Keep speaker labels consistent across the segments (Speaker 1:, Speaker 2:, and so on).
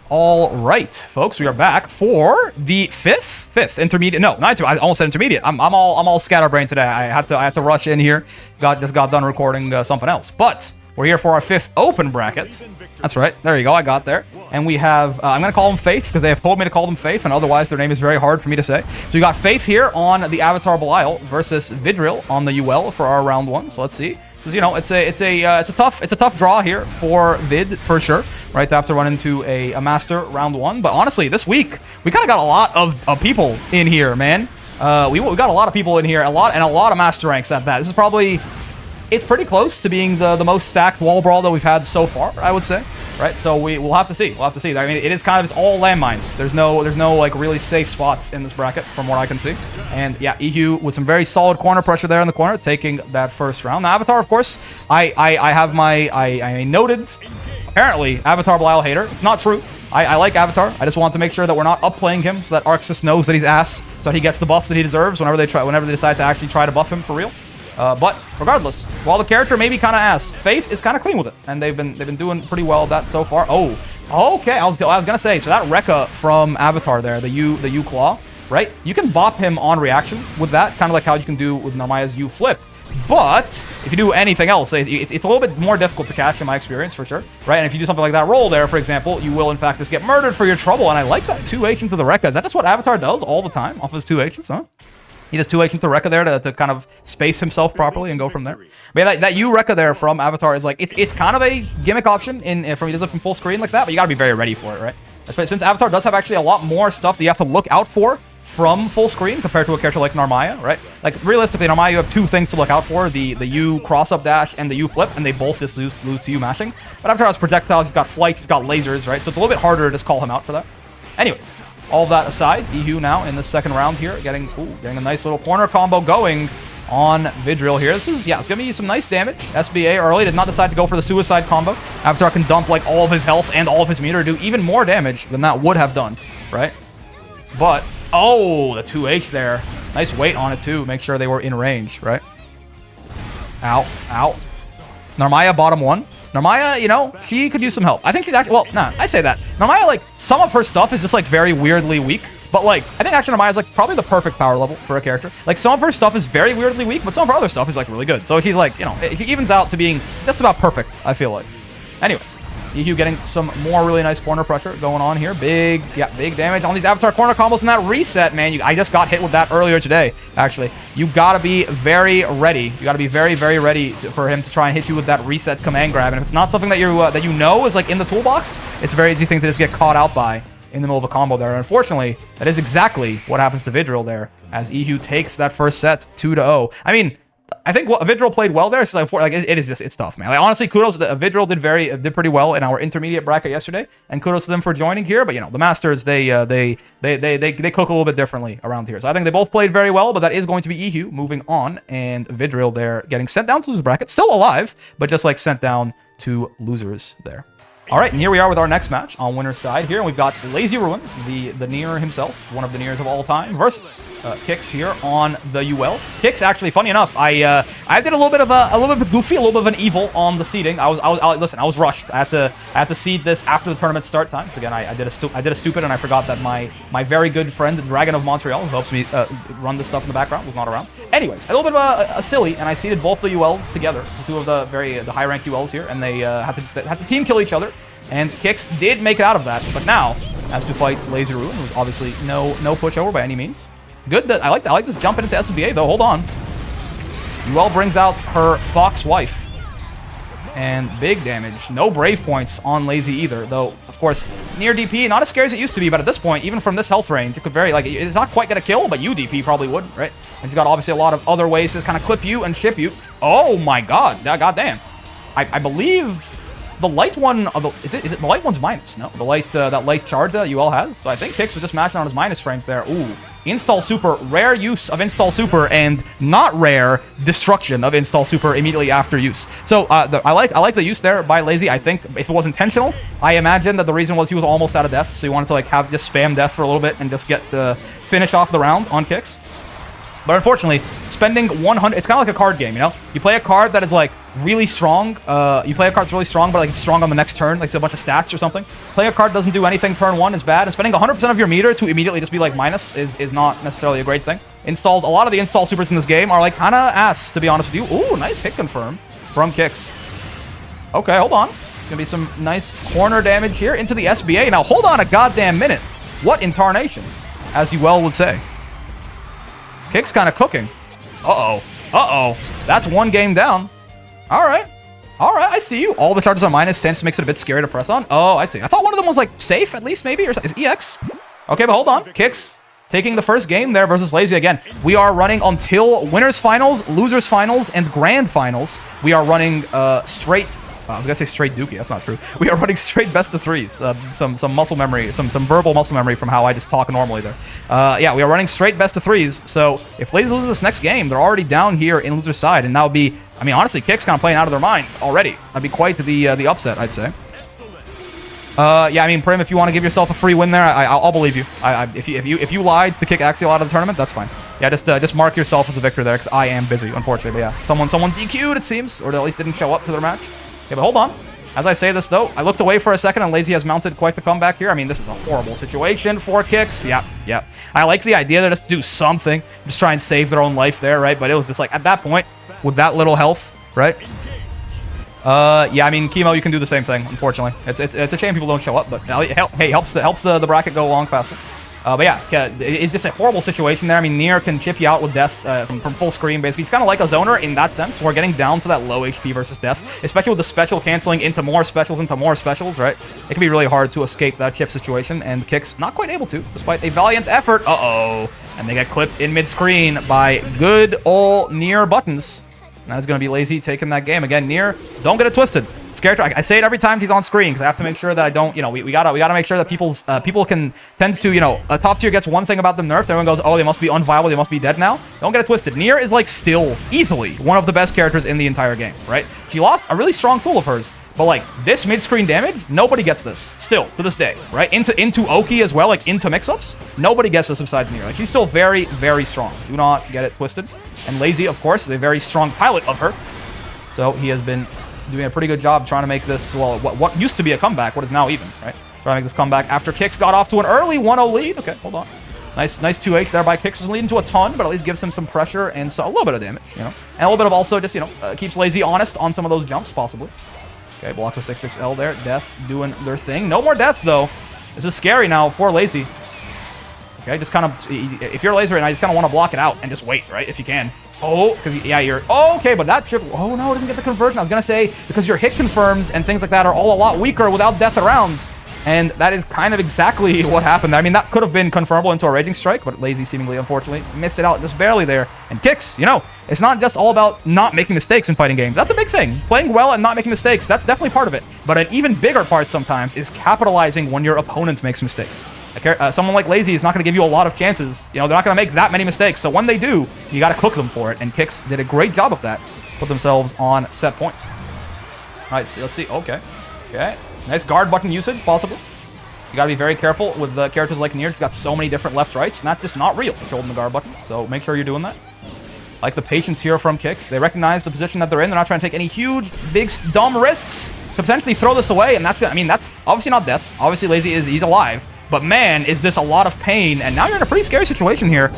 Speaker 1: All right, folks, we are back for the fifth intermediate. No, not I almost said intermediate. I'm all scatterbrained today. I had to rush in here. Just got done recording something else. But we're here for our 5th open bracket. That's right. There you go. I got there. And we have, I'm going to call them Faith because they have told me to call them Faith, and otherwise their name is very hard for me to say. So we got Faith here on the Avatar Belial versus Vidril on the Yuel for our round 1. So let's see. Because, you know, it's a tough draw here for Vid for sure, right? To have to run into a master round 1. But honestly, this week we kind of got a lot of people in here, man. We got a lot of people in here, a lot of master ranks at that. This is probably, it's pretty close to being the most stacked wall brawl that we've had so far, I would say, right? So we'll have to see. We'll have to see. I mean, it's all landmines. There's no like really safe spots in this bracket from what I can see. And yeah, Ehu with some very solid corner pressure there in the corner, taking that first round. Now Avatar, of course, I noted. Apparently, Avatar Belial hater. It's not true. I like Avatar. I just want to make sure that we're not upplaying him so that Arxis knows that he's ass, so that he gets the buffs that he deserves whenever they decide to actually try to buff him for real. But regardless, while the character may be kind of ass, Faith is kind of clean with it, and they've been doing pretty well at that so far. Oh, okay. I was gonna say, so that Rekka from Avatar there, the U claw, right? You can bop him on reaction with that, kind of like how you can do with Narmaya's U flip. But if you do anything else, it's a little bit more difficult to catch in my experience for sure, right? And if you do something like that roll there, for example, you will in fact just get murdered for your trouble. And I like that 2H into the Rekka. Is that just what Avatar does all the time off of his 2Hs, huh? He does 2H into Rekka there to kind of space himself properly and go from there. But yeah, that U Rekka there from Avatar is like, it's kind of a gimmick option he does it from full screen like that, but you gotta be very ready for it, right? Especially since Avatar does have actually a lot more stuff that you have to look out for from full screen compared to a character like Narmaya, right? Like realistically, Narmaya, you have 2 things to look out for, the U cross-up dash and the U flip, and they both just lose to U mashing. But Avatar has projectiles, he's got flights, he's got lasers, right? So it's a little bit harder to just call him out for that. Anyways. All of that aside, Ehu now in the second round here, getting a nice little corner combo going on Vidril here. This is, yeah, it's going to be some nice damage. SBA early did not decide to go for the suicide combo. Avatar can dump like all of his health and all of his meter to do even more damage than that would have done, right? But, oh, the 2H there. Nice weight on it too. Make sure they were in range, right? Ow, ow. Narmaya bottom 1. Narmaya, you know, she could use some help. I think she's actually, well, nah, I say that. Narmaya, like, some of her stuff is just, like, very weirdly weak. But, like, I think actually Narmaya is, like, probably the perfect power level for a character. Like, some of her stuff is very weirdly weak, but some of her other stuff is, like, really good. So she's, like, you know, she evens out to being just about perfect, I feel like. Anyways, Ehu getting some more really nice corner pressure going on here. Big damage on these Avatar corner combos and that reset, man. I just got hit with that earlier today, actually. You gotta be very ready. You gotta be very, very ready for him to try and hit you with that reset command grab. And if it's not something that you know is like in the toolbox, it's a very easy thing to just get caught out by in the middle of a combo there. And unfortunately, that is exactly what happens to Vidril there, as Ehu takes that first set 2-0. I mean, I think Vidril played well there. So like it's tough, man. Like honestly, kudos. Vidril did pretty well in our intermediate bracket yesterday, and kudos to them for joining here. But you know, the Masters they cook a little bit differently around here. So I think they both played very well. But that is going to be Ehu moving on, and Vidril there getting sent down to losers bracket, still alive, but just like sent down to losers there. All right, and here we are with our next match on winner's side here, and we've got LazyRuin, the Nier himself, one of the Niers of all time, versus Kix here on the Yuel. Kix, actually, funny enough, I did a little bit of a goofy, a little bit of an evil on the seeding. Listen, I was rushed. I had to seed this after the tournament start time. So again, I did a stupid, and I forgot that my very good friend, the Dragon of Montreal, who helps me run this stuff in the background, was not around. Anyways, a little bit of a silly, and I seeded both the Yuels together, two of the high rank Yuels here, and they had to team kill each other. And Kix did make it out of that, but now has to fight LazyRuin, who's obviously no pushover by any means. Good that I like this jumping into SBA though. Hold on. Yuel brings out her Fox wife, and big damage. No brave points on Lazy either, though. Of course, Nier DP not as scary as it used to be, but at this point, even from this health range, it could very it's not quite gonna kill, but UDP probably would, right? And he's got obviously a lot of other ways to just kind of clip you and ship you. Oh my God, goddamn! I believe. The light one, is it the light one's minus? No, the light that light charge that Yuel has. So I think Kix was just mashing on his minus frames there. Ooh, install super, rare use of install super, and not rare destruction of install super immediately after use. So I like the use there by Lazy. I think if it was intentional, I imagine that the reason was he was almost out of death, so he wanted to like have just spam death for a little bit and just get finish off the round on Kix. But unfortunately, spending 100, it's kind of like a card game, you know? You play a card that is like really strong. You play a card that's really strong, but like it's strong on the next turn, like it's a bunch of stats or something. Playing a card doesn't do anything turn 1 is bad, and spending 100% of your meter to immediately just be like minus is not necessarily a great thing. Installs, a lot of the install supers in this game are like kind of ass, to be honest with you. Ooh, nice hit confirm from Kix. Okay, hold on. There's gonna be some nice corner damage here into the SBA. Now, hold on a goddamn minute. What in tarnation, as Yuel would say. Kix kind of cooking. Uh-oh. Uh-oh. That's one game down. All right. All right, I see you. All the charges are minus 10, just makes it a bit scary to press on. Oh, I see. I thought one of them was, like, safe, at least, maybe? Or is EX? Okay, but hold on. Kix taking the first game there versus Lazy again. We are running until winners finals, losers finals, and grand finals. We are running straight... I was gonna say straight Dookie, that's not true. We are running straight best of threes. Some muscle memory, some verbal muscle memory from how I just talk normally there. Yeah, we are running straight best of threes. So if Lazy loses this next game, they're already down here in loser's side, and that would be, I mean, honestly, Kix kind of playing out of their mind already. That'd be quite the upset, I'd say. Yeah, I mean, Prim, if you want to give yourself a free win there, I'll believe you. If you lied to kick Axial out of the tournament, that's fine. Yeah, just mark yourself as the victor there, because I am busy, unfortunately. But yeah, someone DQ'd, it seems, or at least didn't show up to their match. Okay, but hold on. As I say this, though, I looked away for a second, and Lazy has mounted quite the comeback here. I mean, this is a horrible situation for Kix. Yeah. I like the idea to just do something, just try and save their own life there, right? But it was just like, at that point, with that little health, right? Yeah, I mean, Kemo, you can do the same thing, unfortunately. It's a shame people don't show up, but hey, helps the bracket go along faster. But yeah, it's just a horrible situation there. I mean, Nier can chip you out with death from full screen, basically. It's kind of like a zoner in that sense. We're getting down to that low HP versus death, especially with the special canceling into more specials, right? It can be really hard to escape that chip situation, and Kix not quite able to, despite a valiant effort. Uh-oh. And they get clipped in mid-screen by good ol' Nier buttons. And that is going to be Lazy taking that game. Again, Nier, don't get it twisted. This character, I say it every time he's on screen, because I have to make sure that I don't, you know, we gotta make sure that people can tend to, you know, a top tier gets one thing about them nerfed, everyone goes, oh, they must be unviable, they must be dead now. Don't get it twisted. Nier is, like, still easily one of the best characters in the entire game, right? She lost a really strong tool of hers, but, like, this mid-screen damage, nobody gets this, still, to this day, right? Into Oki as well, like, into mix-ups, nobody gets this besides Nier. Like, she's still very, very strong. Do not get it twisted. And Lazy, of course, is a very strong pilot of her, so he has been doing a pretty good job trying to make this, well, what used to be a comeback, what is now even, right? Trying to make this comeback after Kix got off to an early 1-0 lead. Okay, hold on. Nice 2H there by Kix. Doesn't lead into a ton, but at least gives him some pressure and so a little bit of damage, you know? And a little bit of also just, you know, keeps Lazy honest on some of those jumps, possibly. Okay, blocks a 6-6L there. Death doing their thing. No more deaths, though. This is scary now for Lazy. Okay, just kind of, if you're Lazy right now, you just kind of want to block it out and just wait, right? If you can. Oh, because, yeah, you're... Oh, okay, but that trip... Oh, no, it doesn't get the conversion. I was going to say, because your hit confirms and things like that are all a lot weaker without death around. And that is kind of exactly what happened. I mean, that could have been confirmable into a Raging Strike, but Lazy seemingly, unfortunately, missed it out just barely there. And Kix, you know, it's not just all about not making mistakes in fighting games. That's a big thing. Playing well and not making mistakes, that's definitely part of it. But an even bigger part sometimes is capitalizing when your opponent makes mistakes. Someone like Lazy is not going to give you a lot of chances. You know, they're not going to make that many mistakes. So when they do, you got to cook them for it. And Kix did a great job of that. Put themselves on set point. All right, so let's see. Okay. Nice guard button usage, possibly. You got to be very careful with characters like Nier. She's got so many different left-rights, and that's just not real if you're holding the guard button. So make sure you're doing that. Like the patience here from Kix. They recognize the position that they're in. They're not trying to take any huge, big, dumb risks to potentially throw this away. And that's, I mean, that's obviously not death. Obviously, Lazy he's alive. But man, is this a lot of pain. And now you're in a pretty scary situation here.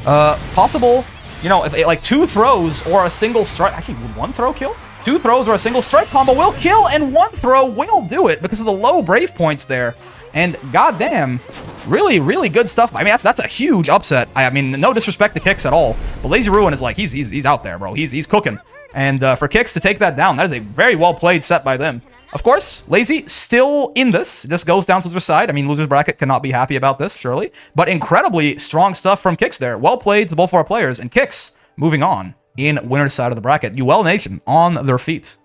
Speaker 1: Possible, you know, if like 2 throws or a single strike. Actually, would 1 throw kill? 2 throws or a single strike combo will kill, and 1 throw will do it because of the low Brave points there. And goddamn, really, really good stuff. I mean, that's a huge upset. I mean, no disrespect to Kix at all, but LazyRuin is like, he's out there, bro. He's cooking. And for Kix to take that down, that is a very well played set by them. Of course, Lazy still in this. This goes down to loser's side. I mean, loser's bracket cannot be happy about this, surely. But incredibly strong stuff from Kix there. Well played to both of our players. And Kix moving on in winner's side of the bracket. Yuel Nation on their feet.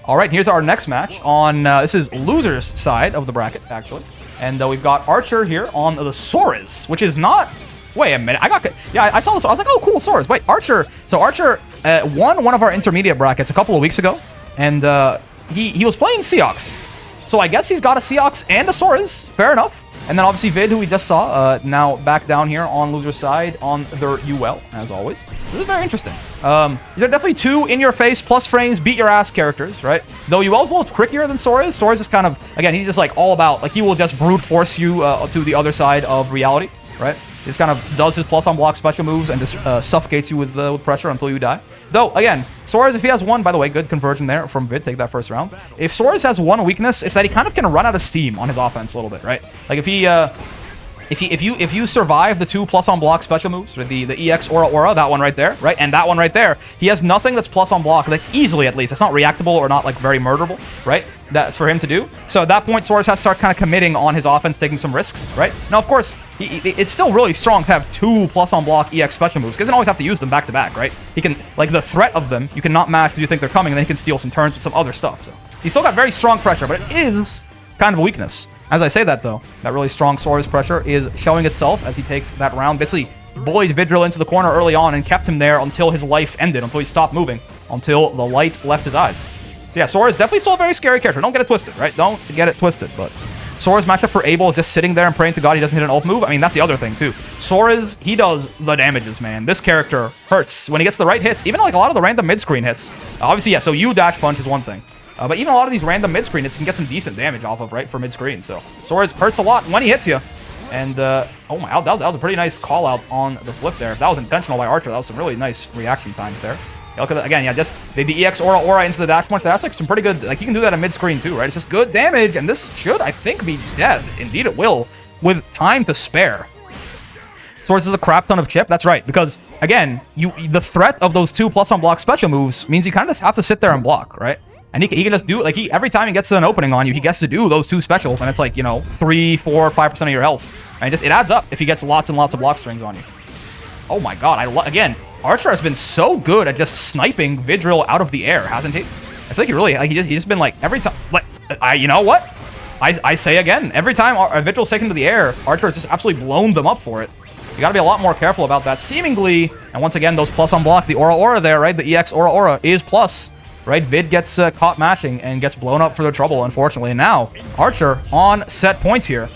Speaker 1: All right, here's our next match on, this is loser's side of the bracket, actually. And we've got Archer here on the Soriz, which is not... Wait a minute. I saw this. I was like, oh, cool, Soriz. Wait, Archer. So Archer won one of our intermediate brackets a couple of weeks ago. And he was playing Seox. So I guess he's got a Seox and a Soriz. Fair enough. And then obviously Vid, who we just saw, now back down here on loser's side on their Yuel, as always. This is very interesting. These are definitely two in-your-face, plus frames, beat-your-ass characters, right? Though Yuel's a little trickier than Soriz. Soriz is kind of, again, he's just like all about, like he will just brute force you to the other side of reality, right? He just kind of does his plus on block special moves and just suffocates you with pressure until you die. Though, again, Soriz, if he has one, by the way, good conversion there from Vid, take that first round. If Soriz has one weakness, it's that he kind of can run out of steam on his offense a little bit, right? Like if he, if you survive the two plus on block special moves, the EX Aura, that one right there, right, and that one right there, he has nothing that's plus on block. That's easily, at least, it's not reactable or not like very murderable, right? That's for him to do. So at that point, Soriz has to start kind of committing on his offense, taking some risks, right? Now, of course, it's still really strong to have two plus on block EX special moves. He doesn't always have to use them back to back, right? He can, like the threat of them, you can not match because you think they're coming, and then he can steal some turns with some other stuff. So he's still got very strong pressure, but it is kind of a weakness. As I say that, though, that really strong Soriz pressure is showing itself as he takes that round. Basically, bullied Vidril into the corner early on and kept him there until his life ended, until he stopped moving, until the light left his eyes. So yeah, Soriz definitely still a very scary character. Don't get it twisted, right? Don't get it twisted. But Soriz matchup for Abel is just sitting there and praying to God he doesn't hit an ult move. I mean, that's the other thing, too. Soriz, he does the damages, man. This character hurts. When he gets the right hits, even like a lot of the random mid-screen hits. Obviously, yeah, so you dash punch is one thing. But even a lot of these random mid-screen hits can get some decent damage off of, right, for mid-screen. So Soriz hurts a lot when he hits you. And, oh my, that was a pretty nice call-out on the flip there. If that was intentional by Archer, that was some really nice reaction times there. Yeah, look at that. Again, yeah, just the EX Aura into the dash punch. That's like some pretty good, like you can do that in mid-screen too, right? It's just good damage, and this should, I think, be death. Indeed it will, with time to spare. Soriz is a crap ton of chip. That's right, because, again, the threat of those two plus on block special moves means you kind of just have to sit there and block, right? And he can just do, like, every time he gets an opening on you, he gets to do those two specials, and it's like, you know, 3, 4, 5% of your health. And it adds up if he gets lots and lots of block strings on you. Oh my god, again, Archer has been so good at just sniping Vidril out of the air, hasn't he? I feel like he really, like, he's just been like, every time, like, you know what? I say again, every time Vidril's taken to the air, Archer has just absolutely blown them up for it. You gotta be a lot more careful about that. Seemingly, and once again, those plus on block, the Aura there, right? The EX Aura is plus. Right, Vid gets caught mashing and gets blown up for their trouble, unfortunately. And now, Archer on set points here.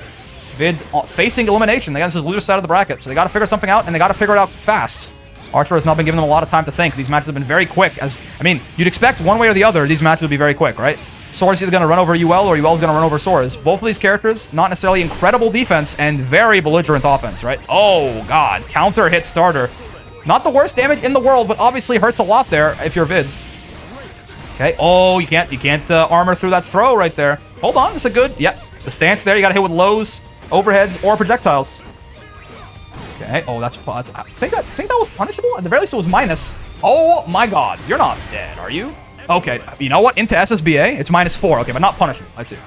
Speaker 1: Vid facing elimination against his loser side of the bracket. So they got to figure something out, and they got to figure it out fast. Archer has not been giving them a lot of time to think. These matches have been very quick. I mean, you'd expect one way or the other, these matches would be very quick, right? Soriz is either going to run over Yuel, or Yuel's going to run over Soriz. Both of these characters, not necessarily incredible defense, and very belligerent offense, right? Oh, God. Counter hit starter. Not the worst damage in the world, but obviously hurts a lot there if you're Vid. Okay. Oh, you can't armor through that throw right there. Hold on, it's a good. Yep. The stance there. You got to hit with lows, overheads, or projectiles. Okay. Oh, that's. I think that was punishable. At the very least, it was minus. Oh my God, you're not dead, are you? Okay. You know what? Into SSBA, it's -4. Okay, but not punishable. I see.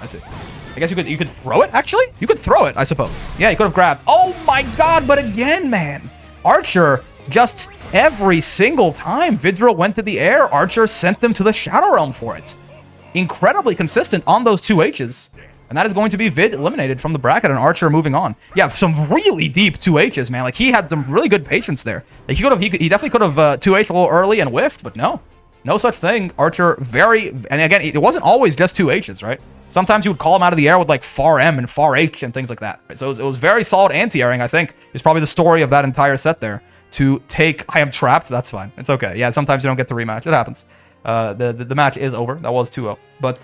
Speaker 1: I guess you could throw it. Actually, you could throw it. I suppose. Yeah, you could have grabbed. Oh my God! But again, man, Archer just. Every single time Vidril went to the air, Archer sent them to the Shadow Realm for it. Incredibly consistent on those 2 H's. And that is going to be Vid eliminated from the bracket and Archer moving on. Yeah, some really deep 2 H's, man. Like, he had some really good patience there. Like, he definitely could have 2 H a little early and whiffed, but no. No such thing. Archer and again, it wasn't always just 2 H's, right? Sometimes you would call him out of the air with like far M and far H and things like that. Right? So it was very solid anti-airing, I think, is probably the story of that entire set there. To take, I am trapped, that's fine. It's okay. Yeah, sometimes you don't get the rematch. It happens. The match is over. That was 2-0. But,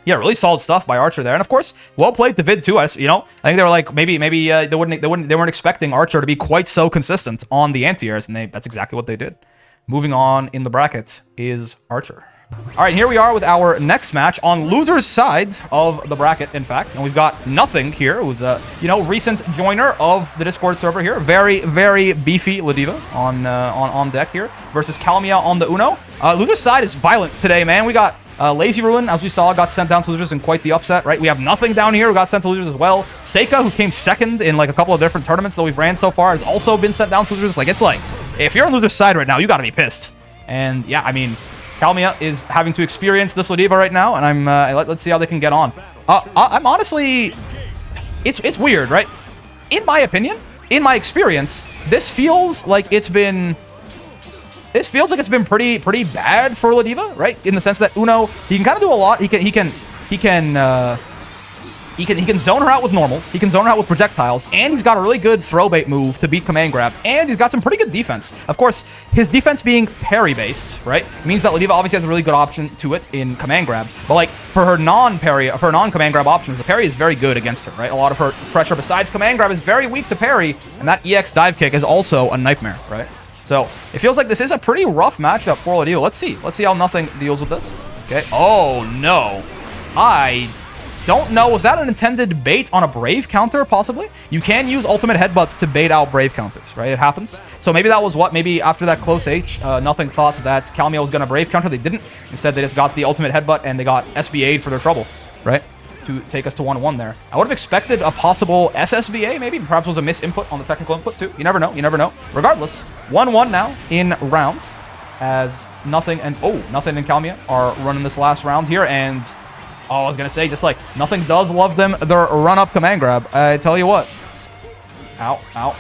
Speaker 1: yeah, really solid stuff by Archer there. And, of course, well played to Vid, too. You know, I think they were like, maybe they weren't expecting Archer to be quite so consistent on the anti-airs, and that's exactly what they did. Moving on in the bracket is Archer. All right, here we are with our next match on loser's side of the bracket, in fact. And we've got Nothing here, who's a, you know, recent joiner of the Discord server here. Very, very beefy Ladiva on deck here versus Kalmia on the Uno. Loser's side is violent today, man. We got LazyRuin, as we saw, got sent down to losers in quite the upset, right? We have Nothing down here who got sent to losers as well. Seika, who came second in like a couple of different tournaments that we've ran so far, has also been sent down to losers. Like, it's like, if you're on loser's side right now, you gotta be pissed. And yeah, I mean, Kalmia is having to experience this Ladiva right now, and let's see how they can get on. I'm honestly, it's weird, right? In my opinion, in my experience, this feels like it's been pretty bad for Ladiva, right? In the sense that Uno, he can kind of do a lot. He can He can zone her out with normals, he can zone her out with projectiles, and he's got a really good throw bait move to beat command grab, and he's got some pretty good defense. Of course, his defense being parry-based, right, means that Ladiva obviously has a really good option to it in command grab, but like, for her non-parry, for her non-command grab options, the parry is very good against her, right? A lot of her pressure besides command grab is very weak to parry, and that EX dive kick is also a nightmare, right? So, it feels like this is a pretty rough matchup for Ladiva. Let's see how Nothing deals with this. Okay, oh no. I don't know, was that an intended bait on a Brave counter, possibly? You can use ultimate headbutts to bait out Brave counters, right? It happens. So maybe that was what, maybe after that close H, Nothing thought that Kalmia was going to Brave counter. They didn't. Instead, they just got the ultimate headbutt, and they got SBA'd for their trouble, right? To take us to 1-1 there. I would have expected a possible SSBA, maybe. Perhaps it was a misinput on the technical input, too. You never know. You never know. Regardless, 1-1 now in rounds, as Nothing and Kalmia are running this last round here, and... Oh, I was going to say, just like, Nothing does love them, their run-up command grab. I tell you what. Ow, ow.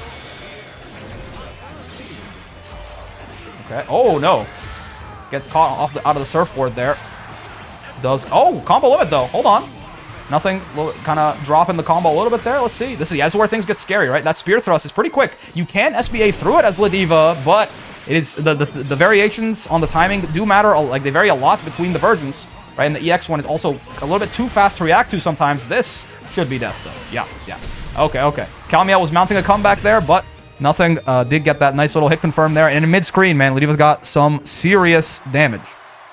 Speaker 1: Okay. Oh, no. Gets caught out of the surfboard there. Does... Oh, combo limit, though. Hold on. Nothing, kind of dropping the combo a little bit there. Let's see. This is where things get scary, right? That spear thrust is pretty quick. You can SBA through it as Ladiva, but it is the variations on the timing do matter. Like, they vary a lot between the versions. Right, and the EX one is also a little bit too fast to react to sometimes. This should be death, though. Yeah, yeah. Okay, okay. Kalmia was mounting a comeback there, but Nothing did get that nice little hit confirmed there. And in mid-screen, man, Ladiva's got some serious damage.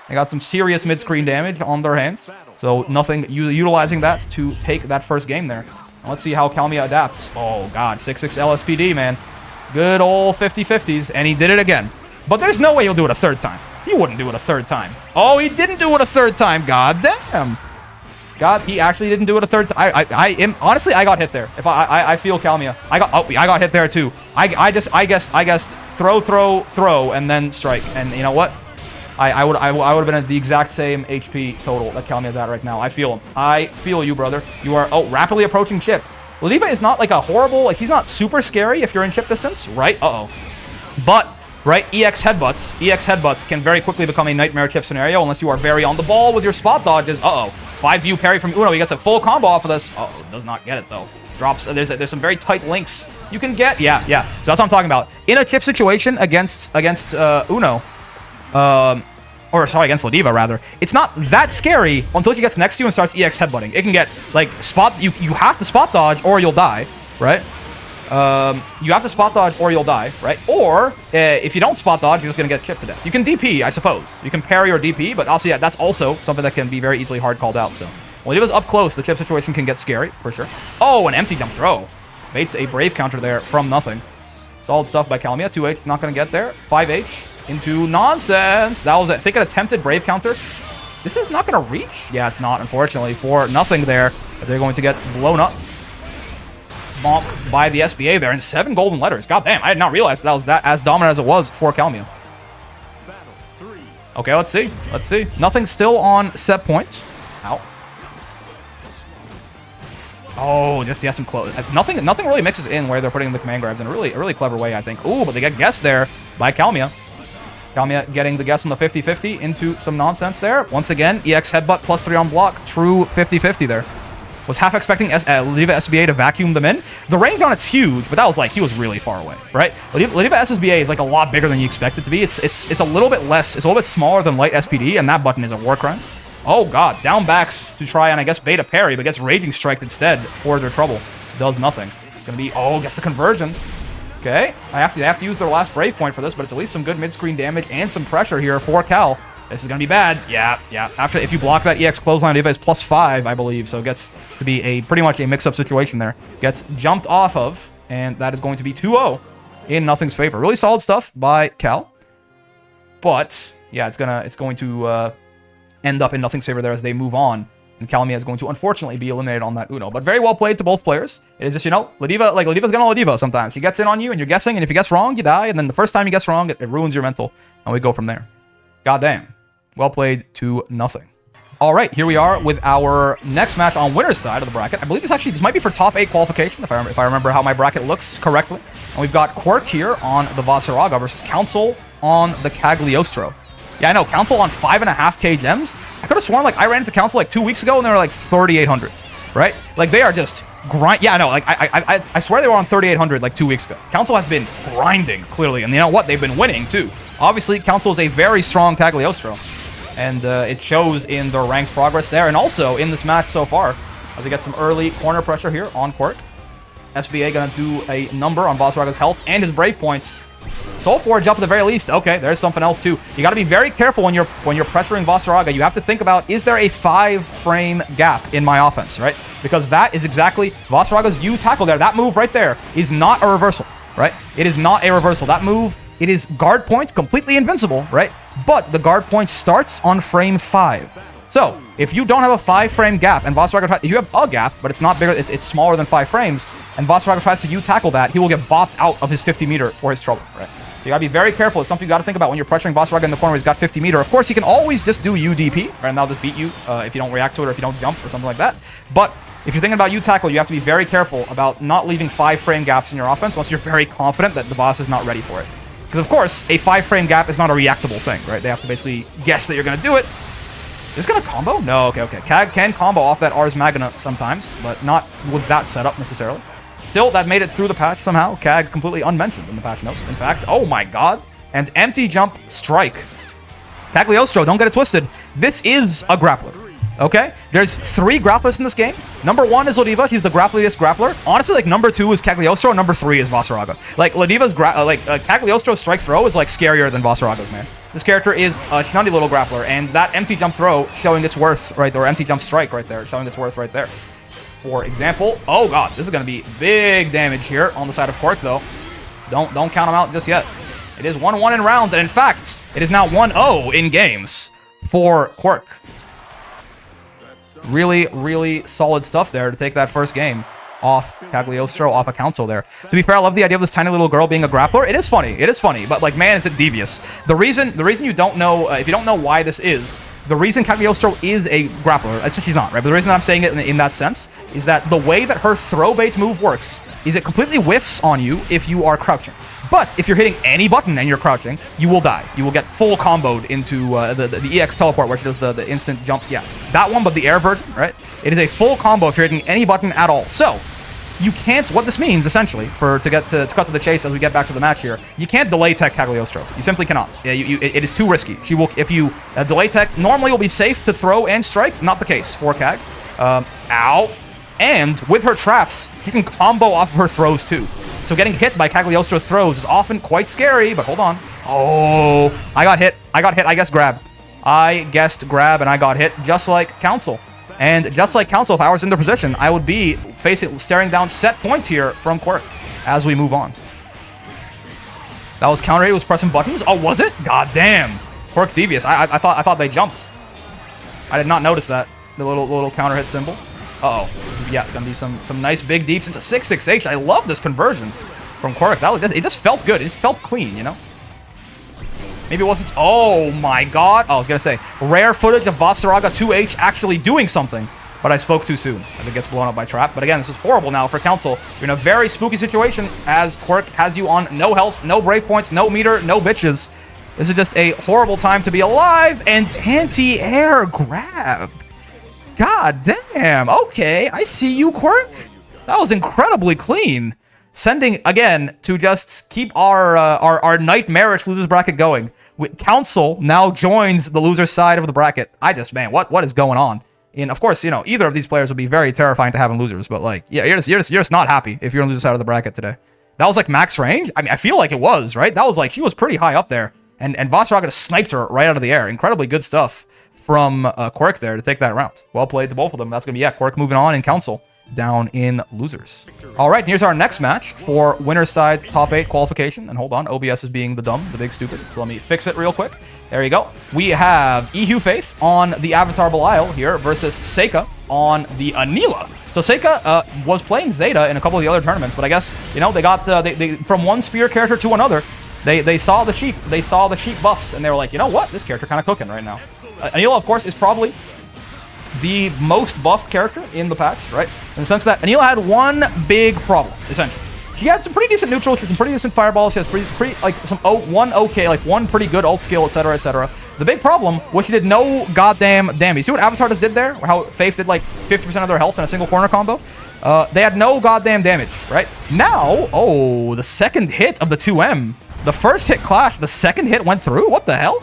Speaker 1: They got some serious mid-screen damage on their hands. So Nothing utilizing that to take that first game there. And let's see how Kalmia adapts. Oh, God. 6-6 LSPD, man. Good old 50-50s. And he did it again. But there's no way he'll do it a third time. He wouldn't do it a third time. Oh, he didn't do it a third time. God damn. God, he actually didn't do it a third time. Honestly, I got hit there. If I feel Kalmia. I got hit there too. I guessed throw, and then strike. And you know what? I would have been at the exact same HP total that Kalmia's at right now. I feel him. I feel you, brother. You are rapidly approaching chip. Ladiva is not like a horrible, like he's not super scary if you're in chip distance, right? But right, EX headbutts can very quickly become a nightmare chip scenario unless you are very on the ball with your spot dodges. 5-view parry from Uno. He gets a full combo off of this. Does not get it though. Drops. There's some very tight links you can get. Yeah. So that's what I'm talking about. In a chip situation against Uno, against Ladiva rather, it's not that scary until she gets next to you and starts EX headbutting. It can get like you have to spot dodge or you'll die, right? You have to spot dodge or you'll die, right? Or, if you don't spot dodge, you're just going to get chipped to death. You can DP, I suppose. You can parry or DP, but also, yeah, that's also something that can be very easily hard called out, so. When Ladiva's up close, the chip situation can get scary, for sure. Oh, an empty jump throw. Baits a Brave counter there from Nothing. Solid stuff by Kalmia. 2H, not going to get there. 5H into nonsense. That was, I think, an attempted Brave counter. This is not going to reach. Yeah, it's not, unfortunately, for Nothing there, as they're going to get blown up. Bonk by the SBA there, and 7 golden letters. God damn, I did not realize that was that as dominant as it was for Kalmia. Okay, let's see. Nothing still on set point. Ow. Oh, just some close. Nothing really mixes in where they're putting the command grabs in a really clever way, I think. Ooh, but they get guessed there by Kalmia. Kalmia getting the guess on the 50-50 into some nonsense there. Once again, EX headbutt +3 on block. True 50-50 there. Was half expecting Ladiva SBA to vacuum them in. The range on it's huge, but that was like, he was really far away, right? Ladiva SSBA is like a lot bigger than you expect it to be. It's a little bit less, it's a little bit smaller than light SPD, and that button is a war crime. Oh god, down backs to try and I guess bait a parry, but gets Raging Strike instead for their trouble. Does nothing. It's gonna be, gets the conversion. Okay, they have to use their last Brave point for this, but it's at least some good mid-screen damage and some pressure here for Cal. This is going to be bad. Yeah. If you block that EX clothesline, Ladiva is +5, I believe. So it gets to be pretty much a mix-up situation there. Gets jumped off of, and that is going to be 2-0 in Nothing's favor. Really solid stuff by Cal. But, yeah, it's going to end up in Nothing's favor there as they move on. And Kalmia is going to, unfortunately, be eliminated on that Uno. But very well played to both players. It is just, Ladiva's going to Ladiva sometimes. She gets in on you, and you're guessing, and if you guess wrong, you die. And then the first time you guess wrong, it ruins your mental. And we go from there. God damn. Well played to Nothing. All right, here we are with our next match on winner's side of the bracket. I believe this might be for top 8 qualification, if I remember how my bracket looks correctly. And we've got Quirk here on the Vaseraga versus Council on the Cagliostro. Yeah, I know, Council on 5.5k gems. I could have sworn like I ran into Council like 2 weeks ago and they were like 3,800. right? Like, they are just grind. Yeah, no, like, I swear they were on 3,800 like 2 weeks ago. Council has been grinding, clearly, and you know what? They've been winning, too. Obviously, Council is a very strong Cagliostro, and it shows in their ranked progress there, and also in this match so far, as we get some early corner pressure here on Quirk. SBA gonna do a number on Vaseraga's health and his Brave points. Soul Forge up at the very least. Okay, there's something else too. You got to be very careful when you're pressuring Vaseraga. You have to think about, is there a 5-frame gap in my offense, right? Because that is exactly Vaseraga's U tackle there. That move right there is not a reversal, right? It is not a reversal. That move, it is guard points, completely invincible, right? But the guard point starts on frame 5. So, if you don't have a 5-frame gap, and Vaseraga if you have a gap, but it's not bigger, it's smaller than 5 frames, and Vaseraga tries to U-tackle that, he will get bopped out of his 50 meter for his trouble, right? So you gotta be very careful. It's something you gotta think about when you're pressuring Vaseraga in the corner where he's got 50 meter. Of course, he can always just do UDP, right? And that'll just beat you if you don't react to it or if you don't jump or something like that. But if you're thinking about U-tackle, you have to be very careful about not leaving 5-frame gaps in your offense unless you're very confident that the boss is not ready for it. Because, of course, a 5-frame gap is not a reactable thing, right? They have to basically guess that you're gonna do it. Is this gonna combo? No, okay. Cag can combo off that Ars Magna sometimes, but not with that setup necessarily. Still, that made it through the patch somehow. Cag completely unmentioned in the patch notes. In fact, oh my god. And empty jump strike. Cagliostro, don't get it twisted. This is a grappler. Okay? There's 3 grapplers in this game. Number 1 is Ladiva. He's the grappliest grappler. Honestly, like, number 2 is Cagliostro, and number 3 is Vaseraga. Like, Ladiva's Cagliostro's strike throw is, like, scarier than Vaseraga's, man. This character is a schnunny little grappler, and that empty jump throw showing its worth right there, or empty jump strike right there, showing its worth right there. For example, oh god, this is going to be big damage here on the side of Quirk, though. Don't count him out just yet. It is 1-1 in rounds, and in fact, it is now 1-0 in games for Quirk. Really, really solid stuff there to take that first game off Cagliostro, off a Council there. To be fair, I love the idea of this tiny little girl being a grappler. It is funny, but like, man, is it devious. The reason you don't know, if you don't know why this is, the reason Cagliostro is a grappler, she's not, right? But the reason I'm saying it in that sense is that the way that her throw bait move works is it completely whiffs on you if you are crouching. But if you're hitting any button and you're crouching, you will die. You will get full comboed into the EX teleport, where she does the instant jump. Yeah, that one, but the air version, right? It is a full combo if you're hitting any button at all. So, you can't, what this means, essentially, to cut to the chase as we get back to the match here, you can't delay tech Cagliostro. You simply cannot. It is too risky. She will, if you delay tech, normally will be safe to throw and strike. Not the case for Cag. Ow. And with her traps, she can combo off of her throws too. So getting hit by Cagliostro's throws is often quite scary, but hold on. Oh, I got hit. I guess grab. I guessed grab, and I got hit just like Council. And just like Council, if I was in the position, I would be staring down set point here from Quirk as we move on. That was counter. He was pressing buttons. Oh, was it? God damn. Quirk devious. I thought they jumped. I did not notice that. The little counter hit symbol. Uh-oh. Yeah, gonna be some nice big deeps into 6-6H. I love this conversion from Quirk. It just felt good. It just felt clean, you know? Maybe it wasn't... Oh, my God. Oh, I was gonna say, rare footage of Vaseraga 2H actually doing something, but I spoke too soon as it gets blown up by Trap. But again, this is horrible now for Council. You're in a very spooky situation as Quirk has you on no health, no brave points, no meter, no bitches. This is just a horrible time to be alive, and anti-air grab. God damn. Okay, I see you, Quirk. That was incredibly clean. Sending, again, to just keep our nightmarish losers bracket going. Council now joins the loser side of the bracket. Man, what is going on? And of course, you know, either of these players would be very terrifying to have in losers, but like, yeah, you're just not happy if you're on the loser side of the bracket today. That was like max range? I mean, I feel like it was, right? That was like, she was pretty high up there. And Vaseraga sniped her right out of the air. Incredibly good stuff from Quirk there to take that round. Well played to both of them. That's going to be, yeah, Quirk moving on in Council down in losers. All right, here's our next match for winner's side top 8 qualification. And hold on, OBS is being the big stupid. So let me fix it real quick. There you go. We have ehuefaef on the Avatar Belial here versus Seika on the Anila. So Seika was playing Zeta in a couple of the other tournaments, but I guess, you know, they got they from one spear character to another. They saw the sheep. They saw the sheep buffs, and they were like, you know what? This character kind of cooking right now. Anila, of course, is probably the most buffed character in the patch, right? In the sense that Anila had one big problem, essentially. she had some pretty decent neutrals, she had some pretty decent fireballs, she has pretty like one pretty good ult skill, etc, etc. The big problem was she did no goddamn damage. See what Avatar just did there? How Faith did like 50% of their health in a single corner combo? They had no goddamn damage, right? Now, oh, the second hit of the 2M. The first hit clashed, the second hit went through? What the hell?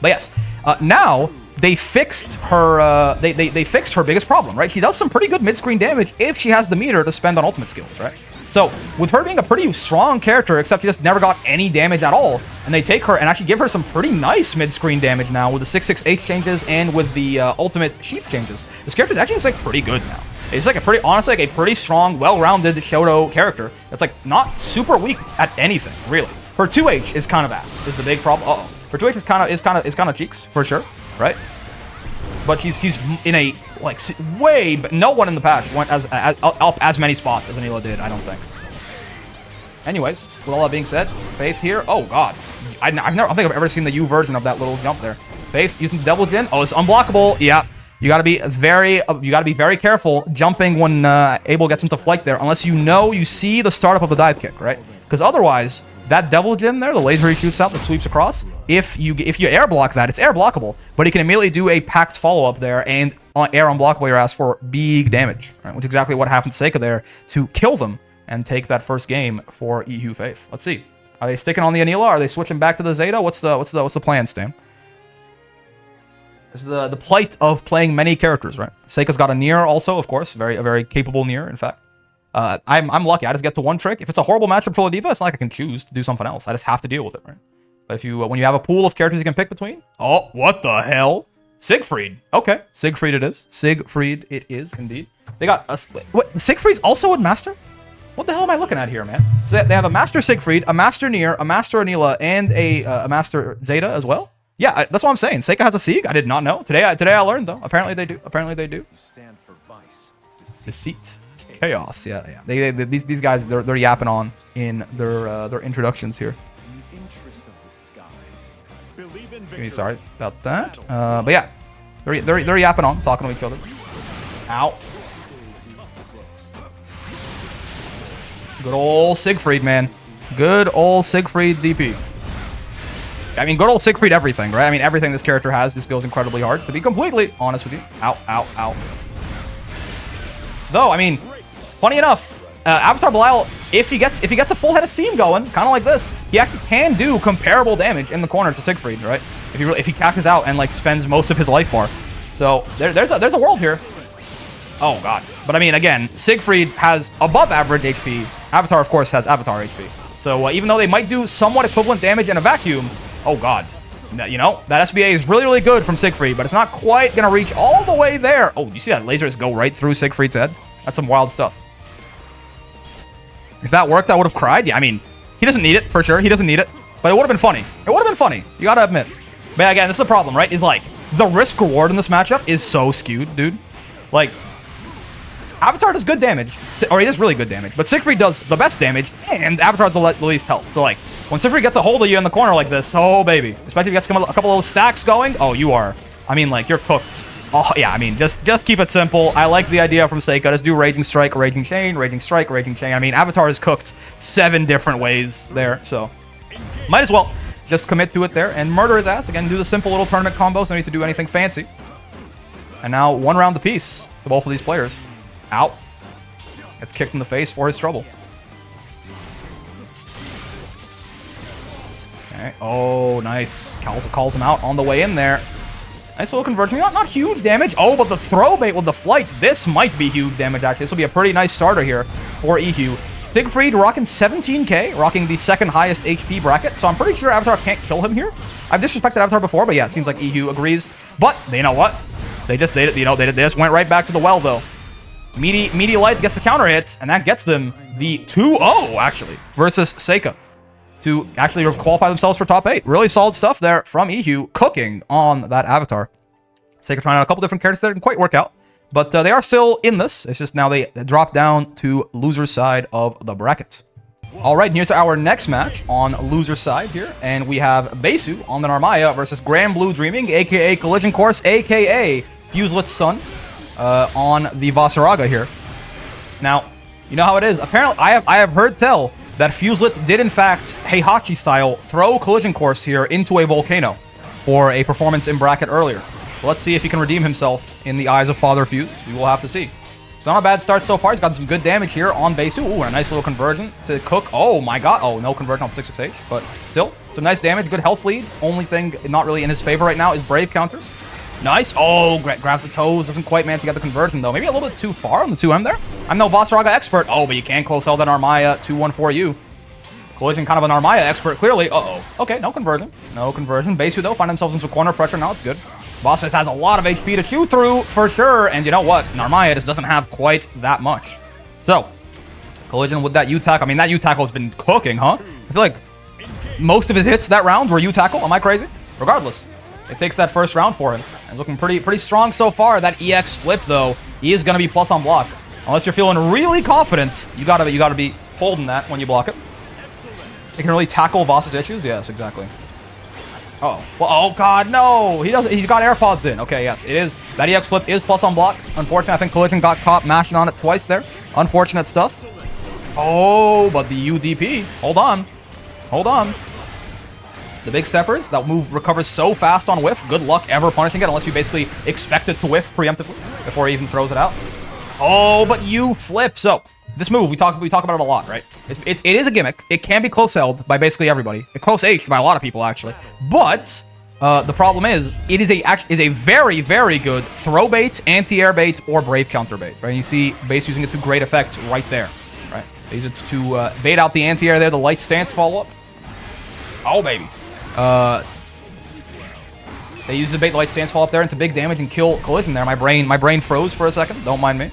Speaker 1: But yes, now they fixed her they fixed her biggest problem, right? She does some pretty good mid-screen damage if she has the meter to spend on ultimate skills, right? So with her being a pretty strong character, except she just never got any damage at all, and they take her and actually give her some pretty nice mid-screen damage now with the 6/6 changes and with the ultimate sheep changes. This character is actually just like pretty good now. It's like a pretty, honestly, like a pretty strong, well-rounded Shoto character that's like not super weak at anything, really. Her 2H is kind of ass, is the big problem. Uh-oh. Her 2H is kind of cheeks, for sure, right? But she's in a, like, way, but no one in the patch went up as many spots as Anila did, I don't think. Anyways, with all that being said, Faith here, oh god. I don't think I've ever seen the U version of that little jump there. Faith using the double jin, oh, it's unblockable, yeah. You gotta be very careful jumping when Abel gets into flight there, unless you see the startup of the dive kick, right? Because otherwise, that devil jin there, the laser he shoots out that sweeps across, if you air block that, it's air blockable, but he can immediately do a packed follow-up there and air unblockable your ass for big damage, right? Which is exactly what happened to Seika there to kill them and take that first game for ehuefaef. Let's see. Are they sticking on the Anila? Are they switching back to the Zeta? What's the plan, Stan? This is the plight of playing many characters, right? Seika's got a Nier also, of course. A very capable Nier, in fact. I'm lucky. I just get to one trick. If it's a horrible matchup for Ladiva, it's not like I can choose to do something else. I just have to deal with it, right? But if you, when you have a pool of characters you can pick between... Oh, what the hell? Siegfried. Okay, Siegfried it is. Siegfried it is, indeed. They got... What, Siegfried's also a master? What the hell am I looking at here, man? So they have a Master Siegfried, a Master Nier, a Master Anila, and a Master Zeta as well? Yeah, that's what I'm saying. Seika has a Sieg. I did not know. Today I learned, though. Apparently they do. Apparently they do.
Speaker 2: Stand for vice,
Speaker 1: Deceit. Chaos. Yeah. These guys, they're yapping on in their introductions here. Sorry about that. But yeah, they're yapping on, talking to each other. Ow. Good old Siegfried, man. Good old Siegfried DP. I mean, good old Siegfried everything, right? I mean, everything this character has just goes incredibly hard, to be completely honest with you. Ow. Though, I mean, funny enough, Avatar Belial, if he gets a full head of steam going, kind of like this, he actually can do comparable damage in the corner to Siegfried, right? If he cashes out and like spends most of his life bar. So there's a world here. Oh god. But I mean, again, Siegfried has above average HP. Avatar, of course, has Avatar HP. So even though they might do somewhat equivalent damage in a vacuum, oh god. You know, that SBA is really good from Siegfried, but it's not quite gonna reach all the way there. Oh, you see that laser just go right through Siegfried's head? That's some wild stuff. If that worked, I would have cried. Yeah, I mean, he doesn't need it, for sure. He doesn't need it. But it would have been funny. It would have been funny. You gotta admit. But again, this is the problem, right? Is like, the risk-reward in this matchup is so skewed, dude. Like, Avatar does good damage. Or he does really good damage. But Siegfried does the best damage, and Avatar does the least health. So, like, when Siegfried gets a hold of you in the corner like this, oh, baby. Especially if you get a couple of those stacks going, oh, you are. I mean, like, you're cooked. Oh, yeah, I mean, just keep it simple. I like the idea from Seika. Just do Raging Strike, Raging Chain, Raging Strike, Raging Chain. I mean, Avatar is cooked 7 different ways there, so might as well just commit to it there and murder his ass. Again, do the simple little tournament combos. No need to do anything fancy. And now 1 round apiece to both of these players. Out. Gets kicked in the face for his trouble. Okay. Oh, nice. Calls him out on the way in there. Nice little conversion. Not huge damage. Oh, but the throw bait with the flight. This might be huge damage, actually. This will be a pretty nice starter here for Ehu. Siegfried rocking 17k, rocking the second highest HP bracket. So I'm pretty sure Avatar can't kill him here. I've disrespected Avatar before, but yeah, it seems like Ehu agrees. But you know what? They just went right back to the well, though. Meaty Light gets the counter hit, and that gets them the 2-0, actually, versus Seika, to actually qualify themselves for top 8. Really solid stuff there from Ehu, cooking on that Avatar. Seika trying out a couple different characters that didn't quite work out, but they are still in this. It's just now they drop down to loser's side of the bracket. All right, and here's our next match on loser's side here, and we have Basu on the Narmaya versus Granblue Dreaming, aka Collision Course, aka Fuselet's son, on the Vaseraga here. Now, You know how it is. Apparently, I have heard tell that Fuselet did, in fact, Heihachi style, throw Collision Course here into a volcano for a performance in bracket earlier. So let's see if he can redeem himself in the eyes of Father Fuse. We will have to see. It's not a bad start so far. He's got some good damage here on Basu. Ooh, and a nice little conversion to Cook. Oh my god. Oh, no conversion on 668, but still, some nice damage. Good health lead. Only thing not really in his favor right now is Brave counters. Nice. Oh, grabs the toes. Doesn't quite manage to get the conversion, though. Maybe a little bit too far on the 2M there. I'm no Vaseraga expert. Oh, but you can close out that Narmaya 2-1-4U. Collision, kind of a Narmaya expert, clearly. Uh-oh. Okay, no conversion. No conversion. Basu, though, find themselves into corner pressure. Now it's good. Vasas has a lot of HP to chew through, for sure. And you know what? Narmaya just doesn't have quite that much. So, Collision with that U-tackle. I mean, that U-tackle has been cooking, huh? I feel like most of his hits that round were U-tackle. Am I crazy? Regardless, it takes that first round for him. And looking pretty strong so far. That EX flip, though, is going to be plus on block. Unless you're feeling really confident, you gotta be holding that when you block it. It can really tackle Voss's issues? Yes, exactly. Uh-oh. Well, oh, God, no! He's got AirPods in. Okay, yes, it is. That EX flip is plus on block. Unfortunately, I think Collision got caught mashing on it twice there. Unfortunate stuff. Oh, but the UDP. Hold on. Hold on. The big steppers, that move recovers so fast on whiff. Good luck ever punishing it unless you basically expect it to whiff preemptively before he even throws it out. Oh, but you flip. So, this move, we talk about it a lot, right? It is a gimmick. It can be close held by basically everybody. It close H'd by a lot of people, actually. But the problem is, it is a very, very good throw bait, anti-air bait, or brave counter bait, right? And you see Base using it to great effect right there, right? They use it to bait out the anti-air there, the light stance follow-up. Oh, baby. They use the bait, the light stance follow-up there into big damage and kill Collision there. My brain froze for a second. Don't mind me.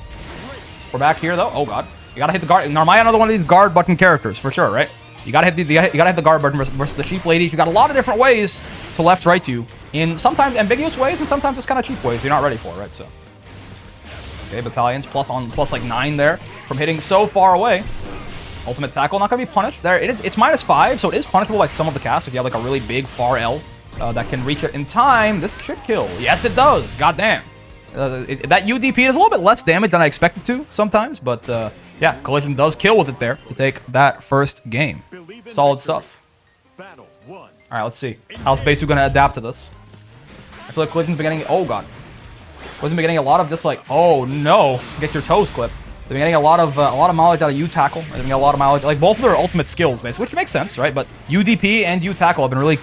Speaker 1: We're back here, though. Oh, God. You gotta hit the guard. Narmaya, another one of these guard button characters, for sure, right? You gotta hit the guard button versus the sheep lady. You got a lot of different ways to left right you, in sometimes ambiguous ways and sometimes just kind of cheap ways you're not ready for, right? So, okay, battalions plus like 9 there from hitting so far away. Ultimate tackle not gonna be punished there. It's -5, so it is punishable by some of the cast if you have like a really big far L that can reach it in time. This should kill. Yes, it does. God damn. That UDP is a little bit less damage than I expected to sometimes, but yeah, Collision does kill with it there to take that first game. Solid stuff. All right, let's see. How's Basu going to adapt to this? I feel like Collision's been getting... Oh, God. Collision's been getting a lot of just like... Oh, no. Get your toes clipped. They've been getting a lot of mileage out of U-tackle. They've been getting a lot of mileage... Like, both of their ultimate skills, basically, which makes sense, right? But UDP and U-tackle have been really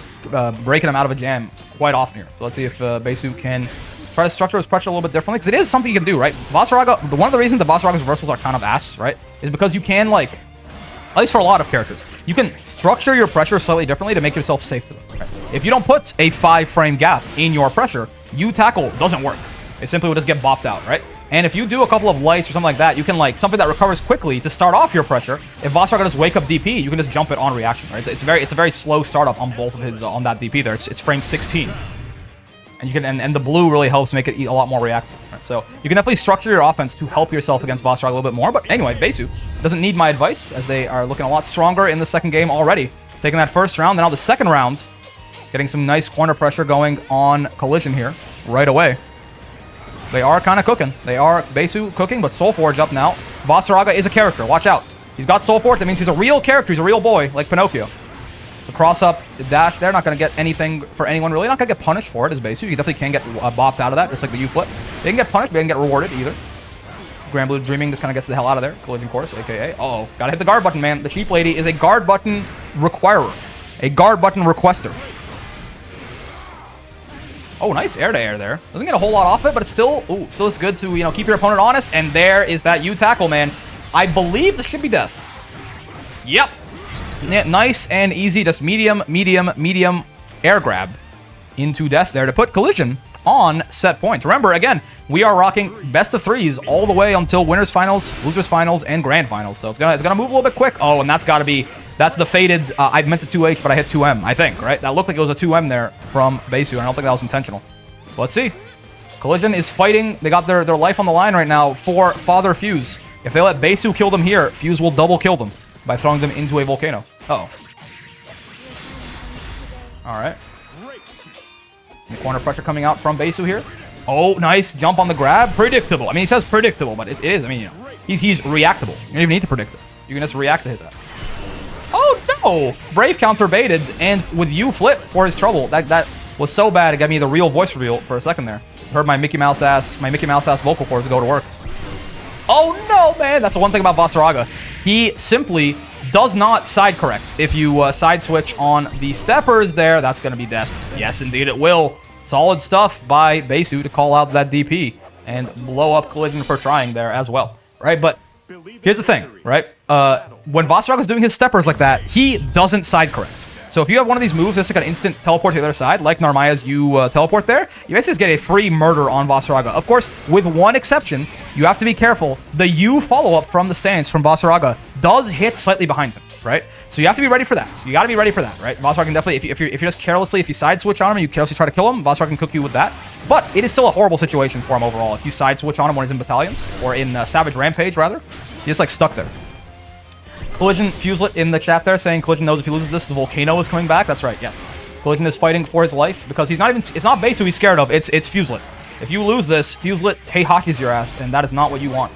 Speaker 1: breaking them out of a jam quite often here. So let's see if Basu can... try to structure his pressure a little bit differently, because it is something you can do, right? Vaseraga, one of the reasons the Vaseraga's reversals are kind of ass, right, is because you can, like, at least for a lot of characters, you can structure your pressure slightly differently to make yourself safe to them, right? If you don't put a 5-frame gap in your pressure, U-tackle doesn't work. It simply will just get bopped out, right? And if you do a couple of lights or something like that, you can, like, something that recovers quickly to start off your pressure. If Vaseraga does wake up DP, you can just jump it on reaction, right? It's a very slow startup on both of his, on that DP there. It's frame 16. And you can, and the blue really helps make it a lot more reactive. Right? So you can definitely structure your offense to help yourself against Vaseraga a little bit more. But anyway, Basu doesn't need my advice, as they are looking a lot stronger in the second game already. Taking that first round, and now the second round, getting some nice corner pressure going on Collision here right away. They are kind of cooking. They are Basu cooking, but Soulforge up now. Vaseraga is a character. Watch out. He's got Soulforge. That means he's a real character. He's a real boy, like Pinocchio. The cross-up, the dash, they're not going to get anything for anyone, really. Not going to get punished for it as Basu. You definitely can get bopped out of that, just like the U-flip. They can get punished, but they can get rewarded either. Granblue Dreaming just kind of gets the hell out of there. Collision Course, a.k.a. Uh-oh. Got to hit the guard button, man. The Sheep Lady is a guard button requirer. A guard button requester. Oh, nice air-to-air there. Doesn't get a whole lot off it, but it's still... Ooh, still is good to, you know, keep your opponent honest. And there is that U-tackle, man. I believe this should be death. Yep. Yeah, nice and easy, just medium air grab into death there to put Collision on set points. Remember, again, we are rocking best of 3s all the way until winners finals, losers finals, and grand finals. So it's gonna move a little bit quick. Oh, and that's the faded. I meant to 2H, but I hit 2M. I think, right? That looked like it was a 2M there from Basu. I don't think that was intentional. Let's see. Collision is fighting. They got their life on the line right now for Father Fuse. If they let Basu kill them here, Fuse will double kill them by throwing them into a volcano. Uh-oh. Alright. Corner pressure coming out from Basu here. Oh, nice jump on the grab. Predictable. I mean, he says predictable, but it is. I mean, you know, He's reactable. You don't even need to predict it. You can just react to his ass. Oh no! Brave counter baited, and with you flip for his trouble. That was so bad it got me the real voice reveal for a second there. Heard my Mickey Mouse ass vocal cords go to work. Oh no, man! That's the one thing about Vaseraga. He simply does not side correct. If you side switch on the steppers there, that's gonna be death. Yes, indeed it will. Solid stuff by Basu to call out that DP and blow up Collision for trying there as well. Right, but here's the thing, right? When Vaseraga's doing his steppers like that, he doesn't side correct. So if you have one of these moves that's like an instant teleport to the other side, like Narmaya's you teleport there, you basically just get a free murder on Vaseraga. Of course, with one exception, you have to be careful. The U follow-up from the stance from Vaseraga does hit slightly behind him, right? So you have to be ready for that. You got to be ready for that, right? Vaseraga can definitely, if you're just carelessly, if you side switch on him and you carelessly try to kill him, Vaseraga can cook you with that. But it is still a horrible situation for him overall. If you side switch on him when he's in battalions, or in Savage Rampage, rather, he's just like stuck there. Collision Fuselet in the chat there saying Collision knows if he loses this, the volcano is coming back. That's right, yes. Collision is fighting for his life because he's not even, it's not Basu he's scared of, it's Fuselet. If you lose this, Fuselet hockeys your ass, and that is not what you want.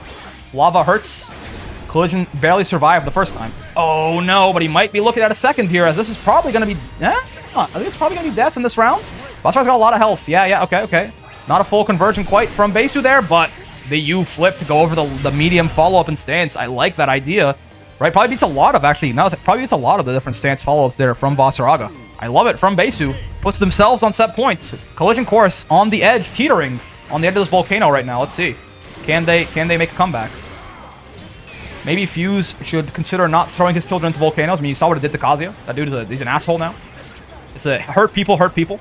Speaker 1: Lava hurts. Collision barely survived the first time. Oh no, but he might be looking at a second here, as this is probably going to be, I think it's probably going to be death in this round. Vasera's got a lot of health. Yeah, okay. Not a full conversion quite from Basu there, but the U flip to go over the medium follow-up and stance. I like that idea. Right, probably beats a lot of, actually, no, probably beats a lot of the different stance follow-ups there from Vaseraga. I love it from Basu. Puts themselves on set points. Collision course on the edge, teetering on the edge of this volcano right now. Let's see. Can they make a comeback? Maybe Fuse should consider not throwing his children into volcanoes. I mean, you saw what it did to Kazuya. That dude he's an asshole now. It's a hurt people. Okay,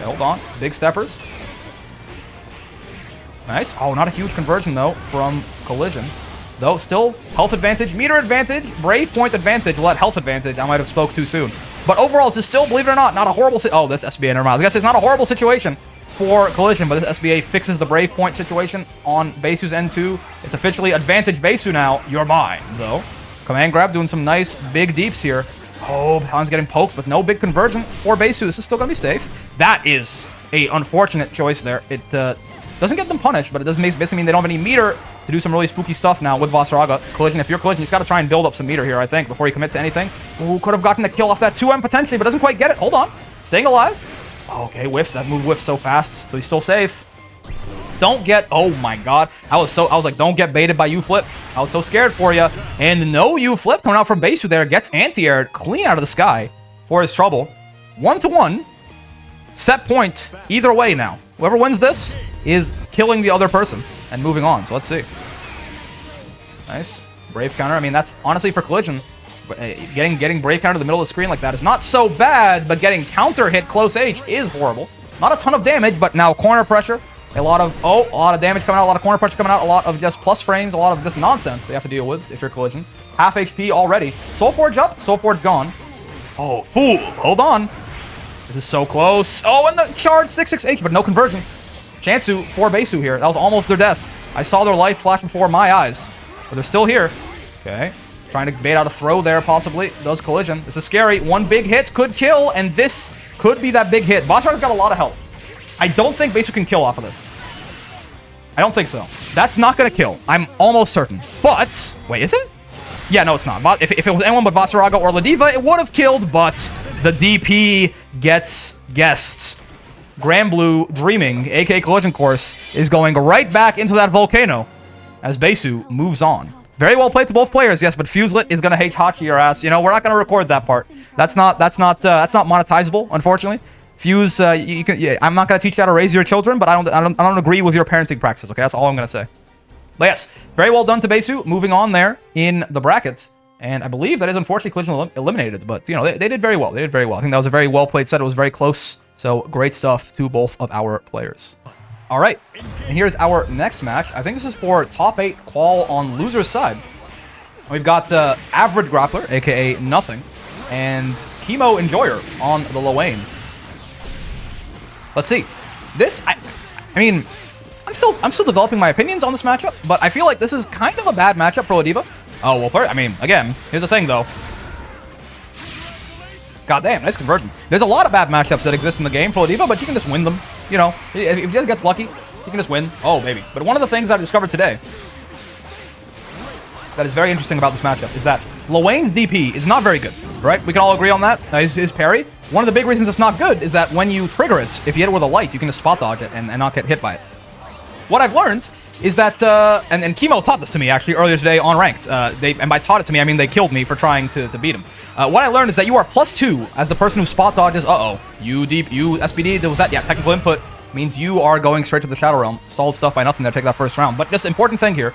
Speaker 1: hold on. Big steppers. Nice. Oh, not a huge conversion, though, from Collision. Though, still, health advantage, meter advantage, brave point advantage, well, that health advantage, I might have spoke too soon. But overall, this is still, believe it or not a horrible oh, this SBA, never mind. I guess it's not a horrible situation for Collision, but this SBA fixes the brave point situation on Basu's N2. It's officially advantage Basu now. You're mine, though. Command grab doing some nice big deeps here. Oh, Batalion's getting poked, but no big conversion for Basu. This is still going to be safe. That is a unfortunate choice there. It doesn't get them punished, but it does basically mean they don't have any meter to do some really spooky stuff now with Vaseraga. Collision, if you're Collision, you just got to try and build up some meter here, I think, before you commit to anything. Ooh, could have gotten the kill off that 2M potentially, but doesn't quite get it. Hold on. Staying alive. Okay, whiffs. That move whiffs so fast, so he's still safe. Don't get... Oh, my God. I was like, don't get baited by U-flip. I was so scared for you. And no U-flip coming out from Basu there. Gets anti-aired clean out of the sky for his trouble. 1-1. Set point either way now. Whoever wins this is killing the other person and moving on. So let's see. Nice. Brave counter. I mean, that's honestly for Collision. Getting brave counter to the middle of the screen like that is not so bad, but getting counter hit close H is horrible. Not a ton of damage, but now corner pressure. A lot of damage coming out, a lot of corner pressure coming out, a lot of just plus frames, a lot of this nonsense they have to deal with if you're Collision. Half HP already. Soul Forge up, Soul Forge gone. Oh, fool. Hold on. This is so close. Oh, and the charge 6-6-H, but no conversion. Chansu for Basu here. That was almost their death. I saw their life flash before my eyes, but they're still here. Okay. Trying to bait out a throw there, possibly. Does Collision. This is scary. One big hit could kill, and this could be that big hit. Vasera's got a lot of health. I don't think Basu can kill off of this. I don't think so. That's not going to kill. I'm almost certain. But, wait, is it? Yeah, no, it's not. If it was anyone but Vaseraga or Ladiva, it would have killed, but the DP gets guessed. Granblue Dreaming, aka Collision Course, is going right back into that volcano as Basu moves on. Very well played to both players, yes, but Fuselet is gonna hate Hachi your ass. You know, we're not gonna record that part. That's not monetizable, unfortunately. Fuse, I'm not gonna teach you how to raise your children, but I don't agree with your parenting practices. Okay, that's all I'm gonna say. But yes, very well done to Basu. Moving on there in the brackets. And I believe that is unfortunately Collision eliminated, but you know, they did very well. They did very well. I think that was a very well played set. It was very close. So great stuff to both of our players. All right, and here's our next match. I think this is for top 8 qual on loser's side. We've got Average Grappler, aka Nothing, and KemoEnjoyer on the Lowain. Let's see. This, I mean, I'm still developing my opinions on this matchup, but I feel like this is kind of a bad matchup for Ladiva. Oh, well, first, I mean, again, here's the thing, though. God damn, nice conversion. There's a lot of bad matchups that exist in the game for Ladiva, but you can just win them. You know, if he just gets lucky, you can just win. Oh, baby. But one of the things I discovered today that is very interesting about this matchup is that Lowain's DP is not very good, right? We can all agree on that. His parry. One of the big reasons it's not good is that when you trigger it, if you hit it with a light, you can just spot dodge it and not get hit by it. What I've learned is that, and Kemo taught this to me actually earlier today on ranked. And by taught it to me, I mean they killed me for trying to beat him. What I learned is that you are +2 as the person who spot dodges. You SBD, there was that, yeah, technical input means you are going straight to the Shadow Realm. Solid stuff by nothing there, take that first round. But just important thing here,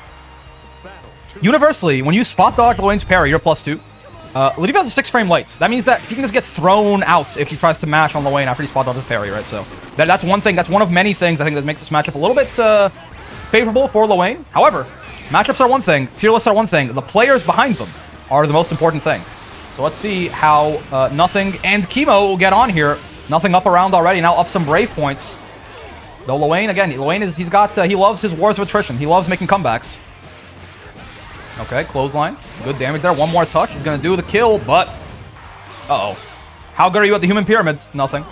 Speaker 1: universally, when you spot dodge Lowain's parry, you're +2. Ladiva has a 6-frame light. That means that he can just get thrown out if he tries to mash on Lowain after he spot dodges parry, right? So that's one thing. That's one of many things I think that makes this matchup a little bit favorable for Lowain. However, matchups are one thing, tier lists are one thing. The players behind them are the most important thing. So let's see how Nothing and Kemo will get on here. Nothing up around already. Now up some Brave points. Though Lowain, again, he loves his wars of attrition. He loves making comebacks. Okay, clothesline. Good damage there. One more touch. He's going to do the kill, but... Uh-oh. How good are you at the human pyramid? Nothing.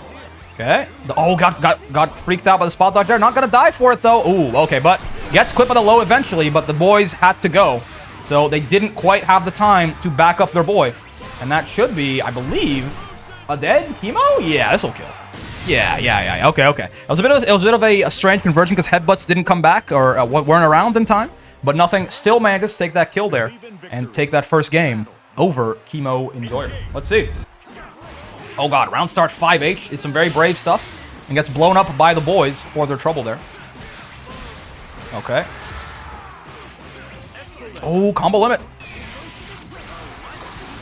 Speaker 1: Okay. Got freaked out by the spot dodge there. Not going to die for it, though. Ooh, okay, but gets clipped by the low eventually, but the boys had to go. So they didn't quite have the time to back up their boy. And that should be, I believe, a dead Kemo? Yeah, this will kill. Yeah. Okay. It was a bit of a strange conversion because headbutts didn't come back or weren't around in time. But Nothing still manages to take that kill there and take that first game over KemoEnjoyer. Let's see. Oh god, round start 5H is some very brave stuff and gets blown up by the boys for their trouble there. Okay. Oh, combo limit.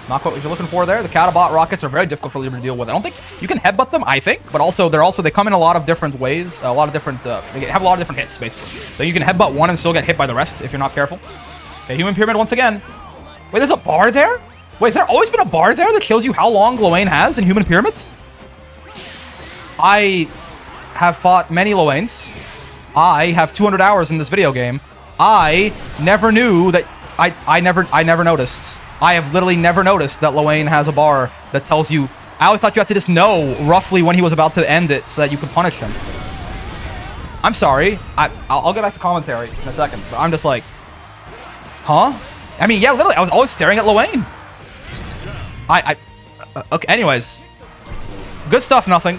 Speaker 1: Not quite what you're looking for there. The Catabot rockets are very difficult for Ladiva to deal with. I don't think you can headbutt them, I think, but also they come in a lot of different ways, they have a lot of different hits basically. So you can headbutt one and still get hit by the rest if you're not careful. Okay, human pyramid once again. Wait, there's a bar there? Wait, has there always been a bar there that shows you how long Lowain has in human pyramid? I have fought many Lowains. I have 200 hours in this video game. I never knew that. I never noticed. I have literally never noticed that Lowain has a bar that tells you. I always thought you had to just know roughly when he was about to end it so that you could punish him. I'm sorry. I'll get back to commentary in a second, but I'm just like, huh? I mean, yeah, literally, I was always staring at Lowain. Okay, anyways. Good stuff, Nothing.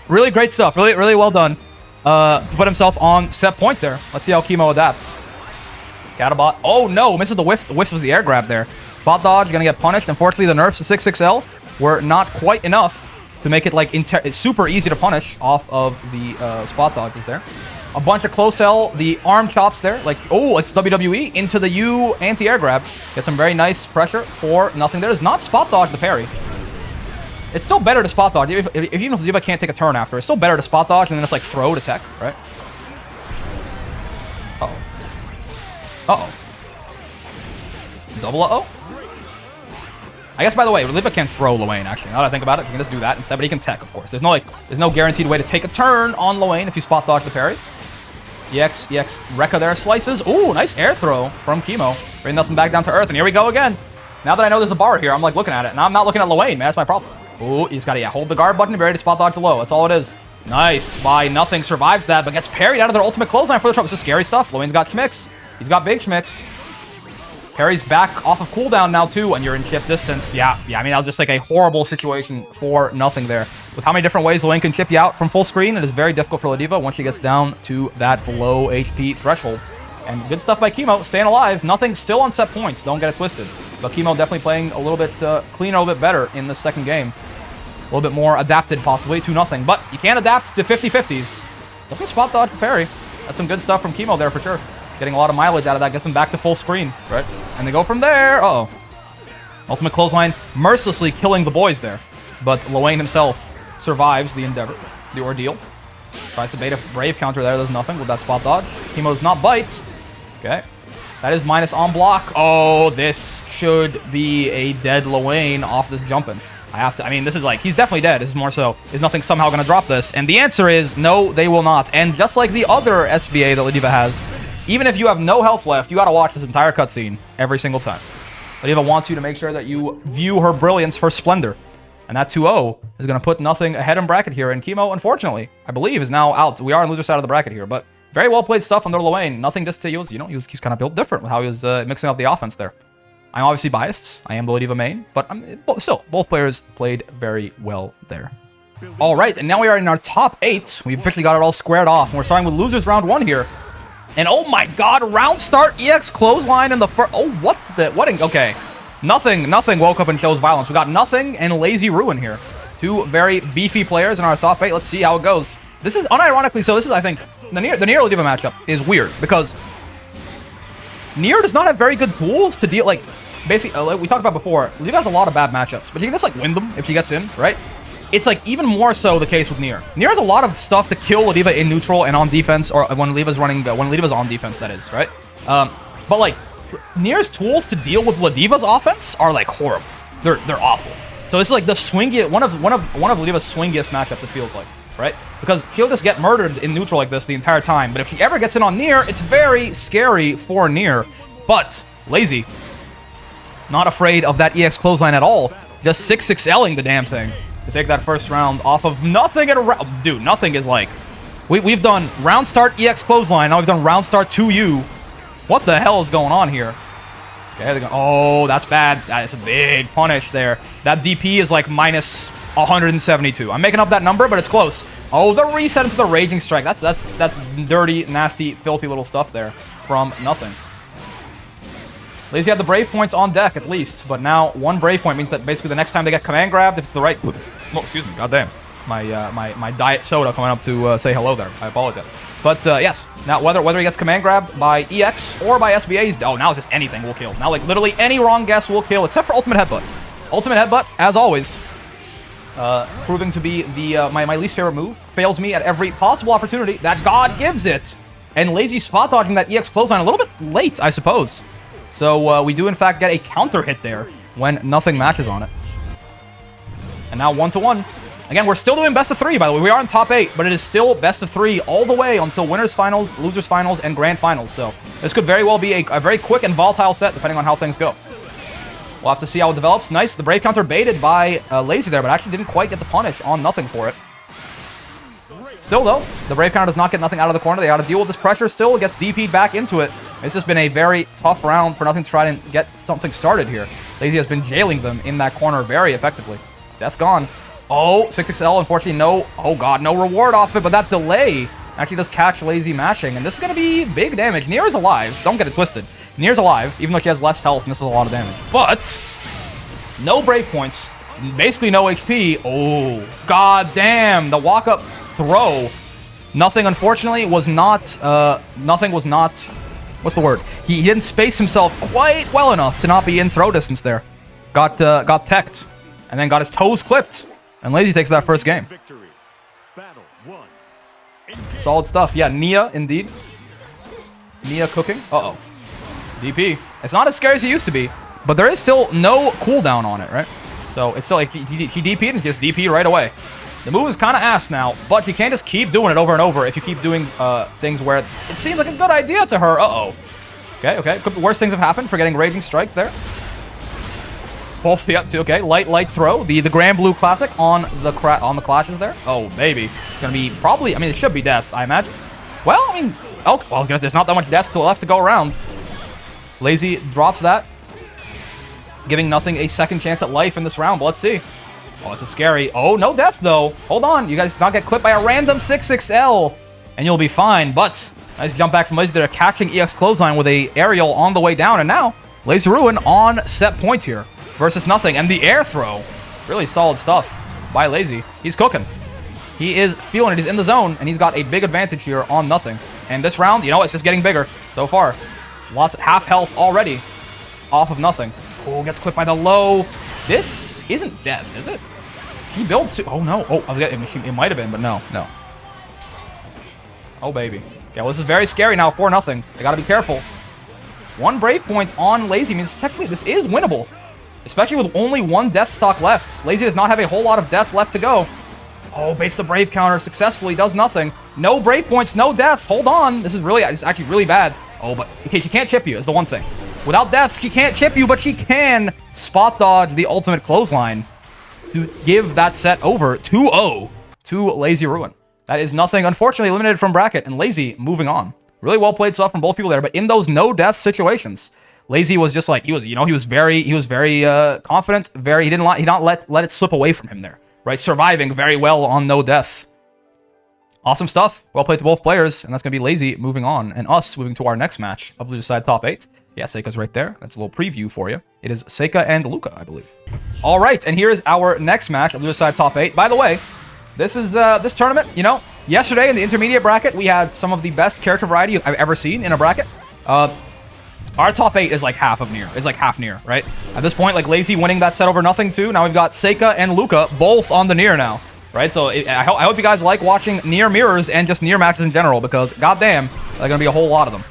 Speaker 1: Really great stuff. Really well done. To put himself on set point there. Let's see how Kemo adapts. Catabot. Oh no, misses the whiff. The whiff was the air grab there. Spot dodge, gonna get punished. Unfortunately, the nerfs to 6XL were not quite enough to make it like it's super easy to punish off of the spot dodges there. A bunch of close L, the arm chops there, like, oh, it's WWE into the U anti-air grab. Get some very nice pressure for Nothing. There does not spot dodge the parry. It's still better to spot dodge. Even if Ladiva can't take a turn after, it's still better to spot dodge and then just like throw to tech, right? Uh-oh. Double uh-oh? I guess, by the way, Ladiva can throw Lowain, actually. Now that I think about it, he can just do that instead, but he can tech, of course. There's no guaranteed way to take a turn on Lowain if you spot dodge the parry. EX, Rekka there slices. Ooh, nice air throw from Kemo. Bring Nothing back down to earth, and here we go again. Now that I know there's a bar here, I'm like looking at it, and I'm not looking at Lowain, man. That's my problem. Ooh, he's got to, hold the guard button and be ready to spot dodge the low. That's all it is. Nice by Nothing, survives that, but gets parried out of their ultimate clothesline for the trouble. This is scary stuff. Lowain's got schmicks. He's got big schmicks. Parry's back off of cooldown now too, and you're in chip distance. Yeah, I mean, that was just like a horrible situation for Nothing there. With how many different ways Lowain can chip you out from full screen, it is very difficult for Ladiva once she gets down to that low HP threshold. And good stuff by Kemo, staying alive. Nothing still on set points, don't get it twisted. But Kemo definitely playing a little bit cleaner, a little bit better in the second game. A little bit more adapted, possibly, to Nothing. But you can't adapt to 50-50s. Doesn't spot dodge parry. That's some good stuff from Kemo there for sure. Getting a lot of mileage out of that, gets him back to full screen, right? And they go from there. Uh-oh. Ultimate clothesline, mercilessly killing the boys there. But Lowain himself survives the endeavor, the ordeal. Tries to bait a brave counter there, does nothing with that spot dodge. Kemo's not bite. Okay. That is minus on block. Oh, this should be a dead Lowain off this jumping. I mean, this is like, he's definitely dead. This is more so, is Nothing somehow going to drop this? And the answer is, no, they will not. And just like the other SBA that Ladiva has, even if you have no health left, you got to watch this entire cutscene every single time. Ladiva wants you to make sure that you view her brilliance, her splendor. And that 2-0 is going to put Nothing ahead in bracket here. And Kemo, unfortunately, I believe, is now out. We are on loser side of the bracket here, but Very well played stuff under Lowain. Nothing just to use, you know, he's kind of built different with how he was mixing up the offense there. I'm obviously biased. I am the Ladiva main, but still, both players played very well there. All right, and now we are in our top 8. We've officially got it all squared off, and we're starting with losers round 1 here. And oh my god, round start EX clothesline in the first. Oh, okay. Nothing woke up and chose violence. We got Nothing and LazyRuin here. 2 very beefy players in our top 8. Let's see how it goes. This is unironically, so this is, I think, the Nier Ladiva matchup is weird because Nier does not have very good tools to deal, like, basically, like we talked about before, Ladiva has a lot of bad matchups, but you can just, like, win them if she gets in, right? It's, like, even more so the case with Nier. Nier has a lot of stuff to kill Ladiva in neutral and on defense, or when Ladiva's on defense, that is, right? But, like, Nier's tools to deal with Ladiva's offense are, like, horrible. They're awful. So this is, like, the swingiest, one of Ladiva's swingiest matchups, it feels like, right? Because she'll just get murdered in neutral like this the entire time. But if she ever gets in on Nier, it's very scary for Nier. But Lazy, not afraid of that EX clothesline at all. Just 6-6Ling the damn thing to take that first round off of Nothing at a round. Dude, Nothing is like, we've done round start EX clothesline. Now we've done round start 2U. What the hell is going on here? Okay, they go. Oh, that's bad. That's a big punish there. That DP is like minus 172. I'm making up that number, but it's close. Oh, the reset into the Raging Strike. That's dirty, nasty, filthy little stuff there from Nothing. Lazy had the Brave points on deck at least, but now 1 Brave point means that basically the next time they get command grabbed, if it's the right... Oh, excuse me. Goddamn. My diet soda coming up to say hello there. I apologize. But yes, now whether he gets command grabbed by EX or by SBAs, oh, now it's just anything will kill. Now, like, literally any wrong guess will kill, except for Ultimate Headbutt. Ultimate Headbutt, as always, proving to be the my least favorite move. Fails me at every possible opportunity that God gives it. And Lazy spot dodging that EX clothesline a little bit late, I suppose. So we do, in fact, get a counter hit there when Nothing matches on it. And now 1-1. Again, we're still doing best of 3, by the way. We are in top 8, but it is still best of 3 all the way until winners finals, losers finals, and grand finals. So this could very well be a very quick and volatile set, depending on how things go. We'll have to see how it develops. Nice, the Brave counter baited by Lazy there, but actually didn't quite get the punish on Nothing for it. Still, though, the Brave counter does not get Nothing out of the corner. They got to deal with this pressure still. Gets DP'd back into it. This has been a very tough round for Nothing to try and get something started here. Lazy has been jailing them in that corner very effectively. Death gone. Oh, 6XL, unfortunately, no, oh god, no reward off it, but that delay actually does catch Lazy mashing, and this is going to be big damage. Nier is alive, don't get it twisted. Nier's alive, even though she has less health, and this is a lot of damage. But, no Brave points, basically no HP. Oh, god damn, the walk-up throw. Nothing, unfortunately, was not, what's the word? He didn't space himself quite well enough to not be in throw distance there. Got teched, and then got his toes clipped. And Lazy takes that first game. Solid stuff. Yeah, Nia, indeed. Nia cooking. Uh-oh. DP. It's not as scary as it used to be, but there is still no cooldown on it, right? So it's still like he DP'd and just DP right away. The move is kind of ass now, but you can't just keep doing it over and over if you keep doing things where it seems like a good idea to her. Uh-oh. Okay. Could be worse things have happened for getting Raging Strike there. Both, yeah, okay, light throw. The Granblue classic on the clashes there. Oh, baby. It's gonna be probably, I mean, it should be death, I imagine. Well, I mean, okay, well, there's not that much death left to go around. Lazy drops that, giving Nothing a second chance at life in this round, but let's see. Oh, this is scary. Oh, no death, though. Hold on, you guys not get clipped by a random 6XL, and you'll be fine, but nice jump back from Lazy there, catching EX clothesline with a aerial on the way down, and now LazyRuin on set point here. Versus Nothing, and the air throw. Really solid stuff by Lazy. He's cooking. He is feeling it. He's in the zone, and he's got a big advantage here on Nothing. And this round, you know, it's just getting bigger so far. Lots of half health already off of Nothing. Oh, gets clipped by the low. This isn't death, is it? He builds. Oh no. Oh, I was getting. It might have been, but no. Oh baby. Okay, well this is very scary now for Nothing. They gotta be careful. 1 Brave point on Lazy means technically this is winnable. Especially with only 1 death stock left. Lazy does not have a whole lot of death left to go. Oh, baits the Brave counter successfully, does nothing. No Brave points, no deaths. Hold on. This is actually really bad. Oh, but okay, she can't chip you is the one thing. Without death, she can't chip you, but she can spot dodge the ultimate clothesline to give that set over 2-0 to LazyRuin. That is nothing. Unfortunately, eliminated from bracket, and Lazy moving on. Really well played stuff from both people there, but in those no death situations, Lazy was just like he was very confident. He did not let it slip away from him there. Right, surviving very well on no death. Awesome stuff. Well played to both players, and that's gonna be Lazy moving on, and us moving to our next match of Loser Side Top 8. Yeah, Seika's right there. That's a little preview for you. It is Seika and Luca, I believe. All right, and here is our next match of Loser Side Top 8. By the way, this is this tournament. You know, yesterday in the intermediate bracket, we had some of the best character variety I've ever seen in a bracket. Our top 8 is like half of Nier. It's like half Nier, right? At this point, like Lazy winning that set over nothing too. Now we've got Seika and Luca both on the Nier now, right? So I hope you guys like watching Nier mirrors and just Nier matches in general, because goddamn, there are gonna be a whole lot of them.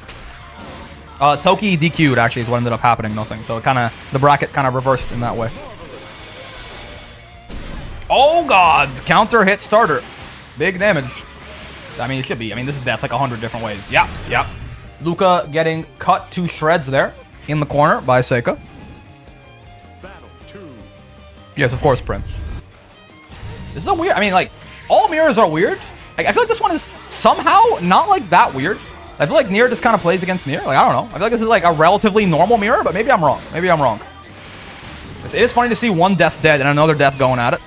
Speaker 1: Toki DQ'd actually is what ended up happening, nothing. So the bracket kind of reversed in that way. Oh god, counter hit starter. Big damage. I mean, it should be. I mean, this is death like 100 different ways. Yeah, yeah. Luca getting cut to shreds there in the corner by Seika. Yes, of course, Prim. This is a weird, I mean, like, all mirrors are weird. Like, I feel like this one is somehow not like that weird. I feel like Nier just kind of plays against Nier. Like, I don't know. I feel like this is like a relatively normal mirror, but maybe I'm wrong. Maybe I'm wrong. It is funny to see one death dead and another death going at it.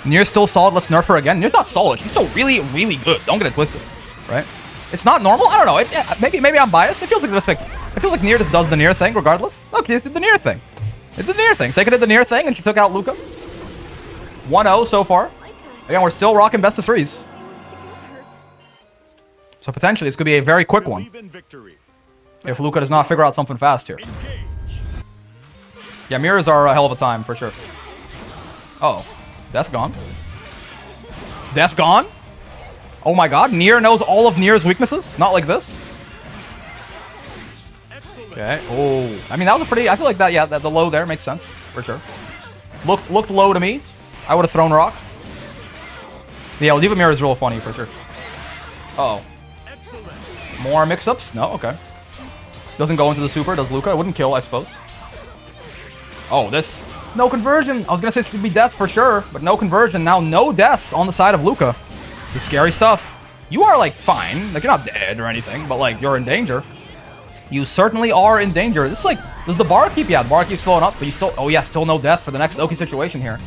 Speaker 1: Nier's still solid. Let's nerf her again. Nier's not solid. She's still really, really good. Don't get it twisted, right? It's not normal. I don't know. Maybe I'm biased. It feels like Nier just does the Nier thing regardless. Look, he just did the Nier thing. It did the Nier thing. Seika did the Nier thing, and she took out Luca. 1-0 so far. Again, we're still rocking best of threes. So potentially this could be a very quick one if Luca does not figure out something fast here. Yeah, mirrors are a hell of a time for sure. Uh-oh. Death gone. Death gone? Oh my god, Nier knows all of Nier's weaknesses? Not like this. Okay. Oh, I mean, that was a pretty, I feel like that, yeah, the low there makes sense, for sure. Looked low to me. I would have thrown rock. Yeah, Ladiva mirror is real funny, for sure. Uh-oh. More mix-ups? No, okay. Doesn't go into the super, does Luca? It wouldn't kill, I suppose. Oh, this. No conversion. I was going to say this would be death for sure, but no conversion. Now no deaths on the side of Luca. This is scary stuff. You are, like, fine. Like, you're not dead or anything, but, like, you're in danger. You certainly are in danger. This is, like, does the bar keep? Yeah, the bar keeps filling up, but you still, oh, yeah, still no death for the next Oki situation here.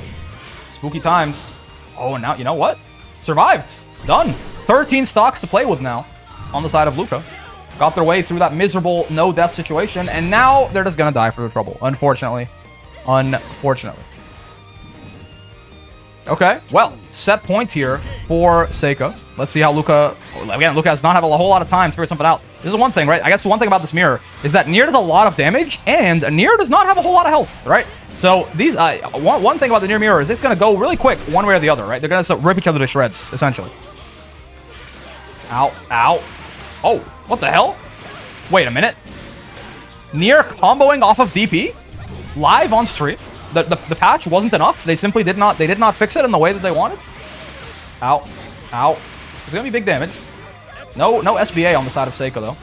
Speaker 1: Spooky times. Oh, and now, you know what? Survived. Done. 13 stocks to play with now on the side of Luca. Got their way through that miserable no death situation, and now they're just gonna die for the trouble, unfortunately. Unfortunately. Okay, well, set point here for Seika. Let's see how Luca... Again, Luca does not have a whole lot of time to figure something out. This is one thing, right? I guess the one thing about this mirror is that Nier does a lot of damage, and Nier does not have a whole lot of health, right? So these... one thing about the Nier mirror is it's going to go really quick one way or the other, right? They're going to rip each other to shreds, essentially. Ow. Ow. Oh, what the hell? Wait a minute. Nier comboing off of DP? Live on stream? The patch wasn't enough? They simply did not fix it in the way that they wanted? Ow. Ow. There's gonna be big damage. No SBA on the side of Seika, though.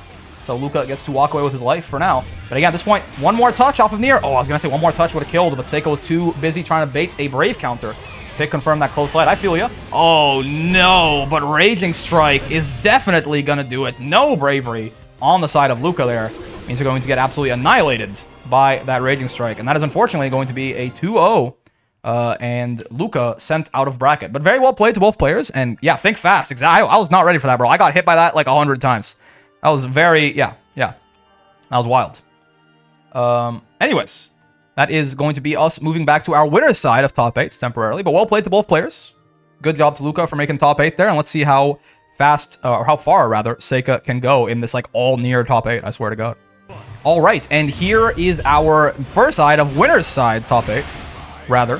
Speaker 1: So Luca gets to walk away with his life for now. But again, at this point, one more touch off of Nier. Oh, I was gonna say one more touch would have killed, but Seika was too busy trying to bait a Brave counter to confirm that close light. I feel ya. Oh, no. But Raging Strike is definitely gonna do it. No Bravery on the side of Luca there. Means they're going to get absolutely annihilated by that Raging Strike. And that is unfortunately going to be a 2-0. And Luca sent out of bracket. But very well played to both players. And yeah, think fast. Exactly. I was not ready for that, bro. I got hit by that like 100 times. That was very, yeah. That was wild. Anyways, that is going to be us moving back to our winner's side of top 8 temporarily. But well played to both players. Good job to Luca for making top 8 there. And let's see how fast, or how far rather, Seika can go in this like all Nier top 8. I swear to God. All right, and here is our first side of winner's side top 8, rather.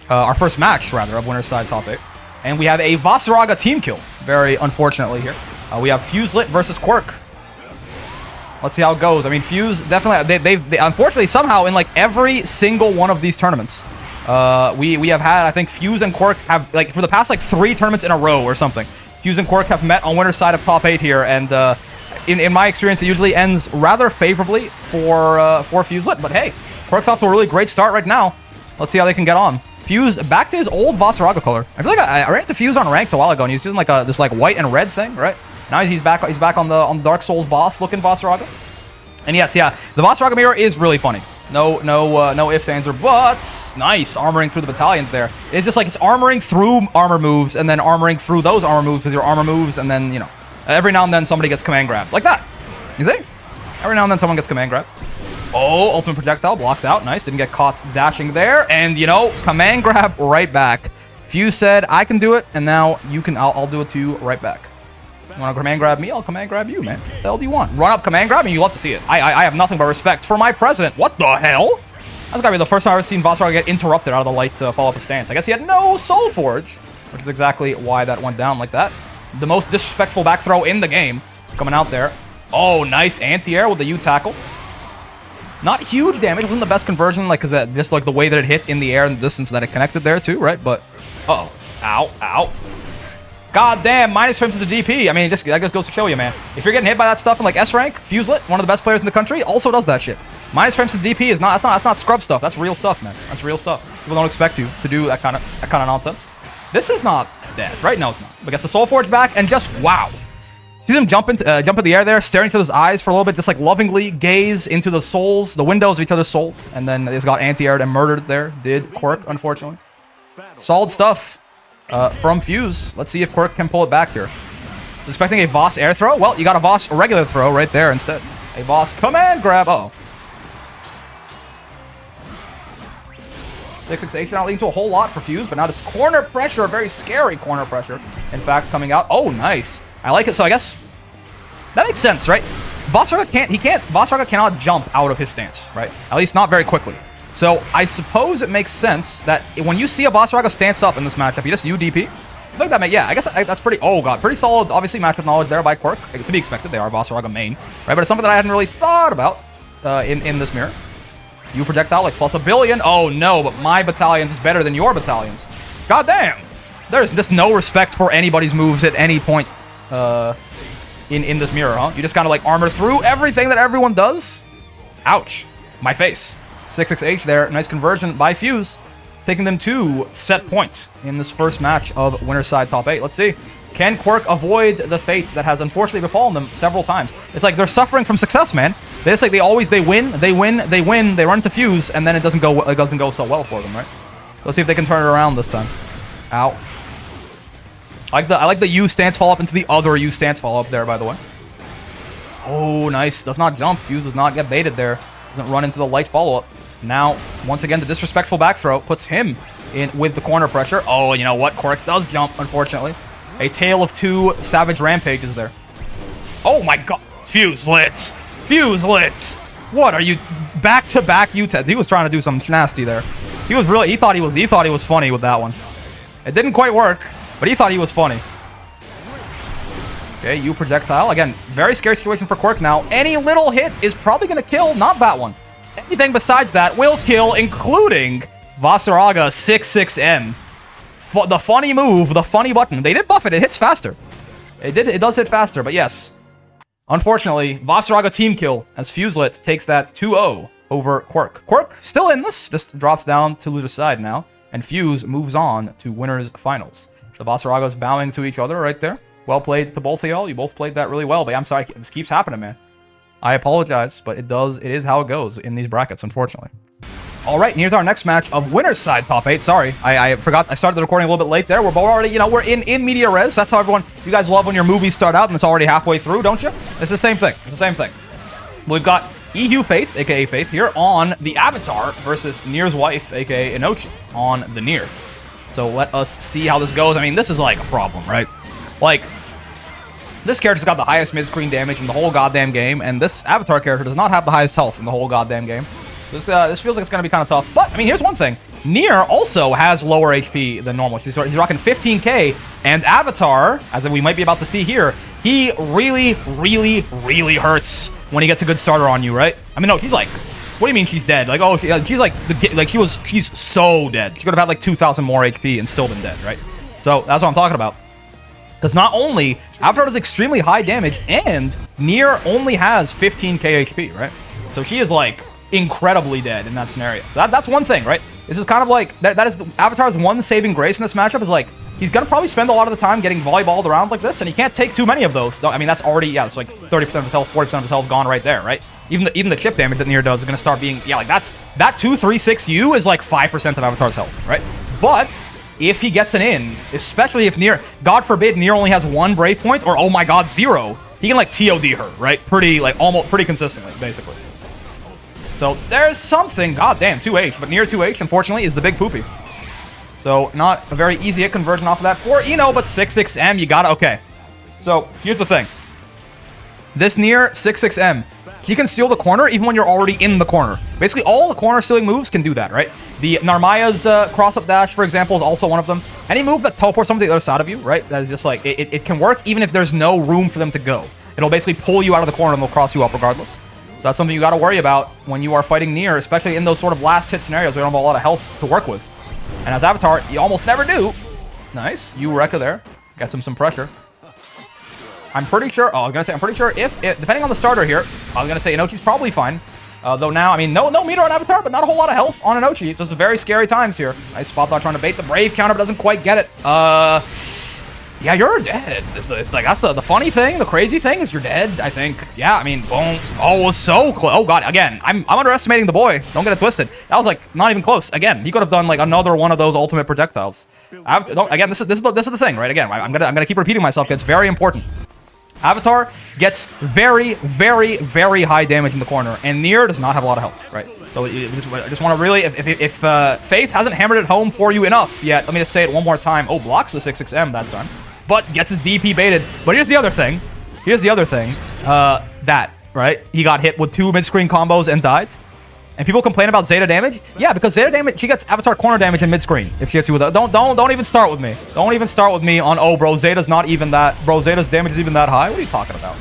Speaker 1: Our first match, rather, of winner's side top 8. And we have a Vaseraga team kill, very unfortunately here. We have Fuselit versus Quirk. Let's see how it goes. I mean, Fuse definitely, they unfortunately somehow in like every single one of these tournaments, we have had, I think Fuse and Quirk have, like for the past like 3 tournaments in a row or something, Fuse and Quirk have met on winner's side of top 8 here, and in my experience, it usually ends rather favorably for Fuselit. But hey, Quirk's off to a really great start right now. Let's see how they can get on. Fuse back to his old Vaseraga color. I feel like I ran into Fuse on ranked a while ago, and he was using like this like white and red thing, right? Now he's back on the Dark Souls boss looking Vaseraga. And yes, yeah, the Vaseraga mirror is really funny. No ifs, ands, or buts. Nice armoring through the battalions there. It's just like it's armoring through armor moves, and then armoring through those armor moves with your armor moves, and then, you know, every now and then somebody gets command grabbed. Like that. You see? Every now and then someone gets command grabbed. Oh, ultimate projectile blocked out. Nice. Didn't get caught dashing there. And, you know, command grab right back. Fuse said, I can do it, and now you can. I'll do it to you right back. You want to command grab me? I'll command grab you, man. What the hell do you want? Run up, command grab me? You love to see it. I have nothing but respect for my president. What the hell? That's gotta be the first time I've ever seen Vaseraga get interrupted out of the light to follow up his stance. I guess he had no Soul Forge, which is exactly why that went down like that. The most disrespectful back throw in the game coming out there. Oh, nice anti-air with the U-tackle. Not huge damage. It wasn't the best conversion, like, because just like the way that it hit in the air and the distance that it connected there too, right? But, uh-oh. Ow, ow. God damn, minus frames to the DP. I mean, that just goes to show you, man. If you're getting hit by that stuff in like S rank, Fuselet, one of the best players in the country, also does that shit. Minus frames to the DP is not. That's not scrub stuff. That's real stuff, man. That's real stuff. People don't expect you to do that kind of nonsense. This is not death, right? No, it's not. But gets the Soul Forge back and just wow. See them jump in the air there, staring into those eyes for a little bit, just like lovingly gaze into the souls, the windows of each other's souls, and then they just got anti-aired and murdered there. Did Quirk, unfortunately. Solid stuff. From Fuse. Let's see if Quirk can pull it back here. Expecting a Voss air throw? Well, you got a Voss regular throw right there instead. A Voss command grab. Uh-oh. 668 not leading to a whole lot for Fuse, but now this corner pressure, very scary corner pressure, in fact, coming out. Oh, nice. I like it. So I guess that makes sense, right? Vaseraga cannot jump out of his stance, right? At least not very quickly. So I suppose it makes sense that when you see a Vaseraga stance up in this matchup, you just UDP. I think that yeah, I guess that's pretty, oh god, pretty solid, obviously, matchup knowledge there by Quirk. To be expected, they are Vaseraga main, right? But it's something that I hadn't really thought about in this mirror. You projectile like plus 1 billion. Oh no, but my battalions is better than your battalions. God damn. There's just no respect for anybody's moves at any point in this mirror, huh? You just kind of like armor through everything that everyone does. Ouch. My face. 66H there. Nice conversion by Fuse, taking them to set point in this first match of winner's side top 8. Let's see. Can Quirk avoid the fate that has unfortunately befallen them several times? It's like they're suffering from success, man. It's like they win, they run to Fuse, and then it doesn't go so well for them, right? Let's see if they can turn it around this time. Ow. I like the U stance follow up into the other U stance follow up there, by the way. Oh, nice. Does not jump. Fuse does not get baited there. Doesn't run into the light follow up. Now, once again, the disrespectful back throw puts him in with the corner pressure. Oh, you know what? Quirk does jump, unfortunately. A tale of two savage rampages there. Oh my god. Fuse lit. Fuse lit. What are you? Back-to-back UTED. He was trying to do some nasty there. He was really, he thought he was funny with that one. It didn't quite work, but he thought he was funny. Okay, U projectile. Again, very scary situation for Quirk now. Any little hit is probably going to kill, not that one. Anything besides that will kill, including Vaseraga 66M. The funny move, the funny button. They did buff it. It hits faster. It does hit faster, but yes. Unfortunately, Vaseraga team kill as Fuselet takes that 2-0 over Quirk. Quirk still in this, just drops down to loser's side now, and Fuse moves on to winners finals. The Vaseragas bowing to each other right there. Well played to both of y'all. You both played that really well, but I'm sorry, this keeps happening, man. I apologize, but it is how it goes in these brackets, unfortunately. All right, and here's our next match of winner's side top 8. Sorry, I forgot. I started the recording a little bit late there. We're already, you know, we're in media res. That's how everyone, you guys love when your movies start out and it's already halfway through, don't you? It's the same thing. It's the same thing. We've got ehuefaef, aka Faith, here on the Avatar versus Nier's wife, aka Inochi, on the Nier. So let us see how this goes. I mean, this is like a problem, right? Like, this character's got the highest mid-screen damage in the whole goddamn game, and this Avatar character does not have the highest health in the whole goddamn game. This feels like it's going to be kind of tough. But, I mean, here's one thing. Nier also has lower HP than normal. He's rocking 15k, and Avatar, as we might be about to see here, he really, really, really hurts when he gets a good starter on you, right? I mean, no, she's like, what do you mean she's dead? Like, oh, she's like, she's so dead. She could have had like 2,000 more HP and still been dead, right? So, that's what I'm talking about. Because not only Avatar does extremely high damage, and Nier only has 15k HP, right? So she is like incredibly dead in that scenario. So that's one thing, right? This is kind of like, that is the Avatar's one saving grace in this matchup is like, he's going to probably spend a lot of the time getting volleyballed around like this, and he can't take too many of those. I mean, that's already, yeah, it's like 30% of his health, 40% of his health gone right there, right? Even the chip damage that Nier does is going to start being, yeah, like that 2-3-6U is like 5% of Avatar's health, right? But if he gets an in, especially if Nier, God forbid, Nier only has 1 Brave Point, or oh my god, 0, he can like TOD her, right? Pretty, like, almost pretty consistently, basically. So there's something, god damn, 2H, but Nier 2H, unfortunately, is the big poopy. So not a very easy hit conversion off of that for Eno, but 6-6M, you gotta, okay. So here's the thing. This Nier 6-6M, he can steal the corner even when you're already in the corner. Basically, all the corner stealing moves can do that, right? The Narmaya's cross-up dash, for example, is also one of them. Any move that teleports someone to the other side of you, right? That is just like, it can work even if there's no room for them to go. It'll basically pull you out of the corner and they'll cross you up regardless. So that's something you got to worry about when you are fighting Nier, especially in those sort of last hit scenarios where you don't have a lot of health to work with. And as Avatar, you almost never do. Nice. Eureka there. Gets him some pressure. I'm pretty sure, I'm pretty sure if depending on the starter here, I was going to say Inochi's probably fine. Though now, I mean, no meter on Avatar, but not a whole lot of health on Inochi. So it's very scary times here. Nice spot dodge trying to bait the Brave counter, but doesn't quite get it. Yeah, you're dead. It's like, that's the funny thing, the crazy thing is you're dead, I think. Yeah, I mean, boom. Oh, it was so close. Oh, God, again, I'm underestimating the boy. Don't get it twisted. That was, like, not even close. Again, he could have done, like, another one of those ultimate projectiles. Again, this is the thing, right? Again, I'm gonna keep repeating myself, because it's very important. Avatar gets very, very, very high damage in the corner, and Nier does not have a lot of health, right? So I just want to really, if Faith hasn't hammered it home for you enough yet, let me just say it one more time. Oh, blocks the 6-6M that time, but gets his DP baited. But here's the other thing. That, right? He got hit with 2 mid-screen combos and died. And people complain about Zeta damage. Yeah, because Zeta damage, she gets Avatar corner damage in mid-screen. If she hits you with a, don't even start with me. Don't even start with me on, oh, bro, Zeta's not even that. Bro, Zeta's damage is even that high. What are you talking about?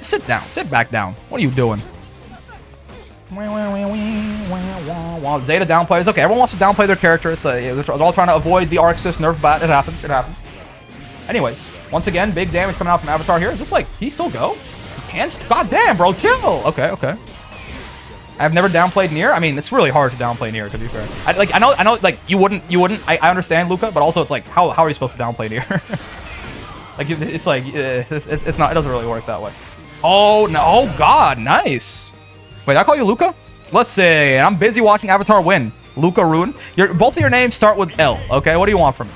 Speaker 1: Sit down. Sit back down. What are you doing? Zeta downplays. Okay, everyone wants to downplay their character. They're all trying to avoid the arc assist nerf bat. It happens. Anyways, once again, big damage coming out from Avatar here. Is this like, he still go? He can? God damn, bro, chill. Okay. I've never downplayed Nier. I mean, it's really hard to downplay Nier, to be fair. I know, like, you wouldn't. I understand, Luca, but also it's like, how are you supposed to downplay Nier? Like, it's like, it's not, it doesn't really work that way. Oh, no, oh, God, nice. Wait, did I call you Luca? Let's see, I'm busy watching Avatar win. LazyRuin. Both of your names start with L, okay? What do you want from me?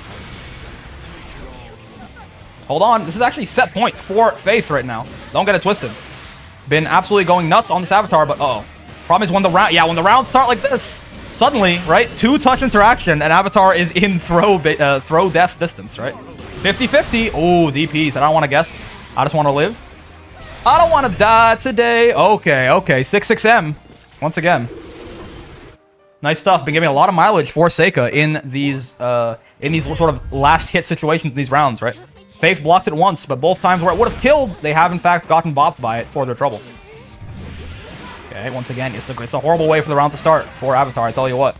Speaker 1: Hold on, this is actually set point for Faith right now. Don't get it twisted. Been absolutely going nuts on this Avatar, but uh-oh. Problem is when the rounds start like this, suddenly, right, 2-touch interaction and Avatar is in throw death distance, right? 50-50. Oh, DPs. I don't want to guess. I just want to live. I don't want to die today. Okay. 6-6M. Once again. Nice stuff. Been giving a lot of mileage for Seika in these sort of last hit situations in these rounds, right? Faith blocked it once, but both times where it would have killed, they have in fact gotten bopped by it for their trouble. Okay, once again, it's a horrible way for the round to start for Avatar, I tell you what.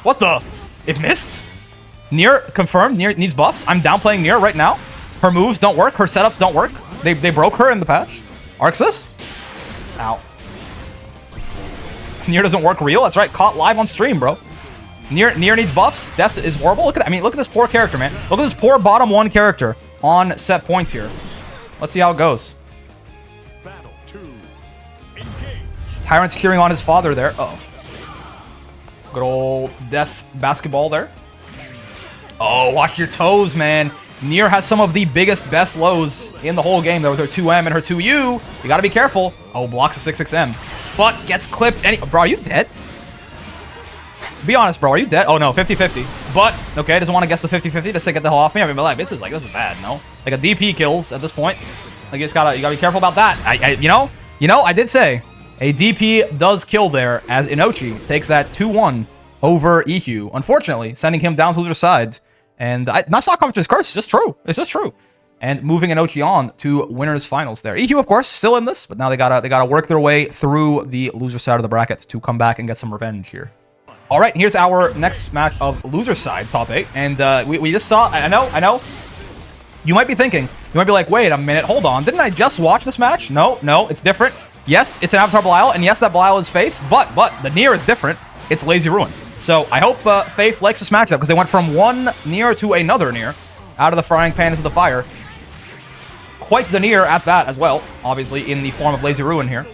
Speaker 1: What the? It missed? Nier confirmed. Nier needs buffs. I'm downplaying Nier right now. Her moves don't work. Her setups don't work. They broke her in the patch. Arxis? Ow. Nier doesn't work real. That's right. Caught live on stream, bro. Nier needs buffs. Death is horrible. Look at that. I mean, look at this poor character, man. Look at this poor bottom 1 character on set points here. Let's see how it goes. Tyrant's curing on his father there. Uh-oh. Good old death basketball there. Oh, watch your toes, man. Nier has some of the biggest, best lows in the whole game, though, with her 2M and her 2U. You gotta be careful. Oh, blocks a 6-6M. But gets clipped. Bro, are you dead? Be honest, bro. Are you dead? Oh, no. 50-50. But, okay, doesn't want to guess the 50-50 just to get the hell off me. I mean, but like, this is bad, no? Like, a DP kills at this point. Like, you gotta be careful about that. You know, I did say a DP does kill there as Inochi takes that 2-1 over Ehu. Unfortunately, sending him down to the other side. And not stock competition's curse. It's just true. It's just true. And moving Inochi on to winners finals there. Ehu, of course, still in this, but now they gotta work their way through the loser side of the bracket to come back and get some revenge here. All right, here's our next match of loser side, top 8. And we just saw, I know. You might be thinking, you might be like, wait a minute, hold on. Didn't I just watch this match? No, it's different. Yes, it's an Avatar Belial, and yes, that Belial is Faith, but the Nier is different. it's LazyRuin. So I hope Faith likes this matchup, because they went from one Nier to another Nier. Out of the frying pan into the fire. Quite the Nier at that as well, obviously, in the form of LazyRuin here.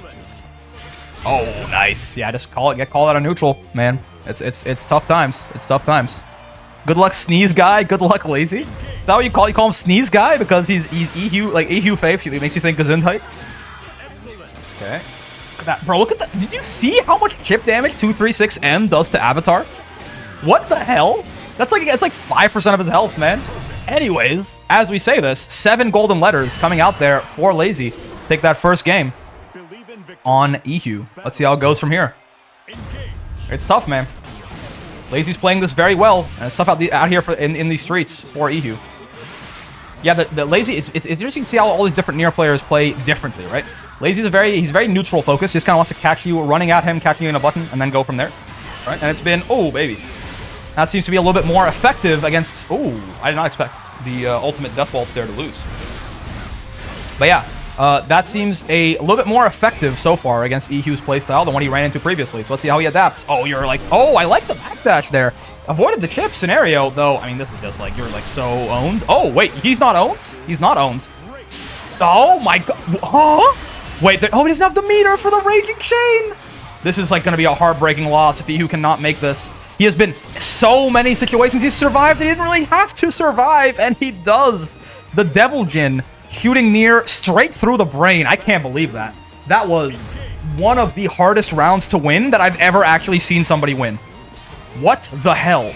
Speaker 1: Oh, nice. Yeah, just call it out a neutral, man. It's tough times. It's tough times. Good luck, Sneeze Guy. Good luck, Lazy. Is that what you call him Sneeze Guy? Because he's ehuefaef. It makes you think Gesundheit. Okay. Look at that. Bro, look at that. Did you see how much chip damage 236M does to Avatar? What the hell? It's like 5% of his health, man. Anyways, as we say this, 7 golden letters coming out there for Lazy. Take that first game on Ehu. Let's see how it goes from here. It's tough, man. Lazy's playing this very well, and it's tough out here in these streets for Ehu. Yeah, the Lazy, it's interesting to see how all these different Nier players play differently, right? Lazy's he's very neutral focused. He just kind of wants to catch you running at him, catching you in a button, and then go from there. Right? And it's been, oh, baby. That seems to be a little bit more effective against... Oh, I did not expect the ultimate Death Waltz there to lose. But yeah, that seems a little bit more effective so far against Ehu's playstyle than what he ran into previously. So let's see how he adapts. Oh, you're like... Oh, I like the backdash there. Avoided the chip scenario, though. I mean, this is just like, you're like so owned. Oh, wait, he's not owned? He's not owned. Oh my god. Huh? Wait, oh, he doesn't have the meter for the Raging Chain. This is like going to be a heartbreaking loss if Ehu cannot make this. He has been so many situations he's survived. He didn't really have to survive, and he does. The Devil Jin shooting Nier straight through the brain. I can't believe that. That was one of the hardest rounds to win that I've ever actually seen somebody win. What the hell?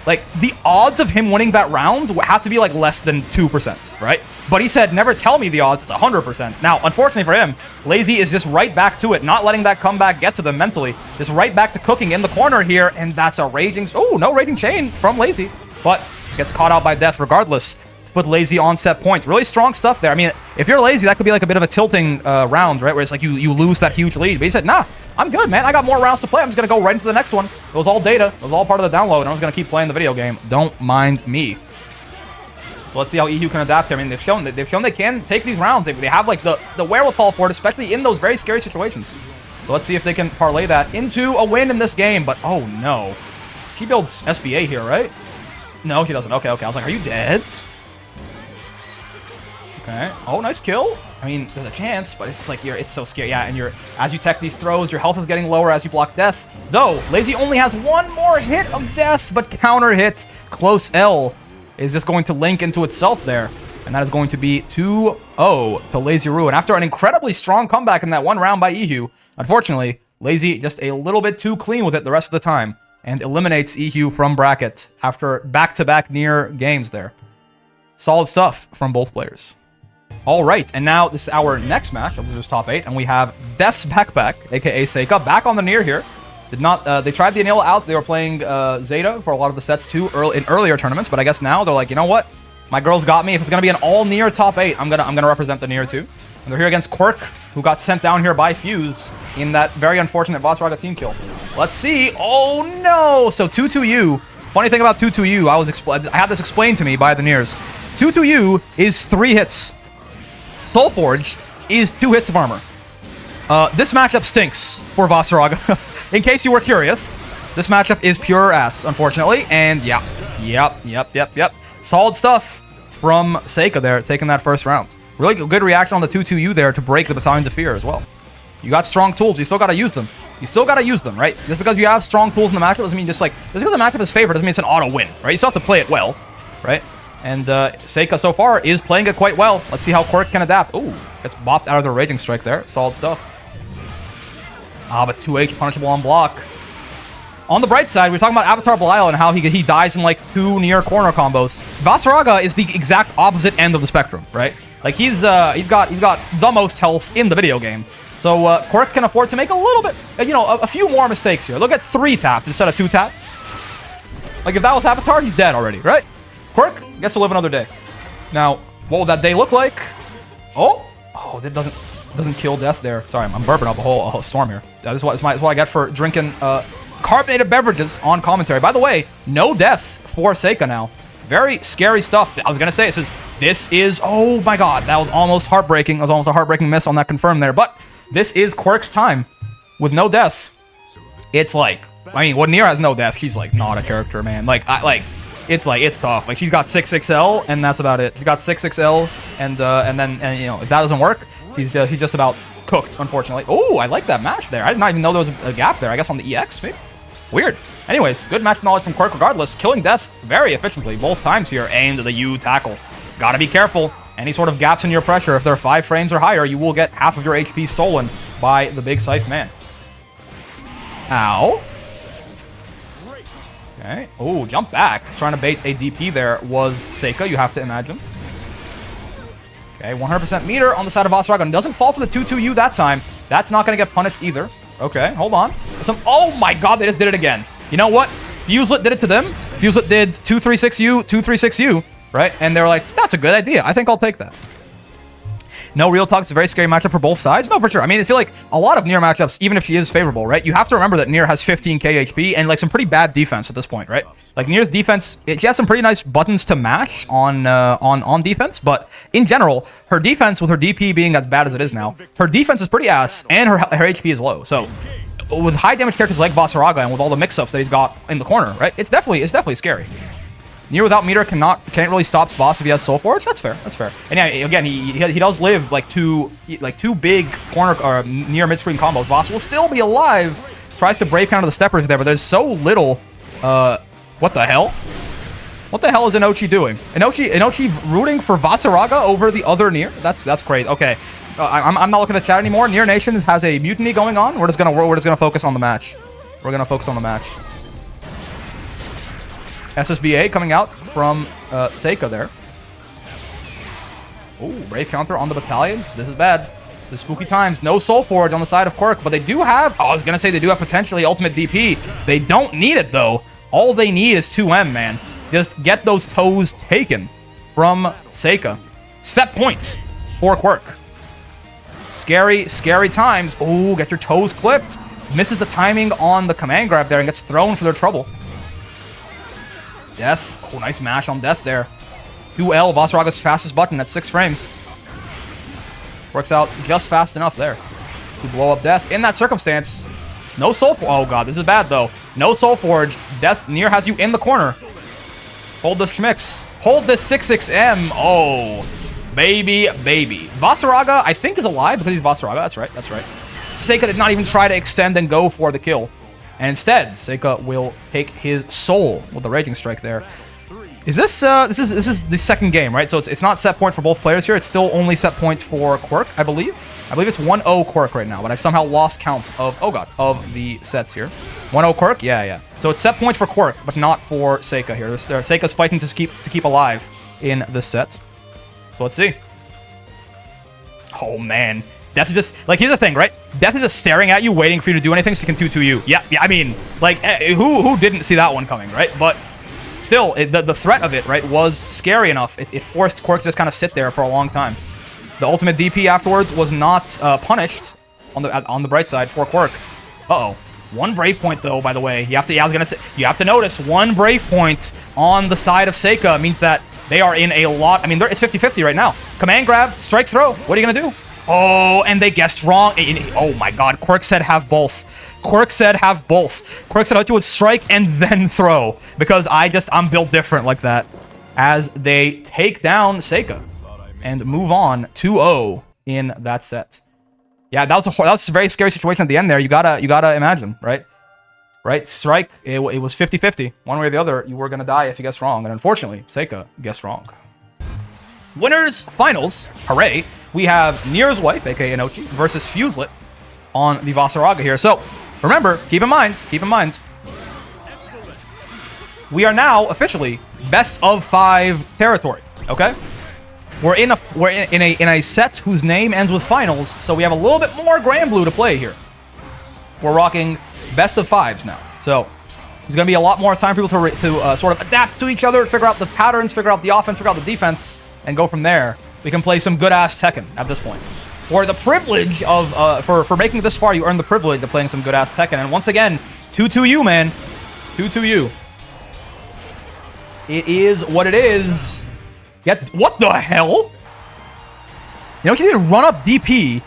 Speaker 1: Like, the odds of him winning that round have to be like less than 2%, right? But he said, never tell me the odds, it's 100%. Now, unfortunately for him, Lazy is just right back to it, not letting that comeback get to them mentally. Just right back to cooking in the corner here, and that's a Raging... Oh, no Raging Chain from Lazy, but gets caught out by death regardless. Put Lazy on set point. Really strong stuff there. I mean, if you're Lazy, that could be like a bit of a tilting round, right? Where it's like you lose that huge lead. But he said, nah, I'm good, man. I got more rounds to play. I'm just going to go right into the next one. It was all data. It was all part of the download, and I'm just going to keep playing the video game. Don't mind me. So let's see how Ehu can adapt here. I mean, they've shown they can take these rounds. They have like the wherewithal for it, especially in those very scary situations. So let's see if they can parlay that into a win in this game. But oh no, she builds SBA here, right? No, she doesn't. Okay. I was like, are you dead? Okay. Oh, nice kill. I mean, there's a chance, but it's like it's so scary. Yeah, and as you tech these throws, your health is getting lower as you block death. Though Lazy only has one more hit of death, but counter hit close L is just going to link into itself there. And that is going to be 2-0 to LazyRuin. After an incredibly strong comeback in that one round by Ehu, unfortunately, Lazy just a little bit too clean with it the rest of the time and eliminates Ehu from bracket after back-to-back Nier games there. Solid stuff from both players. All right, and now this is our next match of this top 8, and we have Death's Backpack, aka Seika, back on the Nier here. They tried the Anila out. They were playing Zeta for a lot of the sets too in earlier tournaments, but I guess now they're like, you know what? My girl's got me. If it's gonna be an all Nier top 8, I'm gonna represent the Nier too. And they're here against Quirk, who got sent down here by Fuse in that very unfortunate Vaseraga team kill. Let's see. Oh no! So 2-2U. Funny thing about 2-2U, I had this explained to me by the Niers. 2-2U is 3 hits. Soulforge is 2 hits of armor. This matchup stinks for Vaseraga. In case you were curious, this matchup is pure ass, unfortunately. And yeah, yep. Solid stuff from Seika there, taking that first round. Really good reaction on the 2-2U there to break the Battalions of Fear as well. You got strong tools, you still gotta use them. Right? Just because you have strong tools in the matchup doesn't mean just because the matchup is favored doesn't mean it's an auto win, right? You still have to play it well, right? And Seika so far is playing it quite well. Let's see how Quirk can adapt. Ooh, gets bopped out of the Raging Strike there. Solid stuff. But 2H punishable on block. On the bright side, we're talking about Avatar Belial and how he dies in like 2 Nier corner combos. Vaseraga is the exact opposite end of the spectrum, right? Like he's got the most health in the video game. So Quirk can afford to make a little bit, a few more mistakes here. Look at 3 tapped instead of 2 tapped. Like if that was Avatar, he's dead already, right? Quirk gets to live another day. Now, what will that day look like? Oh, that doesn't kill death there. Sorry, I'm burping up a whole storm here. This is what I get for drinking carbonated beverages on commentary. By the way, no death for Seika now. Very scary stuff. I was gonna say, this is, oh my god, that was almost heartbreaking. That was almost a heartbreaking miss on that confirm there. But this is Quirk's time with no death. it's like, I mean, when Nier has no death, she's like not a character, man. Like, it's tough. Like, she's got 6XL, and that's about it. She's got 6XL, and you know, if that doesn't work, she's just about cooked, unfortunately. Oh, I like that match there. I did not even know there was a gap there. I guess on the EX, maybe. Weird. Anyways, good match knowledge from Quirk regardless. Killing Death very efficiently both times here, and the U tackle. Gotta be careful. Any sort of gaps in your pressure, if they're 5 frames or higher, you will get half of your HP stolen by the big Scythe man. Ow. Okay. Oh, jump back. Trying to bait a DP there was Seika, you have to imagine. Okay, 100% meter on the side of Vaseraga. Doesn't fall for the 2-2U that time. That's not going to get punished either. Okay, hold on. Oh my god, they just did it again. You know what? Fuselet did it to them. Fuselet did 236U, 236U, right? And they were like, that's a good idea. I think I'll take that. No, real talk, it's a very scary matchup for both sides. No, for sure. I mean, I feel like a lot of Nier matchups, even if she is favorable, right? You have to remember that Nier has 15k HP and like some pretty bad defense at this point, right? Like Nier's defense, she has some pretty nice buttons to match on defense, but in general, her defense with her DP being as bad as it is now, her defense is pretty ass and her HP is low. So with high damage characters like Vaseraga and with all the mix-ups that he's got in the corner, right? It's definitely scary. Nier without meter can't really stop Boss if he has Soul Forge. That's fair. That's fair. And yeah, again, he does live like two big corner or Nier mid-screen combos. Boss will still be alive. Tries to brave counter the steppers there, but there's so little. What the hell? What the hell is Inochi doing? Inochi rooting for Vaseraga over the other Nier? That's great. Okay, I'm not looking at chat anymore. Nier Nation has a mutiny going on. We're just gonna focus on the match. We're gonna focus on the match. SSBA coming out from Seika there. Oh, brave counter on the battalions. This is bad. The spooky times. No Soul Forge on the side of Quirk, but they do have... Oh, I was going to say they do have potentially ultimate DP. They don't need it, though. All they need is 2M, man. Just get those toes taken from Seika. Set point for Quirk. Scary, scary times. Oh, get your toes clipped. Misses the timing on the command grab there and gets thrown for their trouble. Death. Oh, nice mash on Death there. 2L, Vaseraga's fastest button at 6 frames. Works out just fast enough there to blow up Death. In that circumstance, no Soul Forge. Oh god, this is bad though. No Soul Forge. Death Nier has you in the corner. Hold this schmicks. Hold this 6-6M. Oh, baby. Vaseraga, I think, is alive because he's Vaseraga. That's right. That's right. Seika did not even try to extend and go for the kill. And instead, Seika will take his soul with the Raging Strike there. Is this this is the second game, right? So it's not set point for both players here. It's still only set point for Quirk, I believe. I believe it's 1-0 Quirk right now, but I've somehow lost count of, oh god, of the sets here. 1-0 Quirk? Yeah. So it's set points for Quirk, but not for Seika here. Seika's fighting to keep alive in this set. So let's see. Oh man. Death is just, like, here's the thing, right? Death is just staring at you, waiting for you to do anything so he can 2-2 you. Yeah, I mean, like, who didn't see that one coming, right? But still, the threat of it, right, was scary enough. It forced Quirk to just kind of sit there for a long time. The ultimate DP afterwards was not punished on the bright side for Quirk. Uh-oh. One Brave Point, though, by the way. You have to notice, one Brave Point on the side of Seika means that they are in a lot. I mean, it's 50-50 right now. Command grab, strike throw. What are you going to do? Oh, and they guessed wrong. Oh my god, Quirk said have both. Quirk said have both. Quirk said I would strike and then throw. Because I'm built different like that. As they take down Seika and move on 2-0 in that set. Yeah, that was a very scary situation at the end there. You gotta imagine, right? Right? Strike, it was 50-50. One way or the other, you were gonna die if you guessed wrong. And unfortunately, Seika guessed wrong. Winners, finals, hooray. We have Nier's wife, aka Inochi, versus Fuselet on the Vaseraga here. So, remember, keep in mind, we are now officially best of 5 territory, okay? We're in a set whose name ends with finals, so we have a little bit more Granblue to play here. We're rocking best of 5s now. So, there's going to be a lot more time for people to sort of adapt to each other, figure out the patterns, figure out the offense, figure out the defense, and go from there. We can play some good-ass Tekken at this point. Or the privilege of, for making it this far, you earn the privilege of playing some good-ass Tekken. And once again, 2-2-U, man. 2-2-U. It is what it is. What the hell? You know, he did run up DP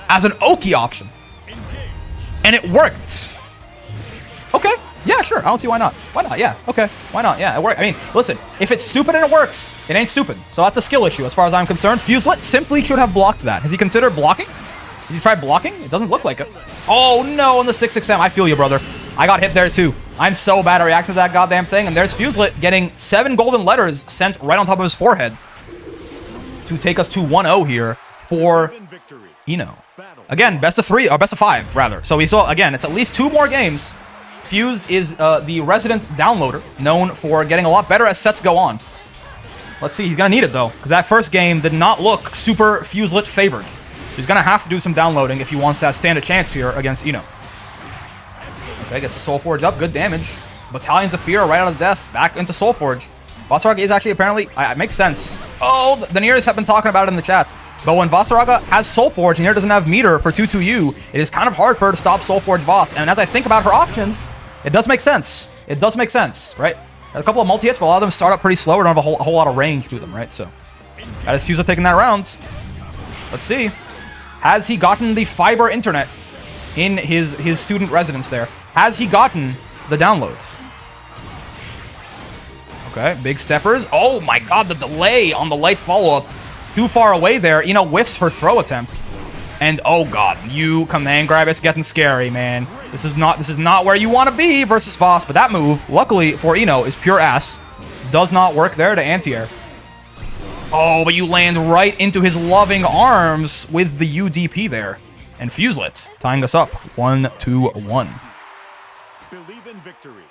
Speaker 1: as an Oki option. And it worked. Okay. Yeah, sure. I don't see why not. Why not? Yeah. Okay. Why not? Yeah, it works. I mean, listen, if it's stupid and it works, it ain't stupid. So that's a skill issue as far as I'm concerned. Fuselet simply should have blocked that. Has he considered blocking? Did you try blocking? It doesn't look like it. Oh, no, in the 6XM. I feel you, brother. I got hit there, too. I'm so bad at reacting to that goddamn thing. And there's Fuselet getting 7 golden letters sent right on top of his forehead to take us to 1-0 here for Again, best of 3, or best of 5, rather. So we saw, again, it's at least 2 more games. Fuse is the resident downloader, known for getting a lot better as sets go on. Let's see, he's going to need it, though, because that first game did not look super Fuselet favored. So he's going to have to do some downloading if he wants to stand a chance here against Eno. Okay, gets the Soul Forge up, good damage. Battalions of Fear right out of death, back into Soul Forge. Vaseraga is actually apparently, it makes sense. Oh, the Niers have been talking about it in the chat. But when Vaseraga has Soul Forge and Nier doesn't have meter for 2-2U, it is kind of hard for her to stop Soul Forge Voss. And as I think about her options, it does make sense. It does make sense, right? A couple of multi-hits, but a lot of them start up pretty slow and don't have a whole lot of range to them, right? So, that is Fuselet taking that round. Let's see. Has he gotten the fiber internet in his student residence there? Has he gotten the download? Okay, big steppers. Oh my god, the delay on the light follow-up. Too far away there. Eno whiffs her throw attempt. And oh god, you command grab, it's getting scary, man. This is not where you want to be versus Voss, but that move, luckily for Eno, is pure ass. Does not work there to anti-air. Oh, but you land right into his loving arms with the UDP there. And Fuselet tying us up 1-1.
Speaker 2: Believe in victory.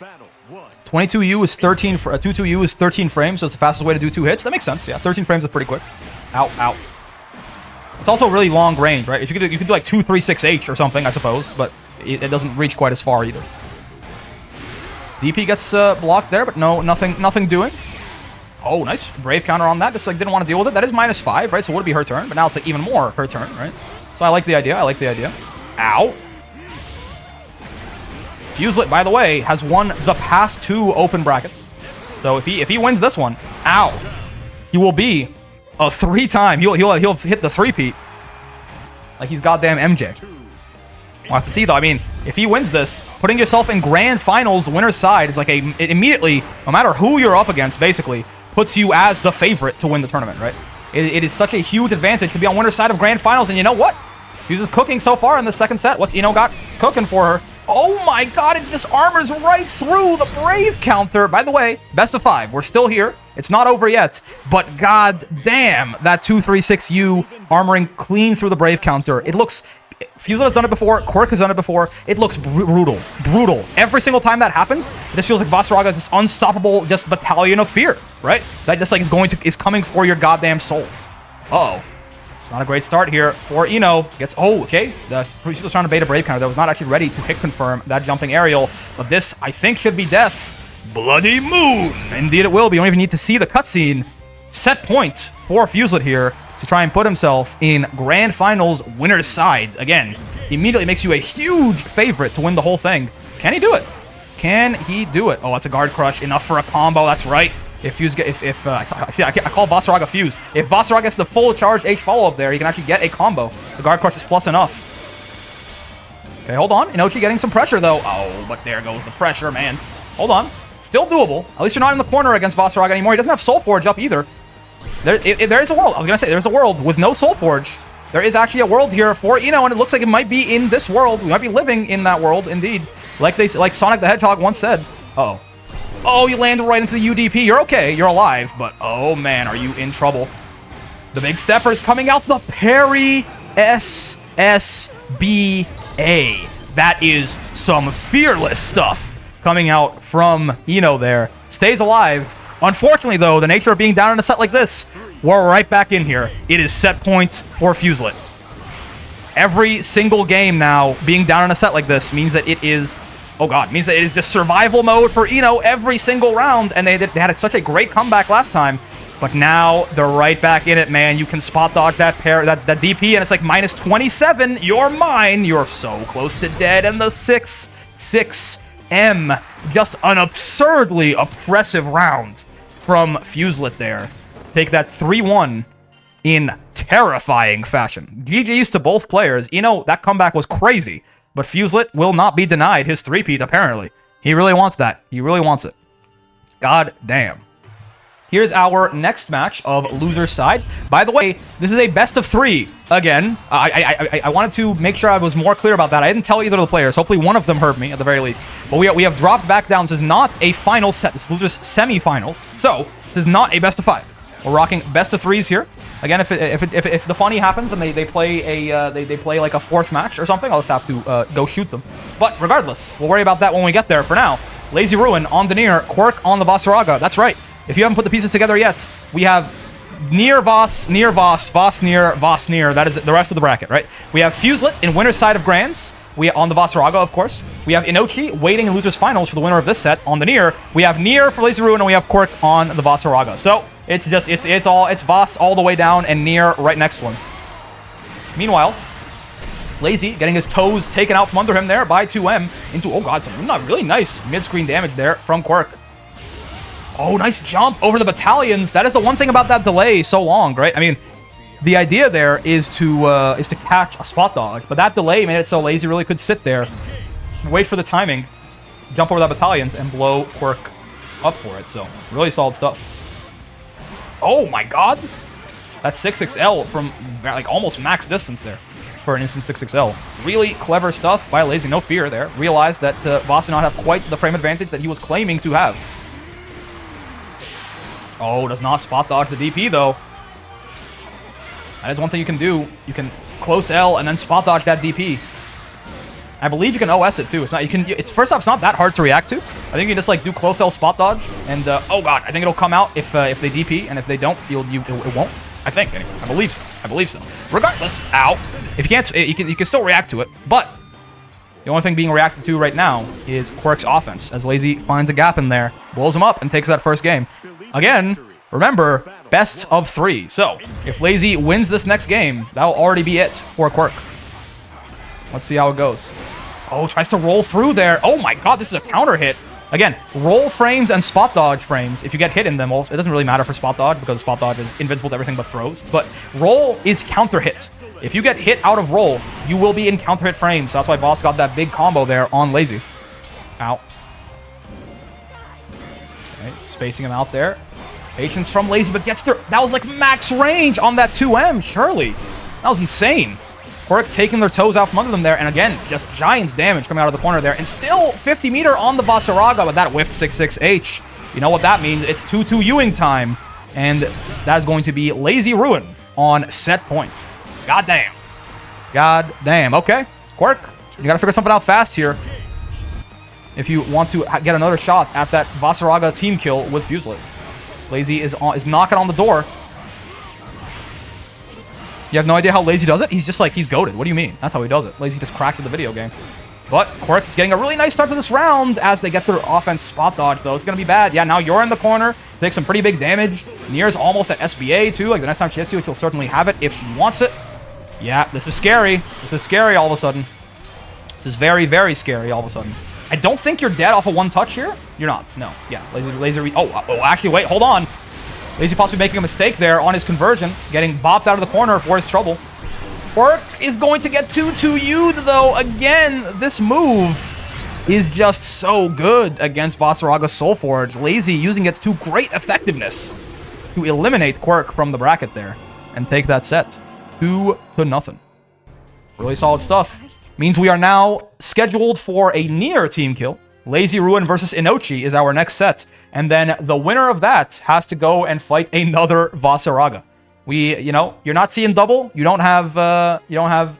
Speaker 2: Battle 1.
Speaker 1: 22U is 13, 22U is 13 frames, so it's the fastest way to do 2 hits. That makes sense, yeah. 13 frames is pretty quick. Ow, ow. It's also really long range, right? If you could do like 236H or something, I suppose, but it doesn't reach quite as far either. DP gets blocked there, but no, nothing doing. Oh, nice brave counter on that. Just like didn't want to deal with it. That is -5, right? So it would be her turn, but now it's like even more her turn, right? So I like the idea. I like the idea. Ow. Fuselet, by the way, has won the past 2 open brackets. So if he wins this one, ow, he will be a 3-time. He'll hit the 3-peat. Like he's goddamn MJ. We'll have to see though. I mean, if he wins this, putting yourself in grand finals winner's side is like it immediately, no matter who you're up against, basically puts you as the favorite to win the tournament, right? It is such a huge advantage to be on winner's side of grand finals. And you know what? Fuse is cooking so far in the second set. What's Eno got cooking for her? Oh my god, it just armors right through the Brave counter. By the way, best of 5. We're still here. It's not over yet, but god damn, that 236U armoring clean through the Brave counter. It looks... Fuselet has done it before, Quirk has done it before. It looks brutal. Brutal. Every single time that happens, it just feels like Vaseraga is this unstoppable just battalion of fear, right? That just like is coming for your goddamn soul. Uh-oh. It's not a great start here for Eno. Gets, oh, okay. He's still trying to bait a Brave counter that was not actually ready to hit confirm that jumping aerial. But this, I think, should be death. Bloody Moon. Indeed it will be. You don't even need to see the cutscene. Set point for Fuselet here to try and put himself in Grand Finals winner's side. Again, immediately makes you a huge favorite to win the whole thing. Can he do it? Can he do it? Oh, that's a guard crush. Enough for a combo. That's right. If Fuse get, I call Vaseraga Fuse. If Vaseraga gets the full charge H follow-up there, he can actually get a combo. The guard crush is plus enough. Okay, hold on. Inochi getting some pressure, though. Oh, but there goes the pressure, man. Hold on. Still doable. At least you're not in the corner against Vaseraga anymore. He doesn't have Soul Forge up either. There is a world. I was going to say, there's a world with no Soul Forge. There is actually a world here for Eno, and it looks like it might be in this world. We might be living in that world, indeed. Like Sonic the Hedgehog once said. Uh-oh. Oh, you landed right into the UDP. You're okay. You're alive. But, oh, man, are you in trouble? The big steppers coming out. The parry SSBA. That is some fearless stuff coming out from Eno there. Stays alive. Unfortunately, though, the nature of being down in a set like this, we're right back in here. It is set point for Fuselet. Every single game now being down in a set like this means that it is... Oh god, means that it is the survival mode for Eno every single round, and they had such a great comeback last time, but now they're right back in it, man. You can spot dodge that DP, and it's like -27. You're mine. You're so close to dead, and the 6-6M. Just an absurdly oppressive round from Fuselet there to take that 3-1 in terrifying fashion. GG's to both players. That comeback was crazy. but Fuselet will not be denied his 3-peat, apparently. He really wants that. He really wants it. God damn. Here's our next match of loser's side. By the way, this is a best of 3. Again, I wanted to make sure I was more clear about that. I didn't tell either of the players. Hopefully one of them heard me at the very least. But we have dropped back down. This is not a final set. This is loser's semi-finals. So this is not a best of 5. We're rocking best of 3s here. Again, if the funny happens and they play like a 4th match or something, I'll just have to go shoot them. But regardless, we'll worry about that when we get there. For now, LazyRuin on the Nier, Quirk on the Vaseraga. That's right. If you haven't put the pieces together yet, we have Nier Vas, Nier Vas, Vas Nier, Vas Nier. That is the rest of the bracket, right? We have Fuselet in winner's side of Grands. We on the Vaseraga, of course. We have Inochi waiting in losers finals for the winner of this set on the Nier. We have Nier for LazyRuin, and we have Quirk on the Vaseraga. So it's just it's Vas all the way down and Nier right next one. Meanwhile, Lazy getting his toes taken out from under him there by 2M into, oh god, some not really nice mid-screen damage there from Quirk. Oh, nice jump over the battalions. That is the one thing about that delay so long, right? I mean, the idea there is to catch a spot dodge, but that delay made it so Lazy really could sit there, wait for the timing, jump over that battalions, and blow Quirk up for it. So, really solid stuff. Oh my god! That's 6XL from like almost max distance there for an instant 6XL. Really clever stuff by Lazy, no fear there. Realized that Vas did not have quite the frame advantage that he was claiming to have. Oh, does not spot dodge the DP, though. That is one thing you can do. You can close L and then spot dodge that DP. I believe you can OS it, too. It's not, you can, it's, first off, it's not that hard to react to. I think you can just, like, do close L spot dodge. And, oh, God, I think it'll come out if they DP. And if they don't, it won't. I think, anyway. I believe so. I believe so. Regardless, ow. If you can't, you can still react to it. But the only thing being reacted to right now is Quirk's offense, as Lazy finds a gap in there, blows him up, and takes that first game. Again, remember, best of 3. So, if Lazy wins this next game, that'll already be it for Quirk. Let's see how it goes. Oh, tries to roll through there. Oh my god, this is a counter hit. Again, roll frames and spot dodge frames, if you get hit in them, also, it doesn't really matter for spot dodge, because spot dodge is invincible to everything but throws. But roll is counter hit. If you get hit out of roll, you will be in counter hit frames. So that's why Boss got that big combo there on Lazy. Ow. Okay, spacing him out there. Patience from Lazy, but gets there. That was like max range on that 2M, surely. That was insane. Quirk taking their toes out from under them there, and again, just giant damage coming out of the corner there. And still 50 meter on the Vaseraga, but that whiffed 6-6H. You know what that means? It's 2-2 Ewing time. And that's going to be LazyRuin on set point. God damn. God damn. Okay. Quirk, you gotta figure something out fast here if you want to get another shot at that Vaseraga team kill with Fuselet. Lazy is knocking on the door. You have no idea how Lazy does it? He's just like, he's goated. What do you mean? That's how he does it. Lazy just cracked in the video game. But Quirk is getting a really nice start to this round as they get their offense spot dodge, though. It's going to be bad. Yeah, now you're in the corner. Take some pretty big damage. Nier's almost at SBA, too. Like, the next time she hits you, she'll certainly have it if she wants it. Yeah, this is scary. This is scary all of a sudden. This is very, very scary all of a sudden. I don't think you're dead off of one touch here. You're not. No. Yeah, Lazy. Oh, actually, wait, hold on. Lazy possibly making a mistake there on his conversion, getting bopped out of the corner for his trouble. Quirk is going to get 2-2U'd, though. Again, this move is just so good against Vaseraga Soulforge. Lazy using it to great effectiveness to eliminate Quirk from the bracket there and take that set 2-0. Really solid stuff. Means we are now scheduled for a Nier team kill. LazyRuin versus Inochi is our next set. And then the winner of that has to go and fight another Vaseraga. You know, you're not seeing double. You don't have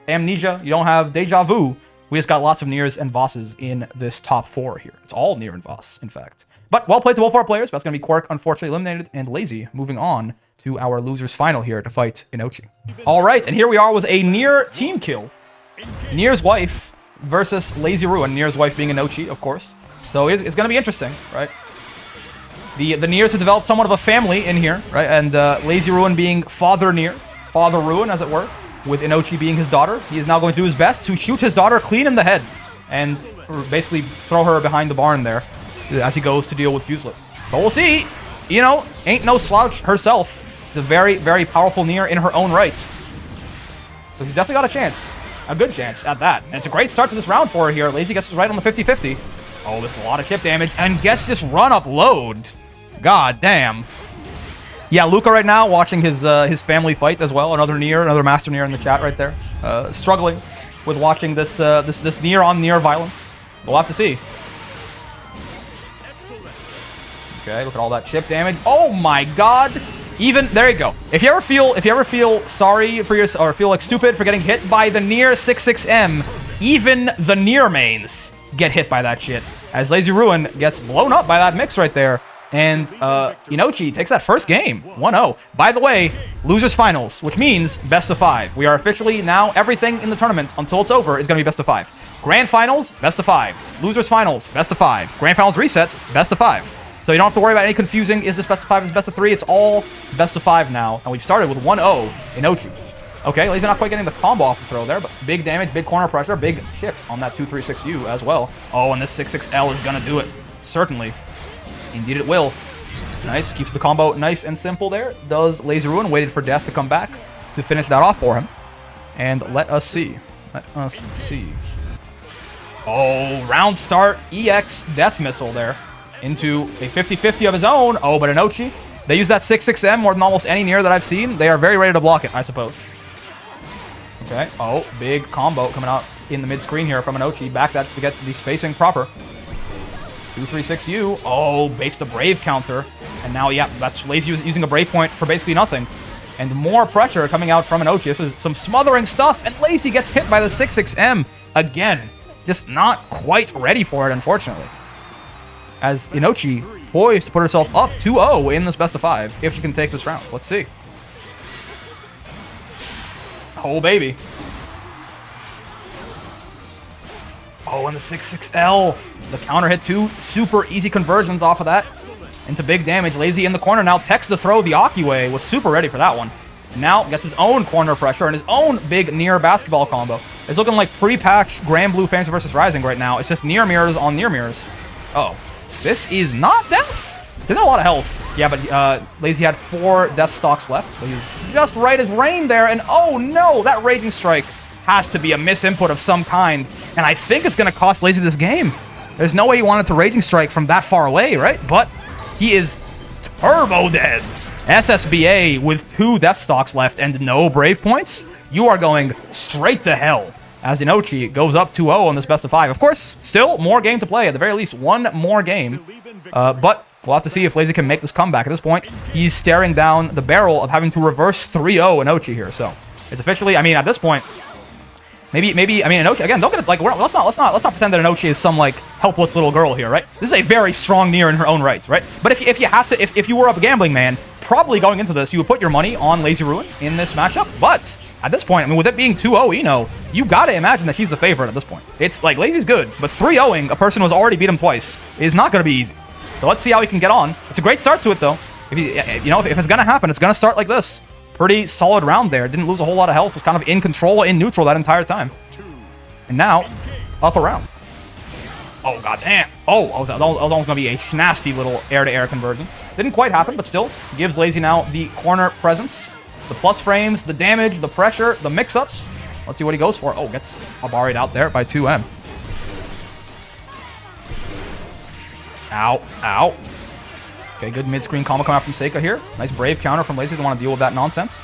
Speaker 1: amnesia. You don't have deja vu. We just got lots of Niers and Vasses in this top 4 here. It's all Nier and Vas, in fact. But well played to both of our players. That's going to be Quirk, unfortunately eliminated, and Lazy moving on to our losers final here to fight Inochi. All right, and here we are with a Nier team kill. Nier's wife versus LazyRuin. Nier's wife being Inochi, of course. So it's going to be interesting, right? The Niers have developed somewhat of a family in here, right? And LazyRuin being Father Nier, Father Ruin, as it were, with Inochi being his daughter. He is now going to do his best to shoot his daughter clean in the head and basically throw her behind the barn there as he goes to deal with Fuselet. But we'll see. You know, ain't no slouch herself. She's a very, very powerful Nier in her own right. So he's definitely got a chance. A good chance at that. And it's a great start to this round for her here. Lazy gets us right on the 50-50. Oh, this is a lot of chip damage. And gets this run-up load. God damn. Yeah, Luca right now watching his family fight as well. Another Nier, another Master Nier in the chat right there. Struggling with watching this this Nier on Nier violence. We'll have to see. Okay, look at all that chip damage. Oh my god. Even there you go. If you ever feel sorry for or feel like stupid for getting hit by the Nier 66M, even the Nier mains get hit by that shit. As LazyRuin gets blown up by that mix right there. And Inochi takes that first game, 1-0. By the way, losers finals, which means best of 5. We are officially now, everything in the tournament until it's over is going to be best of 5. Grand finals, best of 5. Losers finals, best of 5. Grand finals reset, best of 5. So you don't have to worry about any confusing, is this best of 5, is best of 3? It's all best of 5 now. And we've started with 1-0 Inochi. Okay, Lazy not quite getting the combo off the throw there, but big damage, big corner pressure, big chip on that 236U as well. Oh, and this 66L is going to do it. Certainly. Indeed it will. Nice, keeps the combo nice and simple there. Does LazyRuin, waited for death to come back to finish that off for him. And let us see. Let us see. Oh, round start, EX Death Missile there. Into a 50-50 of his own. Oh, but Inochi, they use that 66M more than almost any Nier that I've seen. They are very ready to block it, I suppose. Okay, oh, big combo coming out in the mid-screen here from Inochi. Back that to get the spacing proper. 236U. Oh, baits the Brave counter. And now, yeah, that's Lazy using a Brave point for basically nothing. And more pressure coming out from Inochi. This is some smothering stuff. And Lazy gets hit by the 66M again. Just not quite ready for it, unfortunately. As Inochi poised to put herself up 2-0 in this best of 5, if she can take this round. Let's see. Oh, baby. Oh, and the 66L. The counter hit 2 super easy conversions off of that into big damage. Lazy in the corner now techs the throw. The Akiway was super ready for that one. And now gets his own corner pressure and his own big Nier basketball combo. It's looking like pre-patch Granblue Fantasy vs. Rising right now. It's just Nier mirrors on Nier mirrors. Oh. This is not death. There's not a lot of health. Yeah, but Lazy had 4 death stocks left, so he's just right as rain there. And oh no, that Raging Strike has to be a misinput of some kind. And I think it's going to cost Lazy this game. There's no way he wanted to Raging Strike from that far away, right? But he is turbo dead. SSBA with 2 death stocks left and no Brave points. You are going straight to hell. As Inochi goes up 2-0 on this best of 5. Of course, still more game to play. At the very least, one more game. But we'll have to see if Lazy can make this comeback. At this point, he's staring down the barrel of having to reverse 3-0 Inochi here. So it's officially, I mean, at this point, maybe, I mean, Inochi, again, don't get it, like, let's not pretend that Inochi is some, like, helpless little girl here, right? This is a very strong Nier in her own right, right? But if you were a gambling man, probably going into this, you would put your money on LazyRuin in this matchup. But at this point, I mean, with it being 2-0 Ino, you gotta imagine that she's the favorite at this point. It's like, Lazy's good, but 3-0ing a person who's already beat him twice is not gonna be easy. So let's see how he can get on. It's a great start to it, though. If it's gonna happen, it's gonna start like this. Pretty solid round there. Didn't lose a whole lot of health. Was kind of in control, in neutral that entire time. And now, up around. Oh, goddamn. Oh, that was almost going to be a nasty little air-to-air conversion. Didn't quite happen, but still gives Lazy now the corner presence. The plus frames, the damage, the pressure, the mix-ups. Let's see what he goes for. Oh, gets Abaried out there by 2M. Ow, ow. Okay, good mid-screen combo coming out from Seika here. Nice Brave counter from Lazy. Don't want to deal with that nonsense.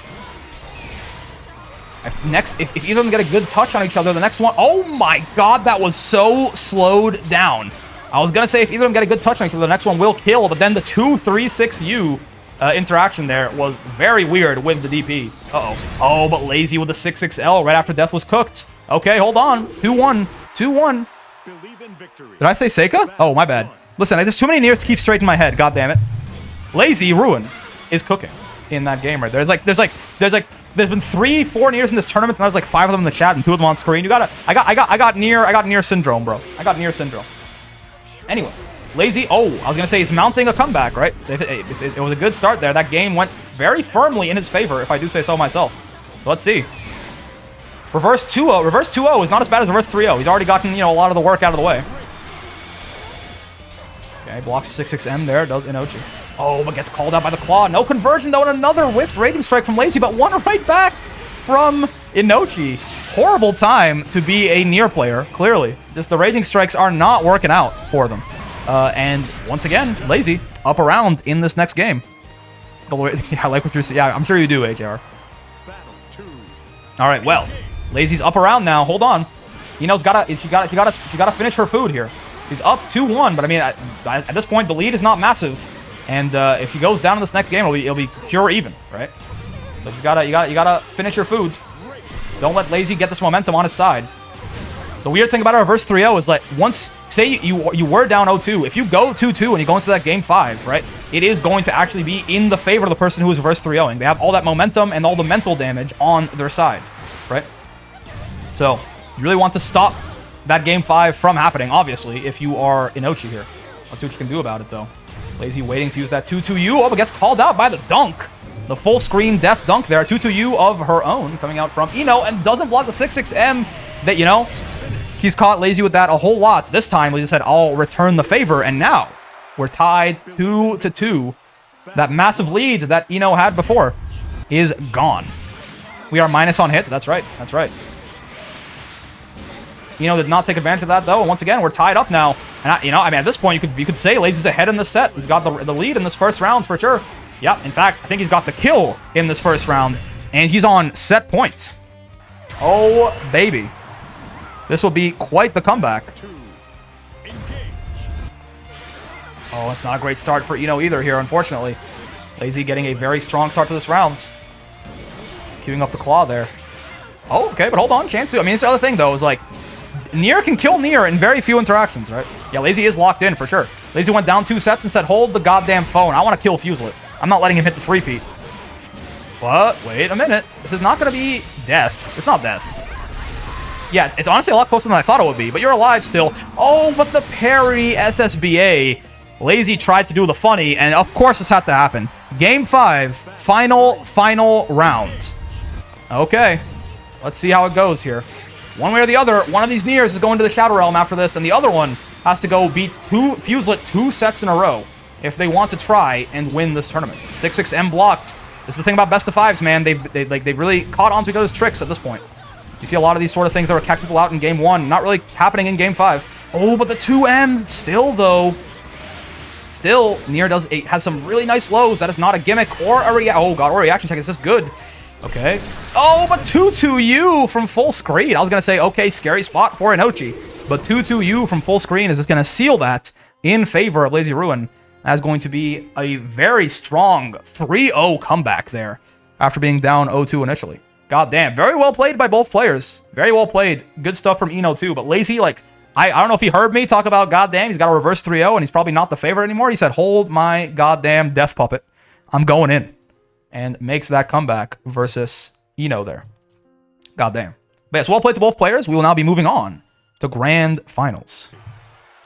Speaker 1: Next, if either of them get a good touch on each other, the next one... Oh my god, that was so slowed down. I was going to say if either of them get a good touch on each other, the next one will kill, but then the 2-3-6-U interaction there was very weird with the DP. Uh-oh. Oh, but Lazy with the 6-6-L right after death was cooked. Okay, hold on. 2-1. 2-1. Did I say Seika? Oh, my bad. Listen, there's too many Niers to keep straight in my head. God damn it. LazyRuin is cooking in that game right there. There's been 3-4 Niers in this tournament, and there's like 5 of them in the chat and 2 of them on screen. I got Nier syndrome, bro. I got Nier syndrome. Anyways, Lazy. Oh, I was gonna say he's mounting a comeback, right? It was a good start there. That game went very firmly in his favor, if I do say so myself. So let's see. Reverse 2-0. Reverse 2-0 is not as bad as reverse 3-0. He's already gotten, a lot of the work out of the way. Okay, blocks a 6-6M there, does Inochi. Oh, but gets called out by the claw. No conversion, though, and another whiffed Raging Strike from Lazy, but one right back from Inochi. horrible time to be a Nier player, clearly. Just the Raging Strikes are not working out for them. And once again, Lazy up around in this next game. Yeah, I like what you're saying. Yeah, I'm sure you do, HR. All right, well, Lazy's up around now. Hold on. She gotta finish her food here. He's up 2-1, but I mean, at this point, the lead is not massive. And if she goes down in this next game, it'll be pure even, right? So you gotta finish your food. Don't let Lazy get this momentum on his side. The weird thing about a reverse 3-0 is that once, say you were down 0-2, if you go 2-2 and you go into that game 5, right, it is going to actually be in the favor of the person who is reverse 3-0ing. They have all that momentum and all the mental damage on their side, right? So you really want to stop that game 5 from happening, obviously, if you are Inochi here. Let's see what you can do about it, though. Lazy waiting to use that 2-2U. Oh, but gets called out by the dunk. The full screen death dunk there. 2-2U of her own coming out from Ino and doesn't block the 6-6M that, you know, he's caught Lazy with that a whole lot. This time, Lazy said, I'll return the favor. And now we're tied 2-2. That massive lead that Ino had before is gone. We are minus on hits. That's right. That's right. Ino did not take advantage of that, though. And once again, we're tied up now. And, I mean, at this point, you could say Lazy's ahead in this set. He's got the lead in this first round for sure. Yeah, in fact, I think he's got the kill in this first round. And he's on set point. Oh, baby. This will be quite the comeback. Oh, it's not a great start for Ino either here, unfortunately. Lazy getting a very strong start to this round. Queuing up the claw there. Oh, okay, but hold on. Chance to. I mean, it's the other thing, though, is like, Nier can kill Nier in very few interactions, right? Yeah, Lazy is locked in for sure. Lazy went down 2 sets and said, hold the goddamn phone. I want to kill Fuselet. I'm not letting him hit the 3-peat. But, wait a minute. This is not going to be death. It's not death. Yeah, it's honestly a lot closer than I thought it would be, but you're alive still. Oh, but the parry SSBA. Lazy tried to do the funny, and of course this had to happen. Game 5, final round. Okay, let's see how it goes here. One way or the other, one of these Niers is going to the Shadow Realm after this, and the other one has to go beat Fuselets 2 sets in a row if they want to try and win this tournament. 6-6M blocked. This is the thing about best of 5s, man. They've really caught on to each other's tricks at this point. You see a lot of these sort of things that were catching people out in game 1, not really happening in game 5. Oh, but the 2Ms still, though. Still, Nier has some really nice lows. That is not a gimmick or a reaction check. Is this good? Okay. Oh, but 2-2U from full screen. I was going to say, okay, scary spot for Inochi. But 2-2U from full screen is just going to seal that in favor of LazyRuin. That's going to be a very strong 3-0 comeback there after being down 0-2 initially. God damn. Very well played by both players. Very well played. Good stuff from Ino, too. But Lazy, like, I don't know if he heard me talk about goddamn. He's got a reverse 3-0, and he's probably not the favorite anymore. He said, hold my goddamn death puppet. I'm going in. And makes that comeback versus Ino there. Goddamn. But yes, well played to both players. We will now be moving on to Grand Finals.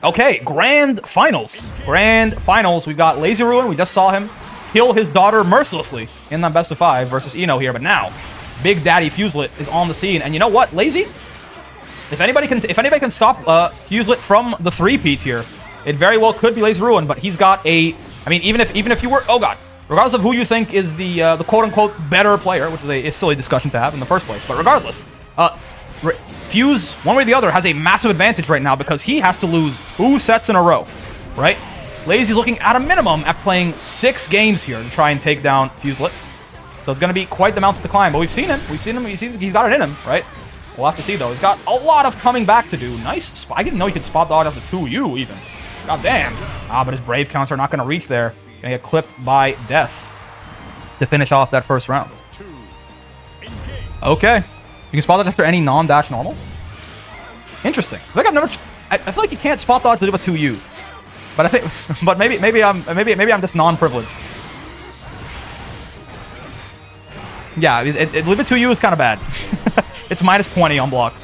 Speaker 1: Okay, Grand Finals. Grand Finals. We've got LazyRuin. We just saw him kill his daughter mercilessly in that best of 5 versus Ino here. But now, Big Daddy Fuselet is on the scene. And you know what, Lazy? If anybody can stop Fuselet from the 3-peat here, it very well could be LazyRuin. But he's got a. I mean, even if you were. Oh god. Regardless of who you think is the quote-unquote better player, which is a silly discussion to have in the first place, but regardless, Fuse, one way or the other, has a massive advantage right now because he has to lose 2 sets in a row, right? Lazy's looking at a minimum at playing 6 games here to try and take down Fuselet. So it's going to be quite the mountain to climb, but we've seen him. He's got it in him, right? We'll have to see, though. He's got a lot of coming back to do. Nice spot. I didn't know he could spot dodge after 2U, even. God damn. Ah, but his Brave counter not going to reach there. Gonna get clipped by death to finish off that first round. Okay. You can spot dodge after any non-dash normal. Interesting. I think I've never. I feel like you can't spot dodge Ladiva 2U. But I think. But maybe I'm just non-privileged. Yeah, Ladiva 2U is kind of bad. It's minus 20 on block.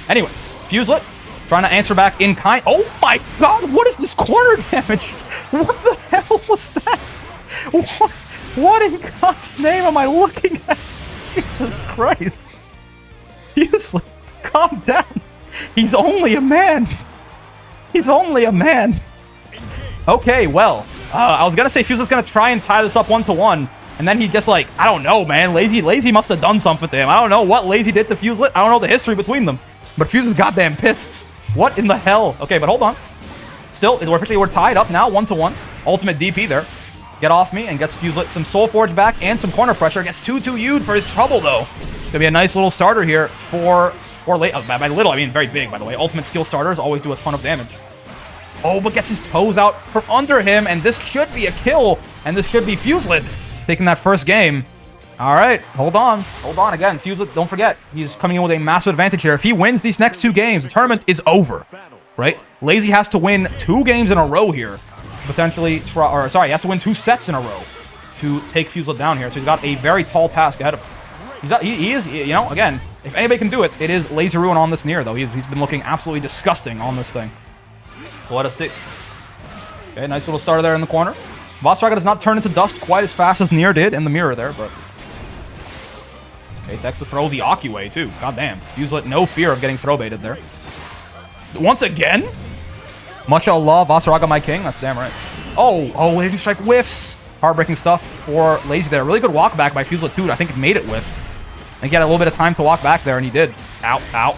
Speaker 1: Anyways, Fuselet. Trying to answer back in kind. Oh my god, what is this corner damage? What the hell was that? What in God's name am I looking at? Jesus Christ. Fuselet, calm down. He's only a man. He's only a man. Okay, well, I was going to say Fuselet's going to try and tie this up 1-1. And then he just like, I don't know, man. Lazy must have done something to him. I don't know what Lazy did to Fuselet. I don't know the history between them. But Fuse is goddamn pissed. What in the hell? Okay, but hold on. Still, we're tied up now, 1-1. Ultimate DP there. Get off me and gets Fuselet some Soul Forge back and some corner pressure. Gets 2-2U'd for his trouble, though. Gonna be a nice little starter here for by little, I mean very big, by the way. Ultimate skill starters always do a ton of damage. Oh, but gets his toes out from under him, and this should be a kill, and this should be Fuselet taking that first game. All right, hold on. Again, Fuselet, don't forget, he's coming in with a massive advantage here. If he wins these next 2 games, the tournament is over, right? Lazy has to win 2 games in a row here. Potentially try, or sorry, he has to win 2 sets in a row to take Fuselet down here. So he's got a very tall task ahead of him. He is, you know, again, if anybody can do it, it is LazyRuin on this Nier, though. He's been looking absolutely disgusting on this thing. So let us see. Okay, nice little starter there in the corner. Vaseraga does not turn into dust quite as fast as Nier did in the mirror there, but... Okay, takes to throw the Akiway, too. God damn. Fuselet, no fear of getting throw baited there. Once again? Mashallah, Vaseraga my king. That's damn right. Oh, Lazy Strike whiffs. Heartbreaking stuff for Lazy there. Really good walk back by Fuselet, too. I think it made it whiff. I think he had a little bit of time to walk back there, and he did. Ow.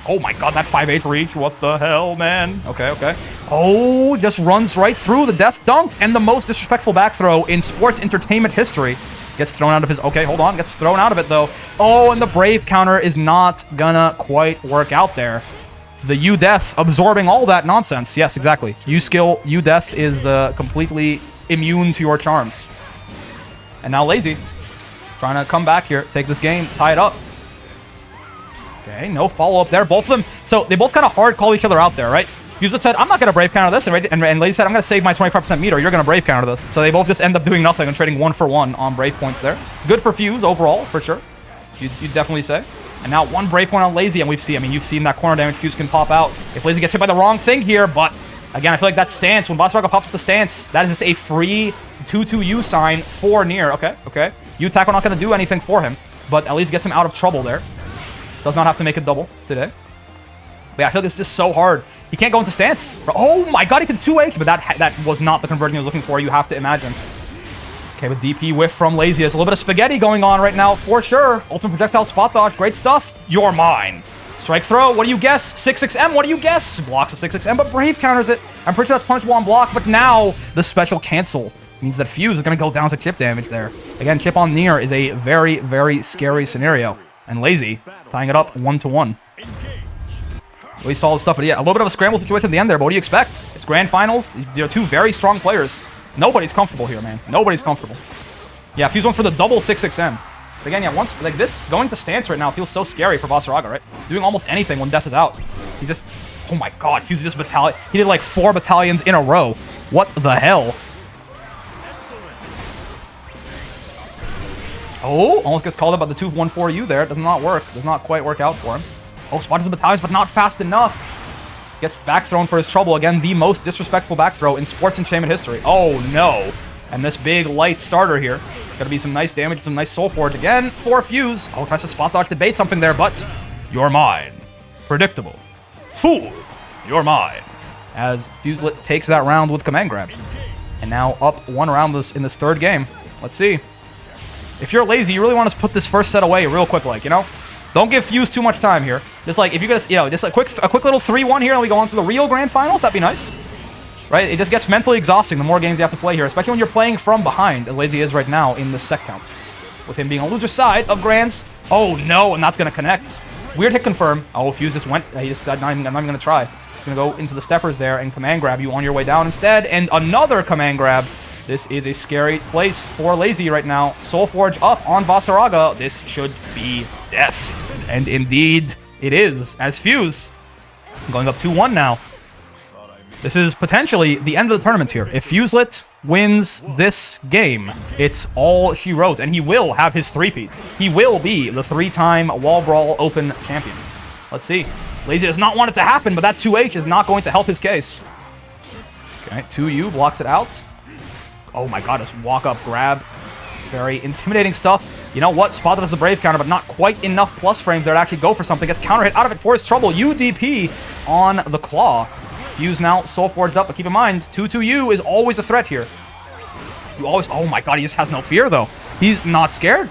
Speaker 1: Oh my god, that 5-8 reach. What the hell, man? Okay. Oh, just runs right through the death dunk. And the most disrespectful back throw in sports entertainment history. Gets thrown out of his... Okay, hold on. Gets thrown out of it, though. Oh, and the Brave counter is not gonna quite work out there. The U-Death absorbing all that nonsense. Yes, exactly. U-Skill, U-Death is completely immune to your charms. And now Lazy trying to come back here, take this game, tie it up. Okay, no follow-up there. Both of them, so they both kind of hard call each other out there, right? Fuselet said, I'm not going to Brave counter this, and Lazy said, I'm going to save my 25% meter, you're going to Brave counter this. So they both just end up doing nothing and trading 1-for-1 on Brave points there. Good for Fuse overall, for sure. You'd definitely say. And now 1 Brave point on Lazy, and you've seen that corner damage Fuse can pop out. If Lazy gets hit by the wrong thing here, but again, I feel like that stance, when Vaseraga pops into stance, that is just a free 2-2U sign for Nier. Okay. U-Tackle not going to do anything for him, but at least gets him out of trouble there. Does not have to make a double today. But yeah, I feel like this is just so hard. He can't go into stance. Oh my god, he can 2H, but that was not the conversion he was looking for, you have to imagine. Okay, with DP whiff from Lazy. There's a little bit of spaghetti going on right now, for sure. Ultimate projectile spot dodge, great stuff. You're mine. Strike throw, what do you guess? 6-6M, what do you guess? Blocks a 6-6M, but Brave counters it. I'm pretty sure that's punishable on block, but now the special cancel means that Fuse is going to go down to chip damage there. Again, chip on Nier is a very, very scary scenario. And Lazy tying it up 1-1. Really solid stuff, but yeah, a little bit of a scramble situation at the end there, but what do you expect? It's grand finals. They're 2 very strong players. Nobody's comfortable here, man. Nobody's comfortable. Yeah, Fuse went for the double 6-6M. But again, yeah, once, like this, going to stance right now feels so scary for Vaseraga, right? Doing almost anything when death is out. He's just, oh my god, Fuse just battalion. He did like 4 battalions in a row. What the hell? Oh, almost gets called up by the 2-1-4U there. Does not work. Does not quite work out for him. Oh, spotted the battalions, but not fast enough. Gets back thrown for his trouble. Again, the most disrespectful back throw in sports entertainment history. Oh, no. And this big light starter here. Gonna be some nice damage, some nice Soul Forge again for Fuse. Oh, tries to spot dodge to bait something there, but you're mine. Predictable. Fool. You're mine. As Fuselet takes that round with command grab. And now up 1 round in this 3rd game. Let's see. If you're Lazy, you really want to put this first set away real quick, like, you know? Don't give Fuse too much time here. Just like, if you're gonna, you know, just a quick little 3-1 here and we go on to the real grand finals, that'd be nice. Right? It just gets mentally exhausting the more games you have to play here, especially when you're playing from behind, as Lazy is right now in the set count. With him being on the loser side of grands. Oh no, and that's gonna connect. Weird hit confirm. Oh, Fuse just went, he just said, I'm not even gonna try. He's gonna go into the steppers there and command grab you on your way down instead, and another command grab. This is a scary place for Lazy right now. Soul Forge up on Vaseraga. This should be death. And indeed, it is, as Fuse going up 2-1 now. This is potentially the end of the tournament here. If Fuselet wins this game, it's all she wrote, and he will have his 3-peat. He will be the 3-time Wall Brawl Open champion. Let's see. Lazy does not want it to happen, but that 2H is not going to help his case. Okay, 2U blocks it out. Oh my god, just walk up, grab. Very intimidating stuff. You know what? Spotted as a Brave counter, but not quite enough plus frames there to actually go for something. Gets counter hit out of it for his trouble. UDP on the claw. Fuse now Soul Forged up, but keep in mind, 2-2U is always a threat here. You always... Oh my god, he just has no fear, though. He's not scared.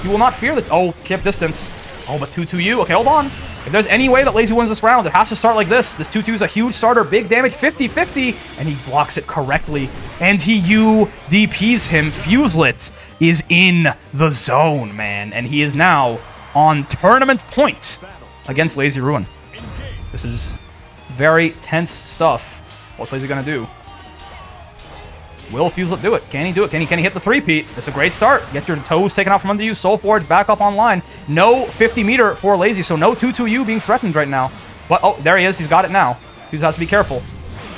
Speaker 1: He will not fear that... Oh, shift distance. Oh, but 2-2-U. Okay, hold on. If there's any way that Lazy wins this round, it has to start like this. This 2-2 is a huge starter. Big damage, 50-50. And he blocks it correctly. And he UDPs him. Fuselet is in the zone, man. And he is now on tournament point against LazyRuin. This is very tense stuff. What's Lazy gonna do? Will Fuselet do it? Can he do it? Can he hit the 3-peat? It's a great start. Get your toes taken out from under you. Soul Forge back up online. No 50-meter for Lazy, so no 2-2-U being threatened right now. But, oh, there he is. He's got it now. Fuse has to be careful.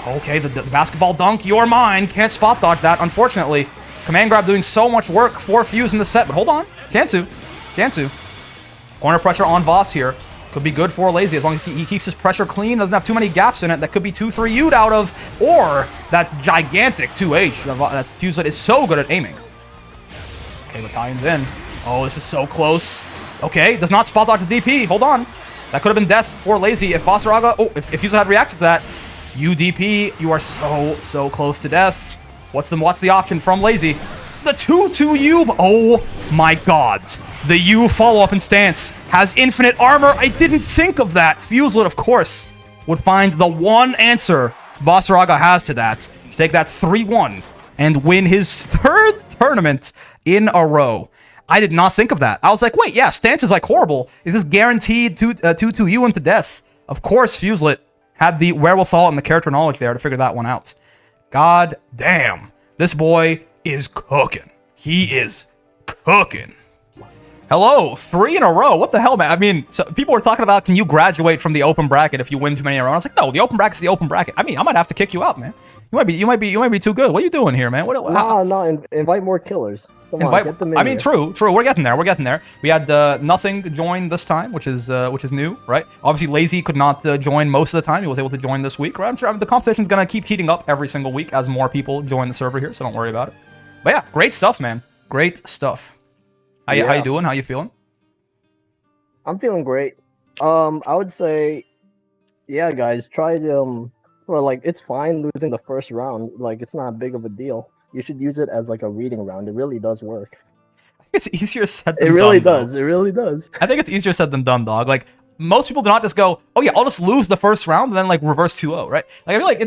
Speaker 1: Okay, the basketball dunk. You're mine. Can't spot dodge that, unfortunately. Command grab doing so much work for Fuse in the set, but hold on. Chansu. Corner pressure on Voss here. Could be good for Lazy as long as he keeps his pressure clean, doesn't have too many gaps in it that could be 2-3U'd out of, or that gigantic 2H that Fuselet is so good at aiming. Okay, Battalion's in. Oh, this is so close. Okay, does not spot dodge the DP. Hold on. That could have been death for Lazy if Vaseraga... Oh, if Fuselet had reacted to that. UDP, you are so close to death. What's the option from Lazy? The 2-2-U. Oh my god. The U follow-up in stance has infinite armor. I didn't think of that. Fuselet, of course, would find the one answer Vaseraga has to that. To take that 3-1 and win his third tournament in a row. I did not think of that. I was like, wait, yeah, stance is like horrible. Is this guaranteed 2-2-U into death? Of course, Fuselet had the wherewithal and the character knowledge there to figure that one out. God damn. This boy is cooking. He is cooking. Hello, 3 in a row. What the hell, man? I mean, so people were talking about, can you graduate from the open bracket if you win too many in a row? I was like, no, the open bracket's the open bracket. I mean, I might have to kick you out, man. You might be too good. What are you doing here, man?
Speaker 3: No, invite more killers. Come on, get them in here.
Speaker 1: True. We're getting there. We had nothing join this time, which is new, right? Obviously, Lazy could not join most of the time. He was able to join this week, right? I'm sure the competition's gonna keep heating up every single week as more people join the server here, so don't worry about it. But yeah, great stuff, man. Great stuff. How you doing? How you feeling?
Speaker 3: I'm feeling great. I would say, yeah, guys, try to well, like, it's fine losing the first round. Like, it's not big of a deal. You should use it as like a reading round. It really does work.
Speaker 1: I think it's easier said than done.
Speaker 3: It really does. It really does.
Speaker 1: I think it's easier said than done, dog. Like, most people do not just go, oh yeah, I'll just lose the first round and then like reverse 2-0, right? Like, I feel like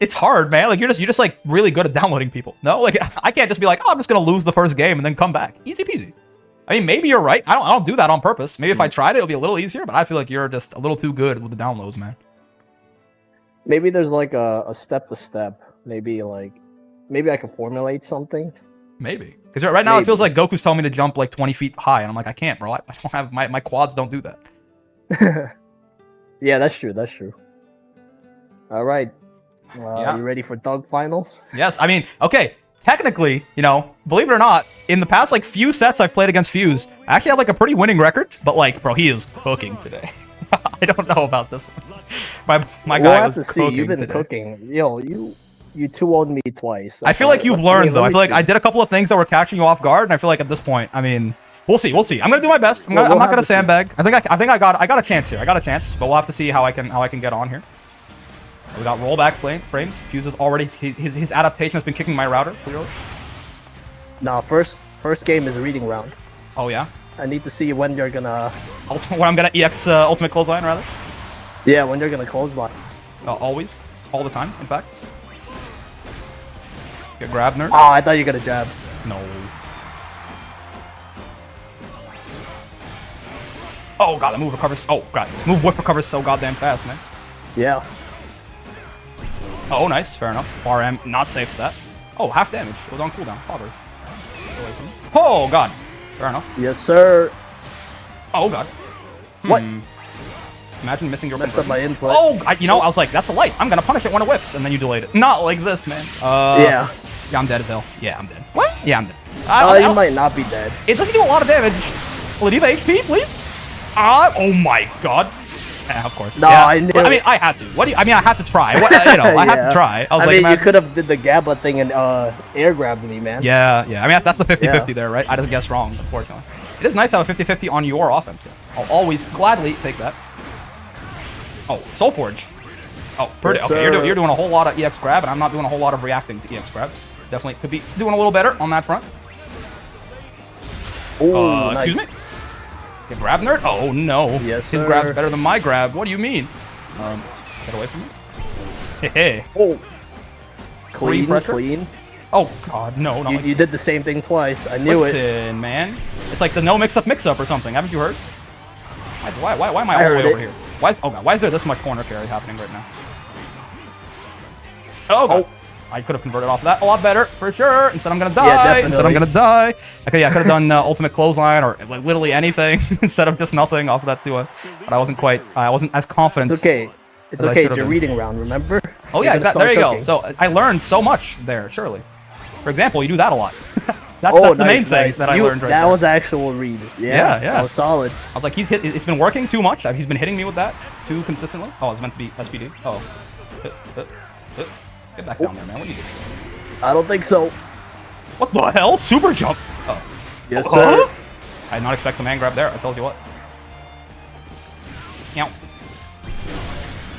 Speaker 1: it's hard, man. Like, you're just like really good at downloading people. No, like, I can't just be like, oh, I'm just gonna lose the first game and then come back. Easy peasy. I mean, maybe you're right. I don't do that on purpose. Maybe if I tried it, it'll be a little easier, but I feel like you're just a little too good with the downloads, man.
Speaker 3: Maybe there's like a step-to-step. Maybe I can formulate something.
Speaker 1: Maybe. Because right now it feels like Goku's telling me to jump like 20 feet high, and I'm like, I can't, bro. I don't have, my quads don't do that.
Speaker 3: Yeah, that's true. All right.
Speaker 1: Yeah.
Speaker 3: You ready for Dog Finals?
Speaker 1: Yes. I mean, okay. Technically, you know, believe it or not, in the past like few sets I've played against Fuse, I actually have like a pretty winning record. But like, bro, he is cooking today. I don't know about this one. My guy was cooking.
Speaker 3: You've been
Speaker 1: today.
Speaker 3: cooking. Yo, you 2-0'd me twice.
Speaker 1: I feel like you've learned though. I feel like I did a couple of things that were catching you off guard, and I feel like at this point, I mean, we'll see. I'm gonna do my best. I'm not gonna sandbag. I think I got a chance here. I got a chance, but we'll have to see how I can get on here. We got rollback frames. Fuse is already his adaptation has been kicking my router clearly.
Speaker 3: No, first game is a reading round.
Speaker 1: Oh yeah.
Speaker 3: I need to see when you're gonna.
Speaker 1: When I'm gonna EX ultimate clothesline rather.
Speaker 3: Yeah, when you're gonna clothesline.
Speaker 1: Always, all the time. In fact. Get grab nerd.
Speaker 3: Oh, I thought you were gonna jab.
Speaker 1: No. Oh god, the move recovers. Oh god, move whip recovers so goddamn fast, man.
Speaker 3: Yeah.
Speaker 1: Oh, nice. Fair enough. Far M, not safe to that. Oh, half damage. It was on cooldown. Poggers. Oh, God. Fair enough.
Speaker 3: Yes, sir.
Speaker 1: Oh, God.
Speaker 3: What?
Speaker 1: Imagine missing your
Speaker 3: messed up my input.
Speaker 1: Oh, I was like, that's a light. I'm going to punish it when it whiffs. And then you delayed it. Not like this, man.
Speaker 3: Yeah.
Speaker 1: Yeah, I'm dead as hell. Yeah, I'm dead. What? Yeah, I'm
Speaker 3: dead. You might not be dead.
Speaker 1: It doesn't do a lot of damage. Ladiva HP, please? Oh, my God. Yeah, of course.
Speaker 3: No,
Speaker 1: yeah.
Speaker 3: I knew.
Speaker 1: I mean, I had to. I mean, I had to try. What, I had to try. I
Speaker 3: mean, you could have did the Gabba thing and air grabbed me, man.
Speaker 1: Yeah. I mean, that's the 50-50 there, right? I didn't guess wrong, unfortunately. It is nice to have a 50-50 on your offense, though. I'll always gladly take that. Oh, Soul Forge. Oh, pretty.
Speaker 3: Yes,
Speaker 1: okay, you're doing a whole lot of EX grab, and I'm not doing a whole lot of reacting to EX grab. Definitely could be doing a little better on that front.
Speaker 3: Oh, nice.
Speaker 1: Excuse me? The grab nerd? Oh, no.
Speaker 3: Yes,
Speaker 1: His
Speaker 3: sir.
Speaker 1: grab's better than my grab. What do you mean? Get away from me. Hey.
Speaker 3: Oh. Clean,
Speaker 1: pressure?
Speaker 3: clean.
Speaker 1: Oh, God, no. Not
Speaker 3: You,
Speaker 1: like
Speaker 3: you
Speaker 1: this.
Speaker 3: did the same thing twice. I knew it.
Speaker 1: Listen, man. It's like the no mix-up mix-up or something. Haven't you heard? Why am I all the way
Speaker 3: heard
Speaker 1: over
Speaker 3: it.
Speaker 1: here? Why is there this much corner carry happening right now? Oh, God.
Speaker 3: Oh.
Speaker 1: I could have converted off of that a lot better, for sure. Instead, I'm gonna die.
Speaker 3: definitely.
Speaker 1: Instead, I'm gonna die. Okay, yeah, I could have done ultimate clothesline or like literally anything instead of just nothing off of that 2-1. But I wasn't as confident.
Speaker 3: It's okay. It's
Speaker 1: as I
Speaker 3: okay.
Speaker 1: should
Speaker 3: It's
Speaker 1: have
Speaker 3: your
Speaker 1: been.
Speaker 3: reading round, remember?
Speaker 1: Oh,
Speaker 3: You're
Speaker 1: yeah,
Speaker 3: gonna
Speaker 1: exactly. There
Speaker 3: start
Speaker 1: you go.
Speaker 3: cooking.
Speaker 1: So I learned so much there, surely. For example, you do that a lot. that's
Speaker 3: Oh,
Speaker 1: the main
Speaker 3: nice,
Speaker 1: thing
Speaker 3: nice.
Speaker 1: that I learned right
Speaker 3: That
Speaker 1: there.
Speaker 3: was actual read.
Speaker 1: Yeah.
Speaker 3: That was solid.
Speaker 1: I was like, it's been working too much. He's been hitting me with that too consistently. Oh, it's meant to be SPD. Oh. Get back down there, man. What are you doing?
Speaker 3: I don't think so.
Speaker 1: What the hell? Super jump. Oh.
Speaker 3: Yes,
Speaker 1: Huh?
Speaker 3: sir.
Speaker 1: I did not expect the man grab there. I tells you what. Meow.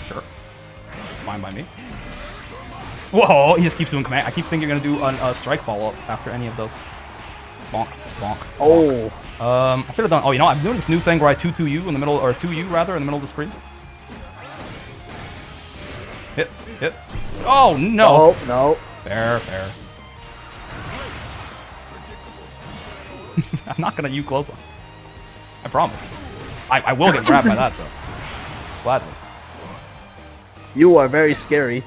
Speaker 1: Sure. It's fine by me. Whoa, he just keeps doing command. I keep thinking you're gonna do a strike follow-up after any of those. Bonk, bonk.
Speaker 3: Oh.
Speaker 1: I should have done. Oh, you know, I'm doing this new thing where I 2-2-U in the middle, or 2-U rather, in the middle of the screen. Hit. Oh no.
Speaker 3: Oh, no.
Speaker 1: Fair. I'm not gonna U close on. I promise. I will get grabbed by that though. Gladly.
Speaker 3: You are very scary.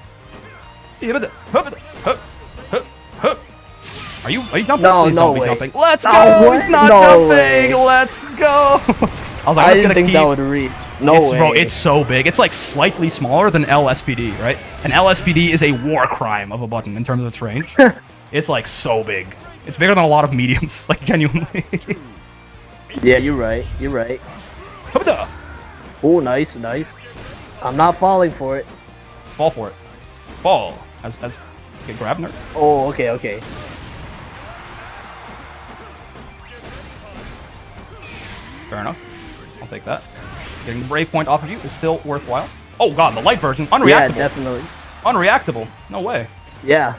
Speaker 1: Are you jumping?
Speaker 3: No,
Speaker 1: Please
Speaker 3: no
Speaker 1: don't be
Speaker 3: way.
Speaker 1: jumping. Let's
Speaker 3: No
Speaker 1: go!
Speaker 3: way.
Speaker 1: He's not
Speaker 3: No
Speaker 1: jumping!
Speaker 3: way.
Speaker 1: Let's go! I was like,
Speaker 3: I
Speaker 1: I'm just
Speaker 3: didn't
Speaker 1: gonna
Speaker 3: think
Speaker 1: keep...
Speaker 3: that would reach. No way.
Speaker 1: Bro, it's so big. It's like slightly smaller than LSPD, right? And LSPD is a war crime of a button in terms of its range. It's like so big. It's bigger than a lot of mediums, like genuinely.
Speaker 3: Yeah, you're right. You're right. Oh, nice. I'm not falling for it.
Speaker 1: Fall for it. Fall. Get grabbed there.
Speaker 3: Oh, okay.
Speaker 1: Fair enough. I'll take that. Getting the brave point off of you is still worthwhile. Oh god, the light version. Unreactable.
Speaker 3: Yeah, definitely.
Speaker 1: Unreactable. No way.
Speaker 3: Yeah.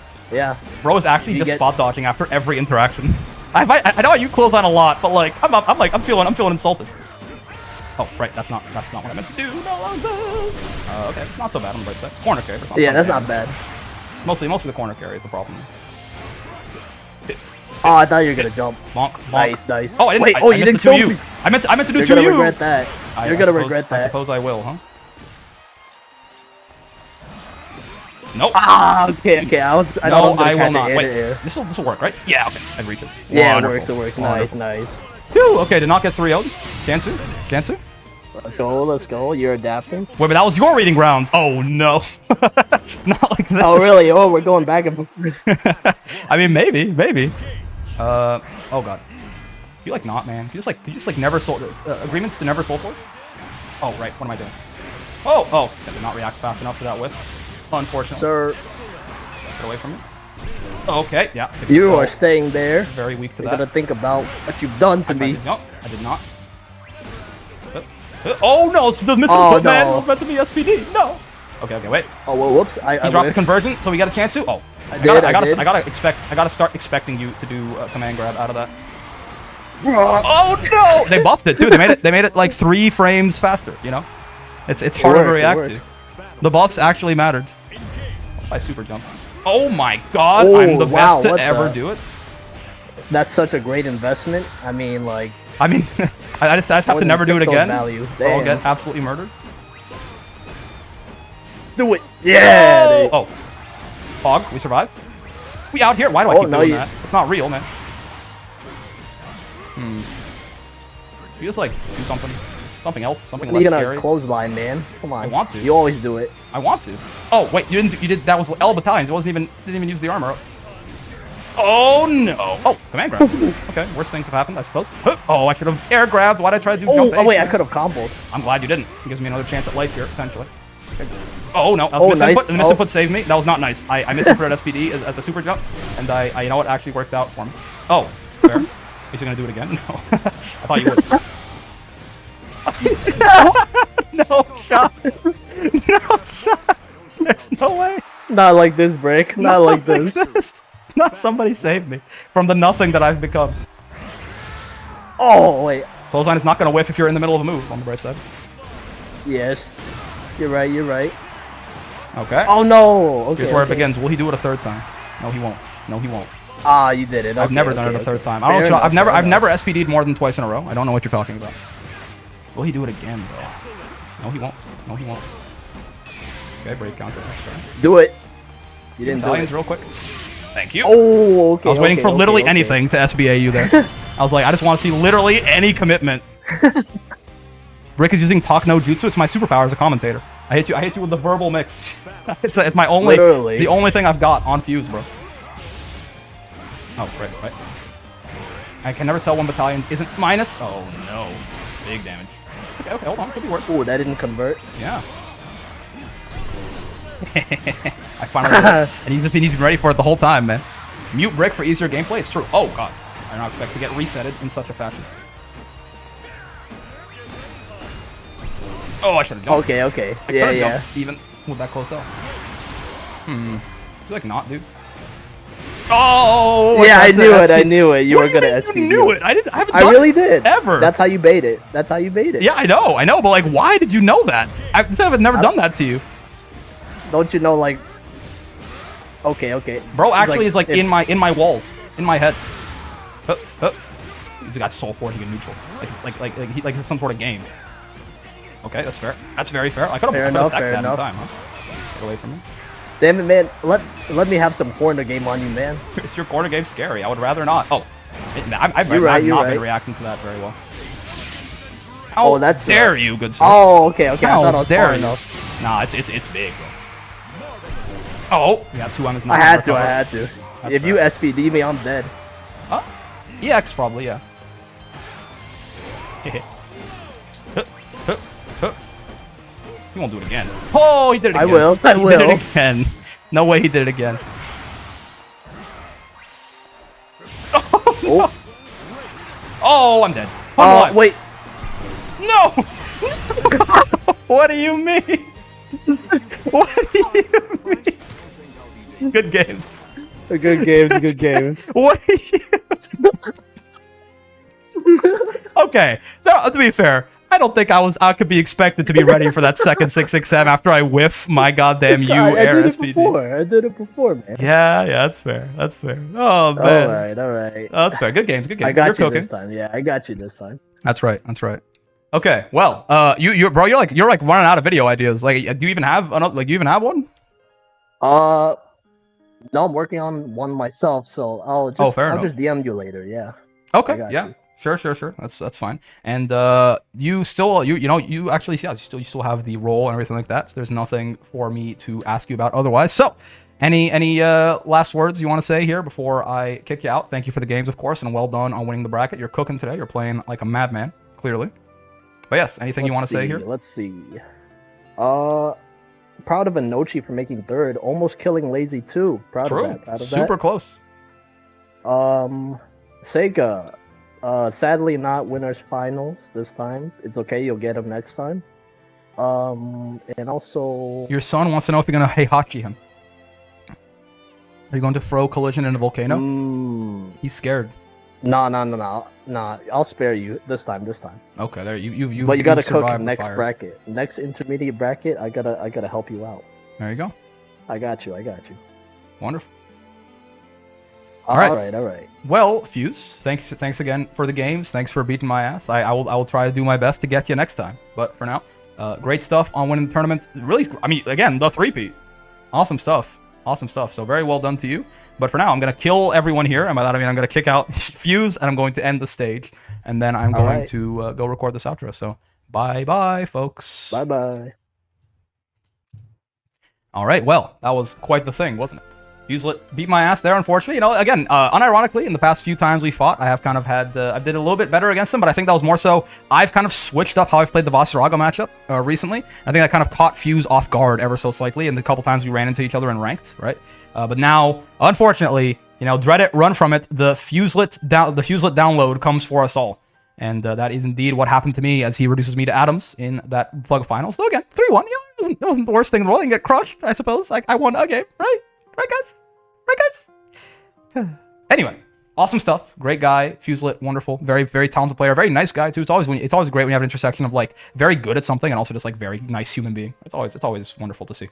Speaker 1: Bro is actually
Speaker 3: You
Speaker 1: just
Speaker 3: get-
Speaker 1: spot dodging after every interaction. I know you close on a lot, but like I'm feeling insulted. Oh right, that's not what I meant to do. No, like this. Okay, it's not so bad on the bright side. It's corner carry. But it's not
Speaker 3: Yeah, that's
Speaker 1: front
Speaker 3: not
Speaker 1: carry.
Speaker 3: bad.
Speaker 1: Mostly the corner carry is the problem.
Speaker 3: Oh, I thought you were gonna jump.
Speaker 1: Bonk.
Speaker 3: Nice.
Speaker 1: Oh, I didn't.
Speaker 3: Wait,
Speaker 1: I
Speaker 3: you
Speaker 1: missed
Speaker 3: didn't
Speaker 1: the 2U.
Speaker 3: tell me.
Speaker 1: I meant to do
Speaker 3: You're
Speaker 1: 2U.
Speaker 3: gonna regret that. You're gonna regret that.
Speaker 1: I suppose I will, huh? Nope.
Speaker 3: Ah, okay. I was
Speaker 1: No,
Speaker 3: gonna
Speaker 1: I will
Speaker 3: catch
Speaker 1: not.
Speaker 3: it
Speaker 1: Wait,
Speaker 3: air.
Speaker 1: this will work, right? Yeah, okay. It reaches.
Speaker 3: Yeah,
Speaker 1: Wonderful.
Speaker 3: it works.
Speaker 1: Wonderful.
Speaker 3: Nice.
Speaker 1: Phew, okay, did not get 3-0'd. Jansu?
Speaker 3: Let's go. You're adapting.
Speaker 1: Wait, but that was your reading round. Oh, no. Not like this.
Speaker 3: Oh, really? Oh, we're going back and forth.
Speaker 1: I mean, maybe. Oh, God. You like not, man. You just like never sold... agreements to never soul forge? Oh, right. What am I doing? Oh. I did not react fast enough to that whiff. Unfortunately.
Speaker 3: Sir,
Speaker 1: Get away from me. Okay, yeah. 6-6.
Speaker 3: you are staying there.
Speaker 1: very weak to
Speaker 3: You're
Speaker 1: that.
Speaker 3: gonna think about what you've done to
Speaker 1: I tried
Speaker 3: me.
Speaker 1: to jump. I did not. Oh no, it's the missing
Speaker 3: Oh,
Speaker 1: put, man.
Speaker 3: no.
Speaker 1: It was meant to be SPD. No. Okay, wait.
Speaker 3: Oh, well, whoops. I
Speaker 1: He dropped the
Speaker 3: whiffed.
Speaker 1: conversion, so we got a chance to. Oh,
Speaker 3: I
Speaker 1: gotta start expecting you to do a command grab out of that. Oh no! They buffed it too. They made it like 3 frames faster. You know, it's harder to
Speaker 3: works, it
Speaker 1: react to.
Speaker 3: works.
Speaker 1: The buffs actually mattered. I super jumped. Oh my god!
Speaker 3: Oh,
Speaker 1: I'm the
Speaker 3: wow,
Speaker 1: best to
Speaker 3: what
Speaker 1: ever
Speaker 3: the-
Speaker 1: do it.
Speaker 3: That's such a great investment. I mean, like,
Speaker 1: I mean, I just have to
Speaker 3: than
Speaker 1: never do it
Speaker 3: crypto
Speaker 1: again.
Speaker 3: value.
Speaker 1: Or I'll
Speaker 3: Damn.
Speaker 1: get absolutely murdered.
Speaker 3: do it. Yeah. dude.
Speaker 1: Oh. Hog, we survive. We out here. Why do I
Speaker 3: Oh,
Speaker 1: keep
Speaker 3: no,
Speaker 1: doing
Speaker 3: you-
Speaker 1: that? It's not real, man. You just like do something else, something less
Speaker 3: You're gonna
Speaker 1: scary.
Speaker 3: clothesline, man. Come on.
Speaker 1: I want to.
Speaker 3: You always do it.
Speaker 1: I want to. Oh wait, you did. That was L battalions. It didn't even use the armor. Oh no. Oh, command grab. Okay, worst things have happened, I suppose. Oh, I should have air grabbed. Why'd I try to do jump?
Speaker 3: Oh, wait, I
Speaker 1: H?
Speaker 3: could have comboed.
Speaker 1: I'm glad you didn't. It gives me another chance at life here, potentially. Oh no, that was
Speaker 3: Oh,
Speaker 1: misinput.
Speaker 3: nice.
Speaker 1: The misinput saved me. That was not nice. I misinputted SPD as a super jump, and I you know what, actually worked out for me. Oh, fair. Is he gonna do it again? No. I thought you would. No shot. No shot. There's no way.
Speaker 3: Not like this, Brick. Not like this.
Speaker 1: Not somebody saved me from the nothing that I've become.
Speaker 3: Oh, wait.
Speaker 1: Clothesline is not going to whiff if you're in the middle of a move on the bright side.
Speaker 3: Yes. You're right, you're right.
Speaker 1: Okay.
Speaker 3: Oh, no. Okay,
Speaker 1: Here's where it
Speaker 3: okay.
Speaker 1: begins. Will he do it a third time? No, he won't. No, he won't.
Speaker 3: Ah, you did it.
Speaker 1: I've
Speaker 3: Okay,
Speaker 1: never done it a third time. I don't know. I've never SPD'd more than twice in a row. I don't know what you're talking about. Will he do it again, though? No, he won't. No, he won't. Okay, break counter. That's fair.
Speaker 3: Do it. You didn't
Speaker 1: Italians
Speaker 3: do it.
Speaker 1: real quick. Thank you.
Speaker 3: Oh, okay.
Speaker 1: I was waiting for literally anything to SBA you there. I was like, I just want to see literally any commitment. Brick is using talk no jutsu. It's my superpower as a commentator. I hate you with the verbal mix. it's my only,
Speaker 3: Literally.
Speaker 1: the only thing I've got on Fuse, bro. Oh, right. I can never tell when battalions isn't minus. Oh no, big damage. Okay, hold on, could be worse.
Speaker 3: Oh, that didn't convert.
Speaker 1: Yeah. I finally and he's been ready for it the whole time, man. Mute Brick for easier gameplay. It's true. Oh god, I did not expect to get resetted in such a fashion. Oh, I should have jumped.
Speaker 3: Okay.
Speaker 1: I
Speaker 3: Yeah,
Speaker 1: could've
Speaker 3: yeah.
Speaker 1: jumped even with that close up. Feel like not, dude. Oh!
Speaker 3: Yeah, I knew it.
Speaker 1: SP.
Speaker 3: I knew it. You
Speaker 1: What
Speaker 3: were
Speaker 1: do you
Speaker 3: gonna
Speaker 1: mean
Speaker 3: SP.
Speaker 1: You knew it. I haven't done
Speaker 3: really
Speaker 1: it
Speaker 3: did.
Speaker 1: ever.
Speaker 3: That's how you bait it. That's how you bait it.
Speaker 1: Yeah, I know, but like, why did you know that? I've never done that to you.
Speaker 3: Don't you know, like? Okay.
Speaker 1: Bro, actually, is like
Speaker 3: if-
Speaker 1: in my walls, in my head. He's got soul forging in neutral. Like it's like it's some sort of game. Okay, that's fair. That's very fair. I could have attacked that in time, huh? Get away from me.
Speaker 3: Damn it, man. Let me have some corner game on you, man.
Speaker 1: It's your corner game scary. I would rather not. Oh, I've
Speaker 3: You're right,
Speaker 1: not
Speaker 3: you're
Speaker 1: been
Speaker 3: right.
Speaker 1: reacting to that very well. How
Speaker 3: Oh, that's
Speaker 1: dare you, good sir?
Speaker 3: Oh, okay. I
Speaker 1: How
Speaker 3: thought I was
Speaker 1: dare
Speaker 3: far
Speaker 1: you?
Speaker 3: enough.
Speaker 1: Nah, it's big, bro. Oh, yeah, 2M is not.
Speaker 3: I
Speaker 1: gonna
Speaker 3: had
Speaker 1: recover.
Speaker 3: to.
Speaker 1: That's
Speaker 3: If you
Speaker 1: fair.
Speaker 3: SPD me, I'm dead.
Speaker 1: Huh? EX probably, yeah. He won't do it again. Oh, he did it again.
Speaker 3: I will.
Speaker 1: He did it again. No way he did it again.
Speaker 3: Oh,
Speaker 1: Oh, I'm dead. I'm alive.
Speaker 3: wait.
Speaker 1: No! What do you mean? What do you mean? Good games.
Speaker 3: Good games.
Speaker 1: What do you... Okay, now, to be fair, I don't think I could be expected to be ready for that second 667 after I whiff my goddamn U air SPD.
Speaker 3: I did it before, man.
Speaker 1: Yeah, that's fair. That's fair. Oh man.
Speaker 3: All right.
Speaker 1: Oh, that's fair. Good games. Good games.
Speaker 3: I got
Speaker 1: You're
Speaker 3: you
Speaker 1: cooking.
Speaker 3: this time. Yeah, I got you this time.
Speaker 1: That's right. That's right. Okay. Well, bro, you're like running out of video ideas. Like, do you even have another? Like, do you even have one?
Speaker 3: No, I'm working on one myself, so I'll just DM you later. Yeah.
Speaker 1: Okay.
Speaker 3: I got
Speaker 1: Yeah.
Speaker 3: you.
Speaker 1: Sure. That's fine. And you still you actually you still have the role and everything like that. So there's nothing for me to ask you about otherwise. So any last words you want to say here before I kick you out? Thank you for the games, of course, and well done on winning the bracket. You're cooking today. You're playing like a madman, clearly. But yes, anything you want to say here?
Speaker 3: Let's see. Proud of Anochi for making third, almost killing Lazy too. Proud
Speaker 1: True.
Speaker 3: of that. Proud of
Speaker 1: Super close.
Speaker 3: Seika. Sadly not winners finals this time. It's okay, you'll get him next time. And also
Speaker 1: Your son wants to know if you're gonna Heihachi him. Are you going to throw collision in a volcano? He's scared.
Speaker 3: Nah. I'll spare you this time.
Speaker 1: Okay, there you.
Speaker 3: But you gotta cook
Speaker 1: survived the
Speaker 3: next
Speaker 1: fire.
Speaker 3: bracket. Next intermediate bracket, I gotta help you out.
Speaker 1: There you go.
Speaker 3: I got you.
Speaker 1: Wonderful. All right.
Speaker 3: All right.
Speaker 1: Well, Fuse, thanks again for the games. Thanks for beating my ass. I will try to do my best to get you next time. But for now, great stuff on winning the tournament. Really, I mean, again, the three-peat. Awesome stuff. So very well done to you. But for now, I'm gonna kill everyone here, and by that I mean I'm gonna kick out Fuse, and I'm going to end the stage, and then I'm going to go record this outro. So bye, folks.
Speaker 3: Bye.
Speaker 1: All right. Well, that was quite the thing, wasn't it? Fuselet beat my ass there, unfortunately. You know, again, unironically, in the past few times we fought, I have kind of had, I did a little bit better against him, but I think that was more so, I've kind of switched up how I've played the Vaseraga matchup recently. I think I kind of caught Fuse off guard ever so slightly in the couple times we ran into each other in ranked, right? But now, unfortunately, you know, dread it, run from it. The Fuselet download comes for us all. And that is indeed what happened to me as he reduces me to atoms in that Plug Finals. So again, 3-1, you know, it wasn't the worst thing in the world. I can get crushed, I suppose. Like, I won a game, right? Right, guys? Anyway, awesome stuff. Great guy, Fuselit, wonderful, very, very talented player, very nice guy too. It's always great when you have an intersection of like very good at something and also just like very nice human being. It's always wonderful to see.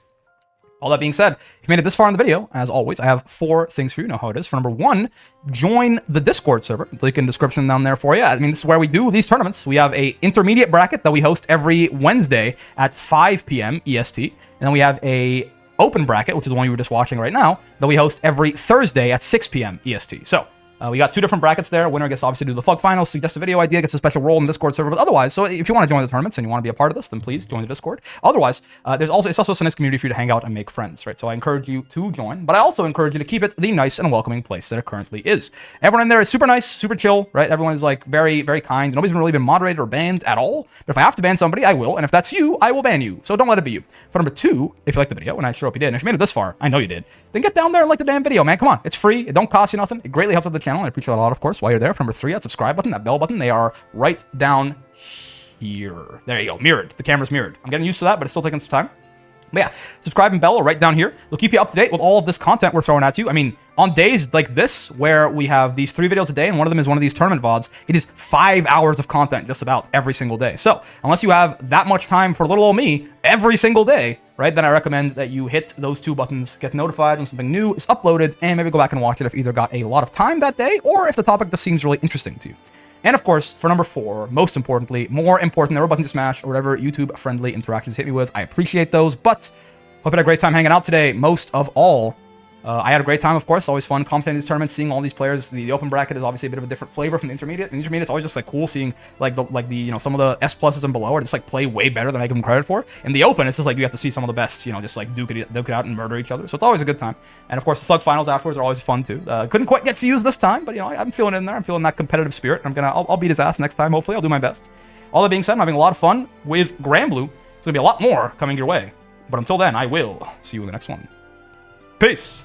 Speaker 1: All that being said, if you made it this far in the video, as always, I have 4 things for you. You know how it is. For number 1, join the Discord server. Link in the description down there for you. I mean, this is where we do these tournaments. We have a intermediate bracket that we host every Wednesday at 5 p.m. EST. And then we have a open bracket, which is the one you were just watching right now, that we host every Thursday at 6 p.m. EST. So we got 2 different brackets there. Winner gets to obviously do the FUG finals, suggest a video idea, gets a special role in the Discord server. But otherwise, so if you want to join the tournaments and you want to be a part of this, then please join the Discord. Otherwise, it's also a nice community for you to hang out and make friends, right? So I encourage you to join, but I also encourage you to keep it the nice and welcoming place that it currently is. Everyone in there is super nice, super chill, right? Everyone is like very, very kind. Nobody's really been moderated or banned at all. But if I have to ban somebody, I will. And if that's you, I will ban you. So don't let it be you. For number 2, if you liked the video, and I sure hope you did, and if you made it this far, I know you did, then get down there and like the damn video, man. Come on. It's free. It don't cost you nothing. It greatly helps out the channel. And I appreciate it a lot, of course. While you're there, for number 3, that subscribe button, that bell button, they are right down here. There you go, mirrored. The camera's mirrored. I'm getting used to that, but it's still taking some time. But yeah, subscribe and bell are right down here. They'll keep you up to date with all of this content we're throwing at you. I mean, on days like this, where we have these 3 videos a day, and one of them is one of these tournament VODs, it is 5 hours of content just about every single day. So unless you have that much time for little old me every single day, right, then I recommend that you hit those 2 buttons, get notified when something new is uploaded, and maybe go back and watch it if you either got a lot of time that day, or if the topic just seems really interesting to you. And of course, for number 4, most importantly, more important than a button to smash or whatever YouTube-friendly interactions hit me with, I appreciate those, but hope you had a great time hanging out today. Most of all, I had a great time, of course. It's always fun commentating these tournaments, seeing all these players. The open bracket is obviously a bit of a different flavor from the intermediate. The intermediate, it's always just like cool seeing like the you know, some of the S pluses and below are just like play way better than I give them credit for. In the open, it's just like you have to see some of the best, you know, just like duke it out and murder each other. So it's always a good time. And of course, the FUG finals afterwards are always fun too. Couldn't quite get Fuse this time, but you know, I'm feeling it in there. I'm feeling that competitive spirit. I'll beat his ass next time. Hopefully, I'll do my best. All that being said, I'm having a lot of fun with Granblue. It's gonna be a lot more coming your way. But until then, I will see you in the next one. Peace.